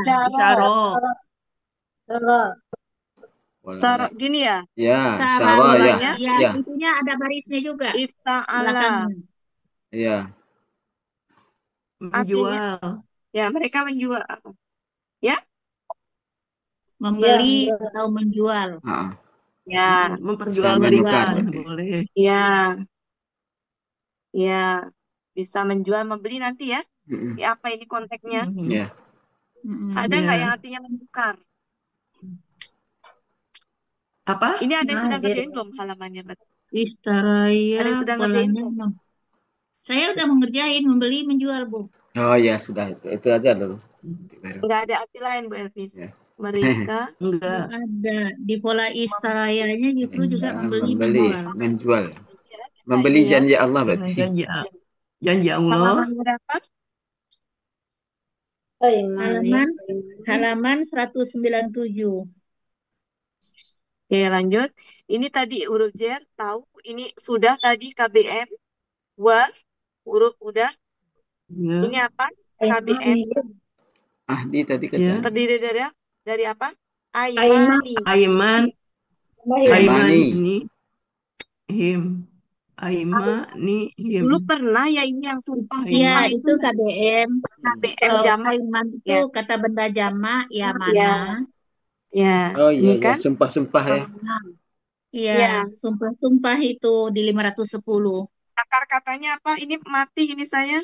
Speaker 1: Saro gini ya?
Speaker 2: Ya, saraya.
Speaker 6: Ya, intinya ada barisnya juga.
Speaker 1: Ifta'ala.
Speaker 2: Iya.
Speaker 3: Menjual.
Speaker 1: Ya, mereka menjual apa? Ya?
Speaker 6: Membeli atau menjual.
Speaker 1: Ya,
Speaker 3: memperjualbelikan boleh.
Speaker 1: Ya. Ya, bisa menjual membeli nanti ya. Ya, apa ini konteksnya?
Speaker 2: Ya.
Speaker 1: Ada nggak yang artinya menukar?
Speaker 3: Apa?
Speaker 1: Ini ada yang sedang ngerjain belum halamannya, Mbak?
Speaker 6: Istaraya.
Speaker 1: Ada yang sedang ngerjain belum?
Speaker 6: Saya udah mengerjain membeli menjual, Bu.
Speaker 2: Oh ya, sudah itu aja dulu.
Speaker 1: Enggak ada arti lain, Bu Elvis. Ya. Mereka
Speaker 3: enggak
Speaker 6: ada di pola istarayanya justru juga
Speaker 2: menjual. Membeli janji Allah berarti.
Speaker 3: Janji Allah.
Speaker 1: Halaman berapa?
Speaker 6: Halaman 197.
Speaker 1: Oke, lanjut. Ini tadi huruf jar, tahu. Ini sudah tadi KBM. Huruf udah.
Speaker 3: Ya.
Speaker 1: Ini apa? KBM.
Speaker 2: Ahdi tadi kata.
Speaker 1: Terdiri dari apa?
Speaker 3: Aiman ini. Him.
Speaker 7: Aima
Speaker 1: Dulu
Speaker 7: Nihim.
Speaker 1: pernah ya ini yang
Speaker 6: Ya,
Speaker 1: sumpah-sumpah
Speaker 7: Aima.
Speaker 6: itu KBM.
Speaker 1: KBM
Speaker 6: Kalau
Speaker 1: jamak
Speaker 6: Aiman itu
Speaker 1: ya.
Speaker 6: kata benda jamak, ya
Speaker 1: Ya,
Speaker 6: mana?
Speaker 1: ya.
Speaker 2: Oh
Speaker 1: Ini
Speaker 2: iya, ya,
Speaker 1: kan?
Speaker 2: sumpah-sumpah ya.
Speaker 6: Iya,
Speaker 1: Ya.
Speaker 6: sumpah-sumpah itu di 510.
Speaker 1: Akar katanya apa? Ini mati ini saya.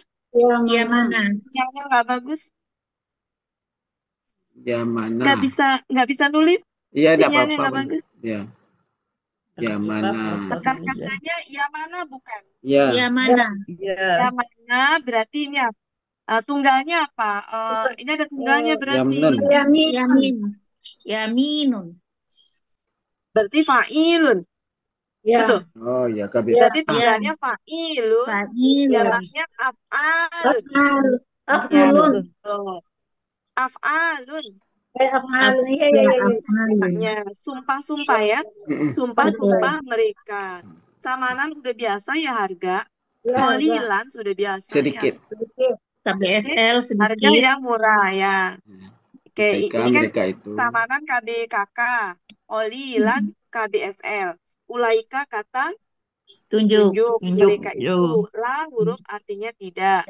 Speaker 6: Ya mana?
Speaker 1: Sinyalnya nggak bagus.
Speaker 2: Ya mana?
Speaker 1: Nggak bisa nulis.
Speaker 2: Iya, tidak
Speaker 1: Sinyalnya
Speaker 2: apa-apa.
Speaker 1: nggak
Speaker 2: Bun.
Speaker 1: bagus.
Speaker 2: Ya, ya mana?
Speaker 1: Akar katanya ya mana bukan?
Speaker 2: Ya,
Speaker 6: Ya mana?
Speaker 1: Ya mana berarti ini apa? Tunggalnya apa? Ini ada tunggalnya berarti.
Speaker 2: Yamnun.
Speaker 6: Yamin. Yaminun.
Speaker 1: Berarti fa'ilun. Betul.
Speaker 2: Oh ya, KBM.
Speaker 1: Berarti
Speaker 6: Ya,
Speaker 1: tunggalnya fa'ilun.
Speaker 6: fa'ilun.
Speaker 1: Jamaknya af'alun. Ya,
Speaker 4: Af'ulun.
Speaker 1: betul. Af'alun.
Speaker 4: Af'alun. Iya,
Speaker 6: Ya,
Speaker 4: iya, iya.
Speaker 6: af'alun.
Speaker 1: Makanya sumpah-sumpah ya.
Speaker 6: Betul.
Speaker 1: Sumpah-sumpah mereka. Samanan udah biasa ya harga.
Speaker 4: Ya,
Speaker 1: Kolilan sudah biasa
Speaker 2: Sedikit.
Speaker 1: ya.
Speaker 4: sedikit.
Speaker 6: KBSL
Speaker 1: Harga
Speaker 6: sedikit.
Speaker 1: yang murah ya. Oke,
Speaker 2: Mereka,
Speaker 1: ini kan
Speaker 2: mereka itu.
Speaker 1: samanan KBKK. Kolilan KBSL. Ulaika kata
Speaker 6: Tunjuk.
Speaker 1: tunjuk mereka itu. La huruf artinya tidak.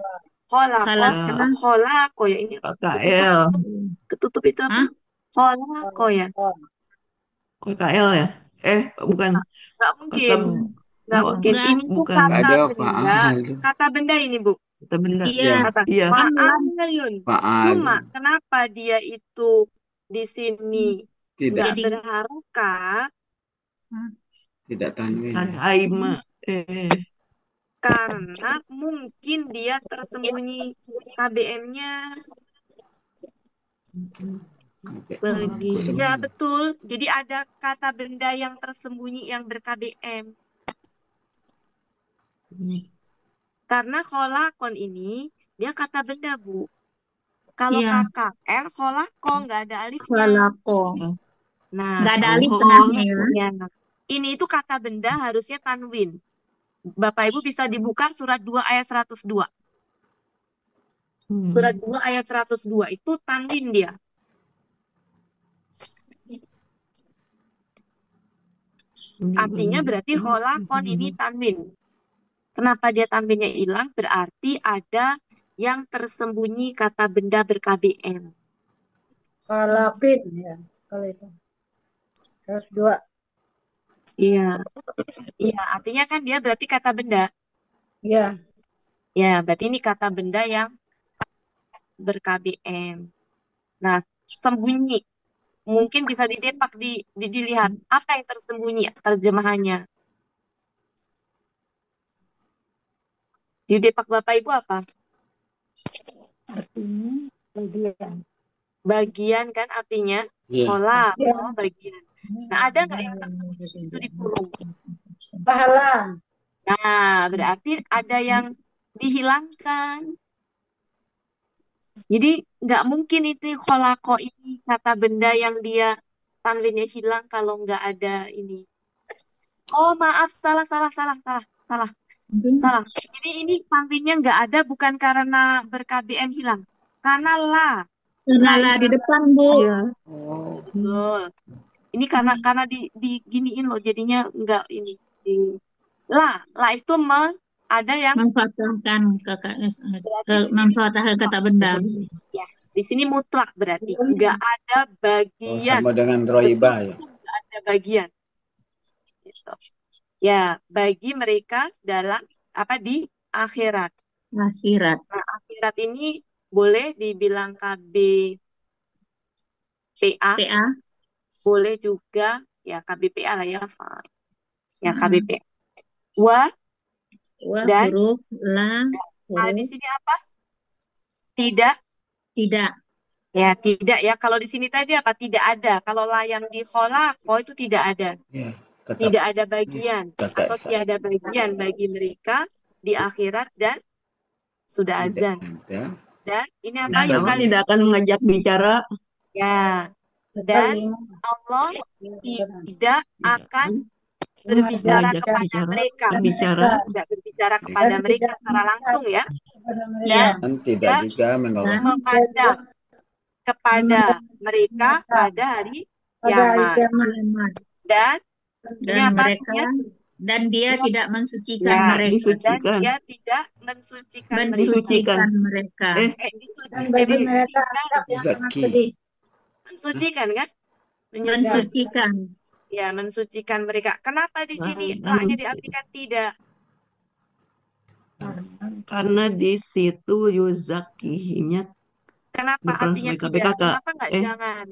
Speaker 1: Kholako,
Speaker 6: Khalaqa.
Speaker 1: kholako ya ini
Speaker 7: KKL.
Speaker 1: ketutup itu apa?
Speaker 6: Hah?
Speaker 1: Kholako ya.
Speaker 7: KKL ya? Bukan.
Speaker 1: Nggak mungkin. Nggak
Speaker 7: Oh,
Speaker 1: mungkin.
Speaker 6: enggak.
Speaker 1: Ini tuh
Speaker 7: bukan.
Speaker 1: kata
Speaker 2: Ada
Speaker 1: benda.
Speaker 2: fa'al.
Speaker 1: Kata benda ini, Bu.
Speaker 7: Kata benda.
Speaker 6: Iya.
Speaker 1: Kata
Speaker 7: Iya.
Speaker 1: fa'alun.
Speaker 2: Fa'al.
Speaker 1: Cuma kenapa dia itu di sini
Speaker 2: Tidak.
Speaker 1: nggak
Speaker 6: Jadi
Speaker 1: berharokat?
Speaker 2: Tidak tanwin.
Speaker 7: Kan Aima.
Speaker 1: Karena mungkin dia tersembunyi KBM-nya. Ya, betul. Jadi ada kata benda yang tersembunyi yang ber-KBM. Karena kolakon ini, dia kata benda, Bu. Kalau
Speaker 6: iya.
Speaker 1: KKL, kolako, nggak ada alifnya.
Speaker 6: Khalaqo.
Speaker 1: Nah,
Speaker 6: Nggak ada alif
Speaker 7: Oh.
Speaker 6: tengahnya ya.
Speaker 1: ya. Ini itu kata benda harusnya tanwin. Bapak Ibu bisa dibuka surat 2 ayat 102. Surat 2 ayat 102 itu tanwin dia. Artinya berarti kholakon ini tanwin. Kenapa dia tanwinnya hilang? Berarti ada yang tersembunyi kata benda ber-KBM.
Speaker 4: Khalakin ya. Kalau itu. 102.
Speaker 1: Iya. Iya, artinya kan dia berarti kata benda.
Speaker 4: Ya.
Speaker 1: Ya, berarti ini kata benda yang ber-KBM. Nah, sembunyi. Mungkin bisa didepak, dilihat apa yang tersembunyi terjemahannya. Di depak Bapak Ibu apa?
Speaker 4: Bagian.
Speaker 1: Bagian kan artinya
Speaker 2: Iya.
Speaker 1: kolak,
Speaker 4: Ya.
Speaker 1: bagian. Nah, ada nggak yang tersembunyi itu di kurung?
Speaker 4: Pahala.
Speaker 1: Nah, berarti ada yang dihilangkan. Jadi nggak mungkin itu kolako ini kata benda yang dia tanwinnya hilang kalau nggak ada ini. Oh maaf, salah. Ini tanwinnya nggak ada bukan karena ber-KBM hilang, karena la.
Speaker 6: Karena
Speaker 1: La
Speaker 6: lah
Speaker 1: itu
Speaker 6: di depan, Bu.
Speaker 7: Iya.
Speaker 2: Oh.
Speaker 1: betul. Ini karena diginiin loh, jadinya nggak ini. La itu ada yang
Speaker 6: Memfathahkan memfathahkan kata benda.
Speaker 1: ya di sini mutlak berarti nggak ada
Speaker 2: Oh,
Speaker 1: bagian.
Speaker 2: sama dengan roibah ya.
Speaker 1: Nggak ada bagian. Gitu. Ya, bagi mereka dalam apa di akhirat.
Speaker 6: Akhirat.
Speaker 1: Nah, akhirat ini boleh dibilang KBPA,
Speaker 6: PA.
Speaker 1: boleh juga ya KBPA lah ya, ya KBPA. Wa dan
Speaker 6: Huruf la.
Speaker 1: di sini apa? Tidak. Ya, tidak ya. Kalau di sini tadi apa? Tidak ada. Kalau la yang di kholaqo itu tidak ada.
Speaker 2: Ya,
Speaker 1: Tidak ada bagian
Speaker 2: Kata
Speaker 1: atau tiada bagian bagi mereka di akhirat dan sudah azan.
Speaker 2: ada.
Speaker 1: Dan ini apa?
Speaker 7: Dan Allah tidak akan mengajak bicara.
Speaker 1: Ya. Dan Allah tidak akan berbicara
Speaker 7: mengajak
Speaker 1: kepada mereka. Tidak berbicara kepada mereka secara langsung ya.
Speaker 2: Dan tidak juga menolak.
Speaker 1: Memandang kepada mereka pada hari kiamat. Dan ini apa
Speaker 6: mereka
Speaker 1: artinya?
Speaker 6: Dan dia
Speaker 1: Ya,
Speaker 6: tidak mensucikan
Speaker 1: ya.
Speaker 6: mereka.
Speaker 1: Dan
Speaker 3: Disucikan.
Speaker 1: dia tidak mensucikan mereka.
Speaker 3: Disucikan.
Speaker 6: Mensucikan mereka.
Speaker 4: Dan bagi mereka
Speaker 1: Mensucikan,
Speaker 4: azab yang sangat
Speaker 2: Zaki.
Speaker 4: pedih.
Speaker 1: mensucikan kan?
Speaker 6: Mensucikan.
Speaker 1: Ya, mensucikan mereka. Kenapa di sini
Speaker 3: Karena
Speaker 1: la-nya diartikan tidak?
Speaker 3: karena di situ yuzakihinya
Speaker 1: Kenapa artinya
Speaker 3: berperan sebagai
Speaker 1: tidak?
Speaker 3: KPK.
Speaker 1: Kenapa nggak jangan?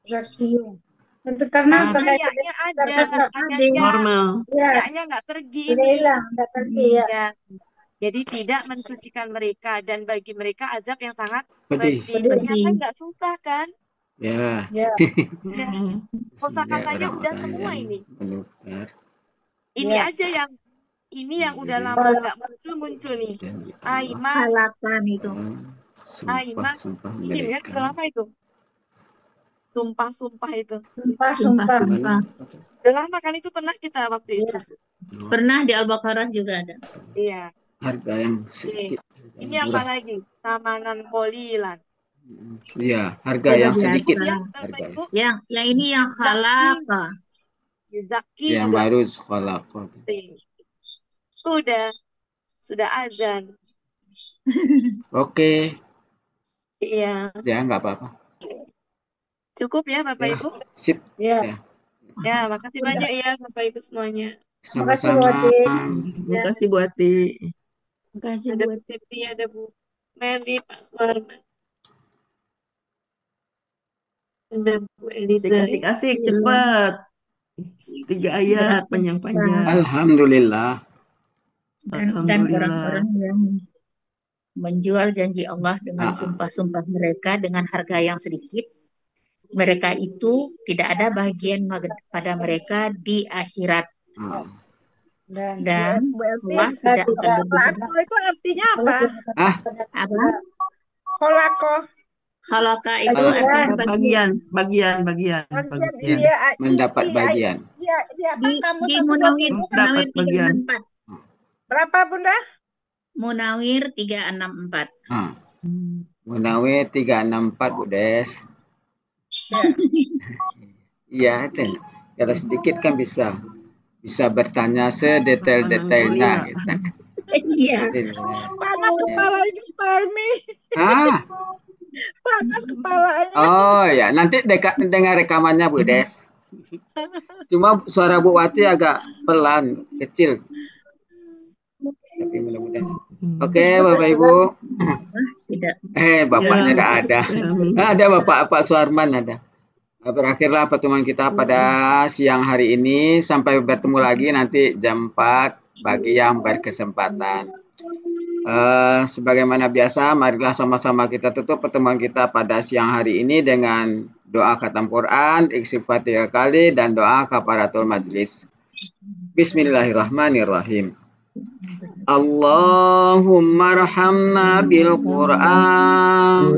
Speaker 4: Zakiyun. Itu karena
Speaker 1: Karena
Speaker 4: berkaitan
Speaker 1: ya-nya ada,
Speaker 4: dengan
Speaker 1: adanya,
Speaker 3: Normal.
Speaker 4: ya,
Speaker 1: ya-nya nggak pergi
Speaker 4: tidak
Speaker 1: ini.
Speaker 4: hilang, tidak pergi ya.
Speaker 1: Ya. Jadi tidak mensucikan mereka dan bagi mereka azab yang sangat
Speaker 2: Pedih.
Speaker 1: pedih. Ternyata nggak susah kan?
Speaker 2: Ya.
Speaker 4: Ya.
Speaker 1: Ya. Kosakatanya udah semua ini.
Speaker 2: Menukar.
Speaker 1: Ini
Speaker 4: Ya.
Speaker 1: aja yang udah lama nggak muncul nih. Aiman,
Speaker 6: Halapan itu.
Speaker 1: Aiman,
Speaker 2: Sumpah
Speaker 1: ini ya udah lama itu. Sumpah itu.
Speaker 4: Sumpah.
Speaker 1: Udah lama kan itu pernah kita waktu itu.
Speaker 6: Pernah di Al-Baqarah juga ada.
Speaker 1: Iya.
Speaker 2: Harga yang sedikit.
Speaker 1: Ini apa lagi? Tamanan kolilan.
Speaker 2: Iya, harga yang sedikit.
Speaker 1: Ya,
Speaker 2: Harga
Speaker 6: yang ini yang khalaqa.
Speaker 1: Zaki
Speaker 2: yang
Speaker 1: juga.
Speaker 2: baru khalaqa.
Speaker 1: Sudah azan.
Speaker 2: Oke.
Speaker 1: Iya.
Speaker 2: Ya, nggak apa-apa.
Speaker 1: Cukup ya Bapak Ibu?
Speaker 2: Sip.
Speaker 4: Ya.
Speaker 1: Ya, makasih banyak ya Bapak Ibu semuanya.
Speaker 2: Sama-sama.
Speaker 3: Terima kasih Bu Ati.
Speaker 8: Makasih
Speaker 1: Ada
Speaker 8: buat
Speaker 1: Bu Siti, ada Bu Meli, Pak Suarman. Ada Bu Eliza.
Speaker 3: Asik-asik cepat. 3 ayat panjang-panjang.
Speaker 2: Alhamdulillah.
Speaker 6: Dan orang-orang yang menjual janji Allah dengan sumpah-sumpah mereka dengan harga yang sedikit, mereka itu tidak ada bagian pada mereka di akhirat. Dan Allah tidak akan
Speaker 5: Kolako itu artinya apa?
Speaker 6: apa?
Speaker 5: Kolako
Speaker 6: itu artinya
Speaker 3: bagian.
Speaker 2: Mendapat bagian.
Speaker 6: Di Munawir 364.
Speaker 5: Berapa Bunda?
Speaker 6: Munawir 364.
Speaker 2: Munawir 364 Bu Des. Iya, kalau sedikit kan bisa bertanya sedetail-detailnya gitu.
Speaker 6: Iya.
Speaker 5: Panas kepala ini Parmi. Panas kepalanya.
Speaker 2: Oh ya, nanti dengar rekamannya Bu Des. Cuma suara Bu Wati agak pelan, kecil. Tapi mudah-mudahan. Oke, Bapak Ibu.
Speaker 6: Tidak.
Speaker 2: Bapaknya tidak ada. Ada Pak Suarman ada. Berakhirlah pertemuan kita pada siang hari ini. Sampai bertemu lagi nanti jam 4 bagi yang berkesempatan. Sebagaimana biasa, marilah sama-sama kita tutup pertemuan kita pada siang hari ini dengan doa khatam Quran, istighfar 3 kali, dan doa kafaratul majlis. Bismillahirrahmanirrahim. Allahumma arhamna bil Qur'an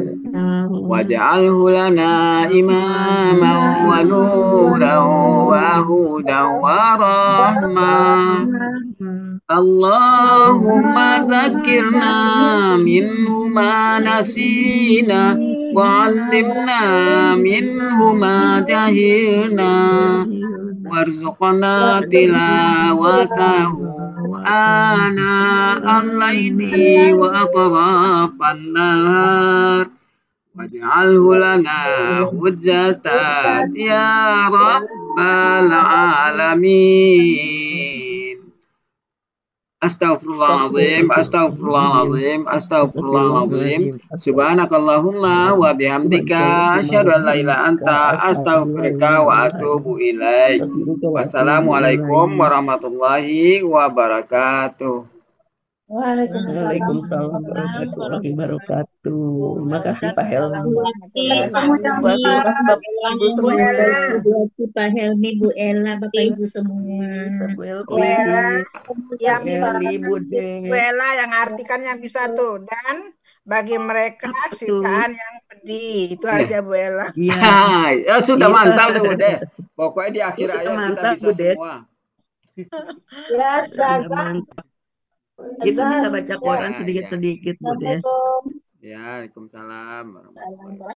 Speaker 2: waj'alhu lana imaman wa nuran wa hudan wa rahmah. Allahumma zakirna minhu ma nasina wa 'allimna minhu ma jahilna warzuqna tilawatahu ana al-laili wa atrafan nahar waj'alhu lana hujjatan ya rabbal alamin. Astaghfirullahaladzim. Subhanakallahumma wa bihamdika asyhadu an la ilaha anta astaghfiruka wa atubu ilaik. Wassalamualaikum warahmatullahi wabarakatuh.
Speaker 3: Waalaikumsalam warahmatullahi wabarakatuh. Terima kasih Pak Helmi.
Speaker 6: Terima kasih Bapak Ibu semua. Pak Helmi, Bu Ella, Bapak Ibu semua.
Speaker 3: Bu Ella,
Speaker 5: yang bisa
Speaker 3: Bu
Speaker 5: Ella yang artikan yang bisa tuh. Dan bagi mereka siksaan yang pedih. Itu aja Bu Ella.
Speaker 2: Ya sudah mantap tuh Bu Des. Pokoknya di akhir ayat kita bisa semua.
Speaker 3: Ya, mantap. Kita bisa baca Quran sedikit-sedikit Bu Des.
Speaker 2: Ya, Waalaikumsalam warahmatullahi wabarakatuh.